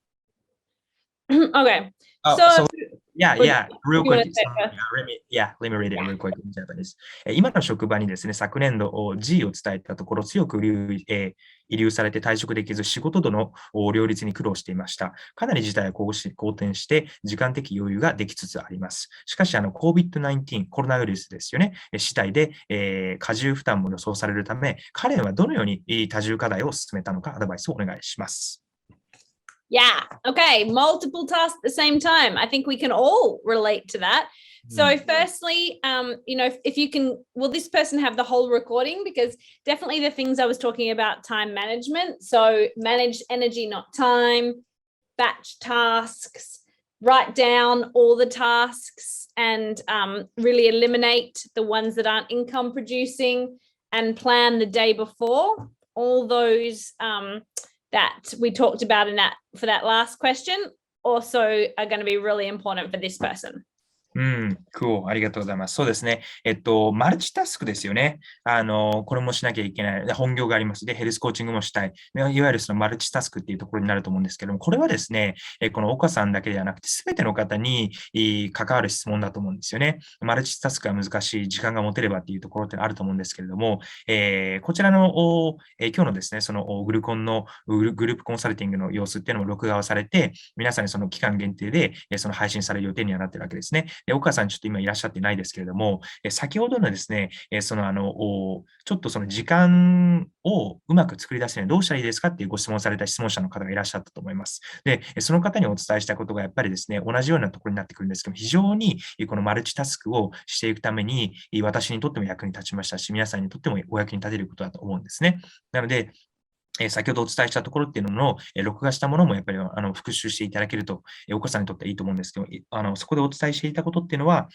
Okay. So yeah, real quick. Let me read it real quick in Japanese. 今の職場にですね、昨年度 G を伝えたところ、強く遺留されて退職できず、仕事との両立に苦労していました。かなり事態は好転して、時間的余裕ができつつあります。しかし、COVID-19、コロナウイルスですよね、次第で、過重負担も予想されるため、彼はどのように多重課題を進めたのか、アドバイスをお願いします。Yeah. Okay. Multiple tasks at the same time. I think we can all relate to that. So firstly, if you can, will this person have the whole recording? Because definitely the things I was talking about, time management. So manage energy, not time, batch tasks, write down all the tasks and really eliminate the ones that aren't income producing and plan the day before. All those that we talked about for that last question also are going to be really important for this person. Cool. ありがとうございます。そうですね。マルチタスクですよね。これもしなきゃいけない。本業があります。で、ヘルスコーチングもしたい。いわゆるそのマルチタスクっていうところになると思うんですけども、これはですね、この岡さんだけではなくて、すべての方に関わる質問だと思うんですよね。マルチタスクは難しい、時間が持てればっていうところってあると思うんですけれども、こちらの今日のですね、そのグループコンサルティングの様子っていうのも録画をされて、皆さんにその期間限定でその配信される予定にはなっているわけですね。岡さんちょっと今いらっしゃってないですけれども、先ほどのですね、ちょっとその時間をうまく作り出すにはどうしたらいいですかっていうご質問された質問者の方がいらっしゃったと思います。で、その方にお伝えしたことがやっぱりですね、同じようなところになってくるんですけども、非常にこのマルチタスクをしていくために、私にとっても役に立ちましたし、皆さんにとってもお役に立てることだと思うんですね。なので、先ほどお伝えしたところっていうのの録画したものもやっぱり復習していただけると、岡さんにとってはいいと思うんですけど、そこでお伝えしていたことっていうのは、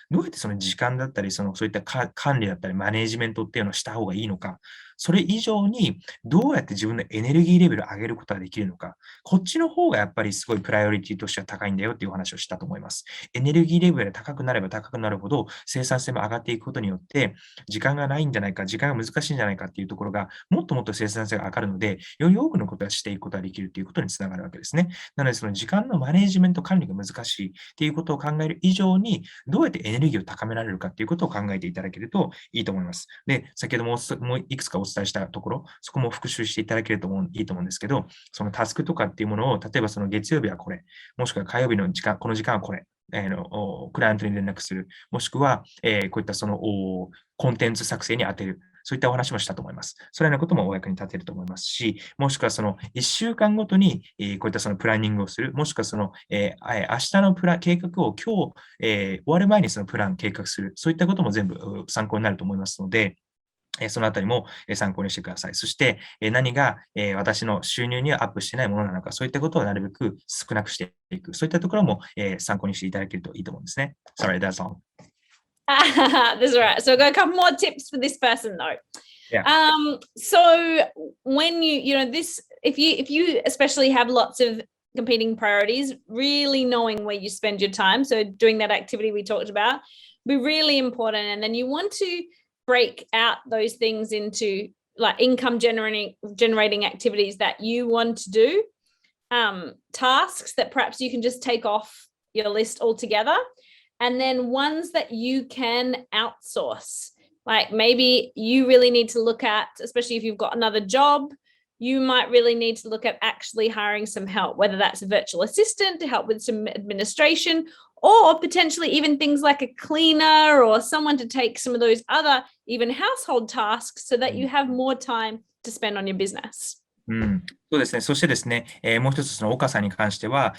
どうやってその時間だったり、そういった管理だったり、マネージメントっていうのをした方がいいのか、それ以上にどうやって自分のエネルギーレベルを上げることができるのか、こっちの方がやっぱりすごいプライオリティとしては高いんだよっていうお話をしたと思います。エネルギーレベルが高くなれば高くなるほど生産性も上がっていくことによって、時間がないんじゃないか、時間が難しいんじゃないかっていうところが、もっともっと生産性が上がるので、より多くのことをしていくことができるということにつながるわけですね。なので、その時間のマネージメント管理が難しいっていうことを考える以上に、どうやってエネルギーを高められるかっていうことを考えていただけるといいと思います。で、先ほどもいくつかお伝えしたところ、そこも復習していただけるといいと思うんですけど、そのタスクとかっていうものを、例えばその月曜日はこれ、もしくは火曜日の時間、この時間はこれ、クライアントに連絡する、もしくは、こういったそのコンテンツ作成に当てる、そういったお話もしたと思います。それらのこともお役に立てると思いますし、もしくはその1週間ごとに、こういったそのプランニングをする、もしくはその、明日の計画を今日、終わる前にそのプラン計画する、そういったことも全部参考になると思いますので、そのあたりも参考にしてください。そして、何が私の収入にはアップしてないものなのか、そういったことをなるべく少なくしていく。そういったところも参考にしていただけるといいと思うんですね。Sorry, that's all. That's right. So I've got a couple more tips for this person though. Yeah. So when you know this, if you especially have lots of competing priorities, really knowing where you spend your time, so doing that activity we talked about, be really important. And then you want to break out those things into like income generating activities that you want to do, tasks that perhaps you can just take off your list altogether, and then ones that you can outsource. Like maybe you really need to look at, especially if you've got another job, you might really need to look at actually hiring some help, whether that's a virtual assistant to help with some administration, or potentially even things like a cleaner or someone to take some of those other even household tasks so that you have more time to spend on your business. そうですね。そしてですね、もう一つその岡さんに関しては、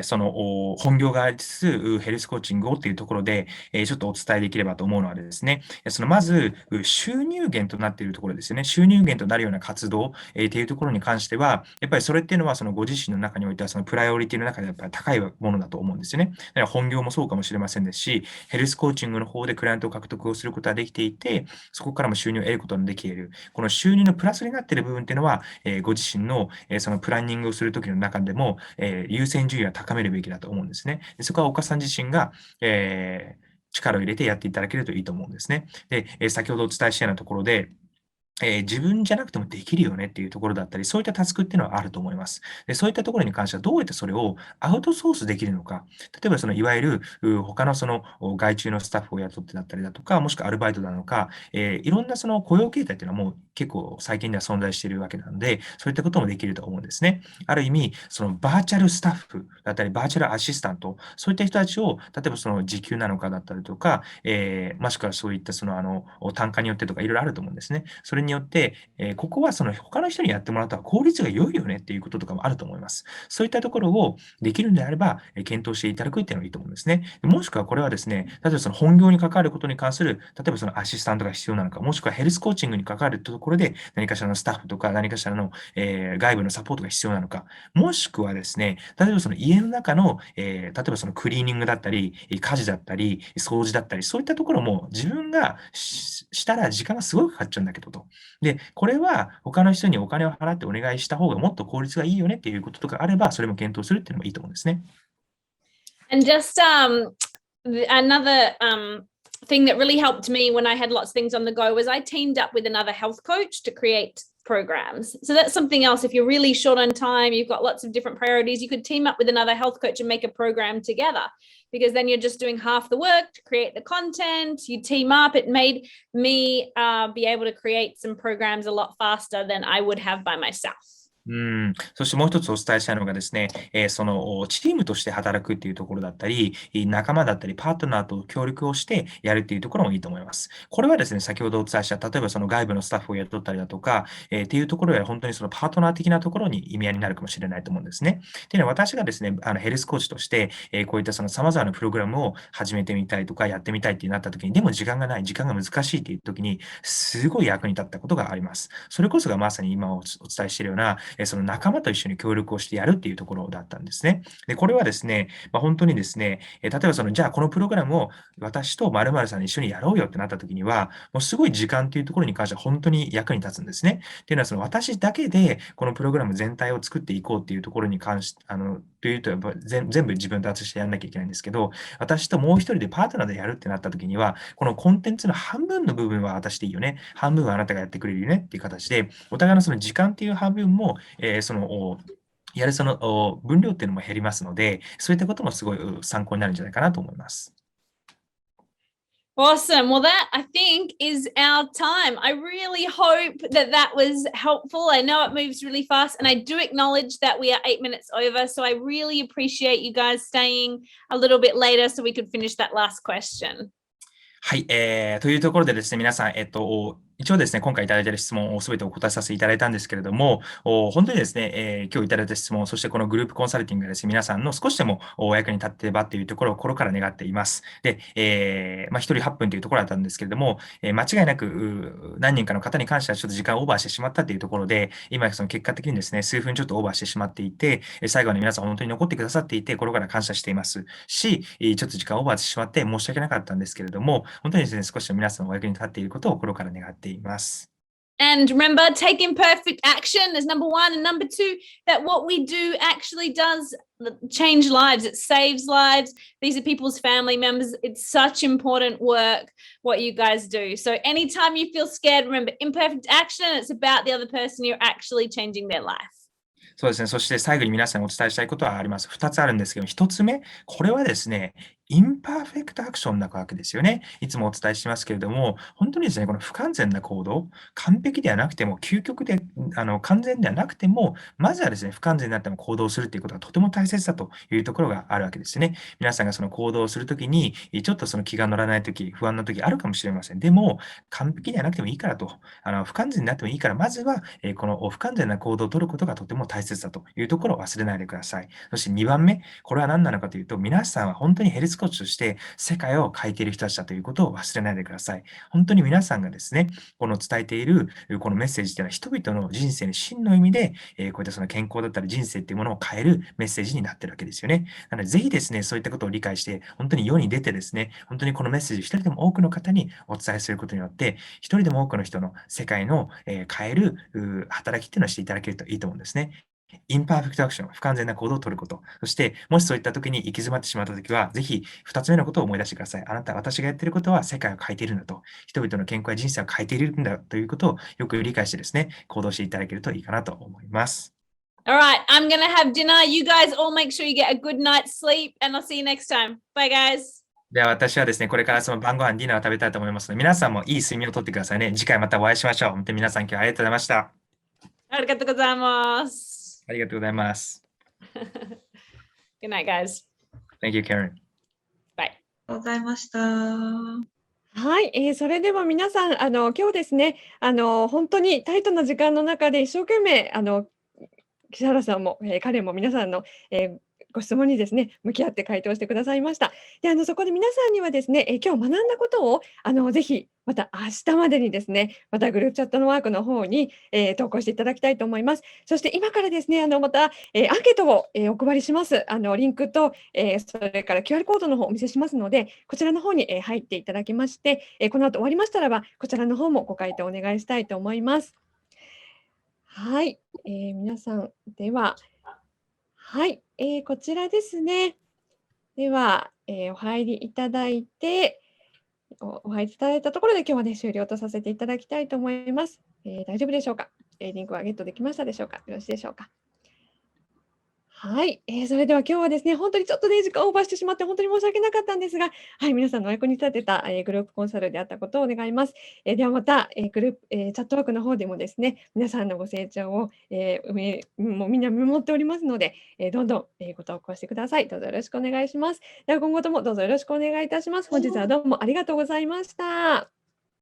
その本業がありつつ、ヘルスコーチングをっていうところで、ちょっとお伝えできればと思うのはですね、まず、収入源となっているところですよね。収入源となるような活動、っていうところに関しては、やっぱりそれっていうのは、そのご自身の中においては、そのプライオリティの中でやっぱり高いものだと思うんですよね。だから本業もそうかもしれませんですし、ヘルスコーチングの方でクライアントを獲得をすることができていて、そこからも収入を得ることができている。この収入のプラスになっている部分っていうのは、ご自身のそのプランニングをするときの中でも、優先順位は高めるべきだと思うんですね。でそこは岡さん自身が、力を入れてやっていただけるといいと思うんですね。で、先ほどお伝えしたようなところで、自分じゃなくてもできるよねっていうところだったり、そういったタスクっていうのはあると思います。で、そういったところに関してはどうやってそれをアウトソースできるのか。例えばそのいわゆる他のその外注のスタッフを雇ってだったりだとか、もしくはアルバイトなのか、いろんなその雇用形態っていうのはもう結構最近では存在しているわけなので、そういったこともできると思うんですね。ある意味、そのバーチャルスタッフだったり、バーチャルアシスタント、そういった人たちを、例えばその時給なのかだったりとか、もしくはそういったその単価によってとかいろいろあると思うんですね。それによって、ここはその他の人にやってもらったら効率が良いよねっていうこととかもあると思います。そういったところをできるんであれば、検討していただくっていうのがいいと思うんですね。もしくはこれはですね、例えばその本業に関わることに関する、例えばそのアシスタントが必要なのか、もしくはヘルスコーチングに関わるところで何かしらのスタッフとか何かしらの、外部のサポートが必要なのか、もしくはですね、例えばその家の中の、例えばそのクリーニングだったり、家事だったり、掃除だったり、そういったところも自分がしたら時間がすごくかかっちゃうんだけどと。で、これは他の人にお金を払ってお願いした方がもっと効率がいいよねっていうこととかあれば、それも検討するっていうのもいいと思うんですね。And just another thing that really helped me when I had lots of things on the go was I teamed up with another health coach to create programs. So that's something else. If you're really short on time, you've got lots of different priorities, you could team up with another health coach and make a program together, because then you're just doing half the work to create the content. You team up. It made me be able to create some programs a lot faster than I would have by myself. そしてもう一つお伝えしたいのがですね、そのチームとして働くっていうところだったり、仲間だったり、パートナーと協力をしてやるっていうところもいいと思います。これはですね、先ほどお伝えした、例えばその外部のスタッフを雇ったりだとか、っていうところや本当にそのパートナー的なところに意味合いになるかもしれないと思うんですね。っていうのは私がですね、ヘルスコーチとして、こういったその様々なプログラムを始めてみたいとかやってみたいってなった時に、でも時間がない、時間が難しいっていう時に、すごい役に立ったことがあります。それこそがまさに今お伝えしているような、その仲間と一緒に協力をしてやるっていうところだったんですね。で、これはですね、本当にですね、例えばじゃあこのプログラムを私と〇〇さんで一緒にやろうよってなった時には、もうすごい時間っていうところに関しては本当に役に立つんですね。っていうのは、私だけでこのプログラム全体を作っていこうっていうところに関して、というと、やっぱ全部自分と私でやらなきゃいけないんですけど、私ともう一人でパートナーでやるってなった時には、このコンテンツの半分の部分は私でいいよね。半分はあなたがやってくれるよねっていう形で、お互いのその時間っていう半分も、やるその分量っていうのも減りますので、そういったこともすごい参考になるんじゃないかなと思います。Awesome. Well, that I think is our time. I really hope that that was helpful. I know it moves really fast, and I do acknowledge that we are 8 minutes over. So I really appreciate you guys staying a little bit later so we could finish that last question. はい、というところでですね、皆さん、一応ですね、今回いただいている質問をすべてお答えさせていただいたんですけれども、本当にですね、今日いただいた質問、そしてこのグループコンサルティングがですね、皆さんの少しでもお役に立ってればというところを心から願っています。で、1人8分というところだったんですけれども、間違いなく何人かの方に関してはちょっと時間をオーバーしてしまったというところで、今その結果的にですね、数分ちょっとオーバーしてしまっていて、最後に皆さん本当に残ってくださっていて、心から感謝していますし、ちょっと時間オーバーしてしまって申し訳なかったんですけれども、本当にですね、少しでも皆さんのお役に立っていることを心から願っています。And remember, take imperfect action is number 1. And number 2, that what we do actually does change lives. It saves lives. These are people's family members. It's such important work, what you guys do. So anytime you feel scared, remember, imperfect action, it's about the other person. You're actually changing their life. そうですね。そして最後に皆さんにお伝えしたいことはあります。2つあるんですけど、1つ目、これはですね、インパーフェクトアクションなわけですよね。いつもお伝えしてますけれども、本当にですね、この不完全な行動、完璧ではなくても、究極で、完全ではなくても、まずはですね、不完全になっても行動するということがとても大切だというところがあるわけですね。皆さんがその行動をするときに、ちょっとその気が乗らないとき、不安なときあるかもしれません。でも、完璧ではなくてもいいからと、不完全になってもいいから、まずは、この不完全な行動を取ることがとても大切だというところを忘れないでください。そして2番目、これは何なのかというと、皆さんは本当にヘルスコーチとして世界を変えている人たちだということを忘れないでください。本当に皆さんがですね、この伝えているこのメッセージというのは人々の人生の真の意味で、こういったその健康だったり人生っていうものを変えるメッセージになっているわけですよね。なので、ぜひですね、そういったことを理解して、本当に世に出てですね、本当にこのメッセージを一人でも多くの方にお伝えすることによって、一人でも多くの人の世界の変える働きっていうのをしていただけるといいと思うんですね。インパーフェクトアクション、不完全な行動を取ること。そして、もしそういった時に行き詰まってしまった時は、ぜひ2つ目のことを思い出してください。あなた、私がやっていることは世界を変えているんだと。人々の健康や人生を変えているんだということをよく理解してですね、行動していただけるといいかなと思います。All right, I'm going to have dinner. You guys all make sure you get a good night's sleep, and I'll see you next time. Bye, guys. では私はですね、これからその晩ご飯、ディナーを食べたいと思いますので、皆さんもいい睡眠をとってくださいね。次回またお会いしましょう。本当に皆さん今日はありがとうございました。ありがとうございます。ありがとうございます。Good night, guys. Thank you, Karen. Bye. ありがとうございました。はい、それでは皆さん、今日ですね、本当にタイトな時間の中で一生懸命、木原さんも、彼も皆さんの、ご質問にですね、向き合って回答してくださいました。で、そこで皆さんにはですね、今日学んだことを、ぜひ、また明日までにですね、またグループチャットのワークの方に、投稿していただきたいと思います。そして今からですね、また、アンケートを、お配りします。リンクと、それから QR コードの方をお見せしますので、こちらの方に、入っていただきまして、この後終わりましたらば、こちらの方もご回答お願いしたいと思います。はい、皆さん、では、はい、こちらですね。では、お入りいただいて、お入りいただいたところで今日はね、終了とさせていただきたいと思います。大丈夫でしょうか？リンクはゲットできましたでしょうか？よろしいでしょうか？はい、それでは今日はですね、本当にちょっとね、時間オーバーしてしまって本当に申し訳なかったんですが、はい、皆さんのお役に立てた、グループコンサルであったことを願います。ではまた、グループ、チャットワークの方でもですね、皆さんのご成長を、もうみんな見守っておりますので、どんどん、ご投稿してください。どうぞよろしくお願いします。では今後ともどうぞよろしくお願いいたします。本日はどうもありがとうございました。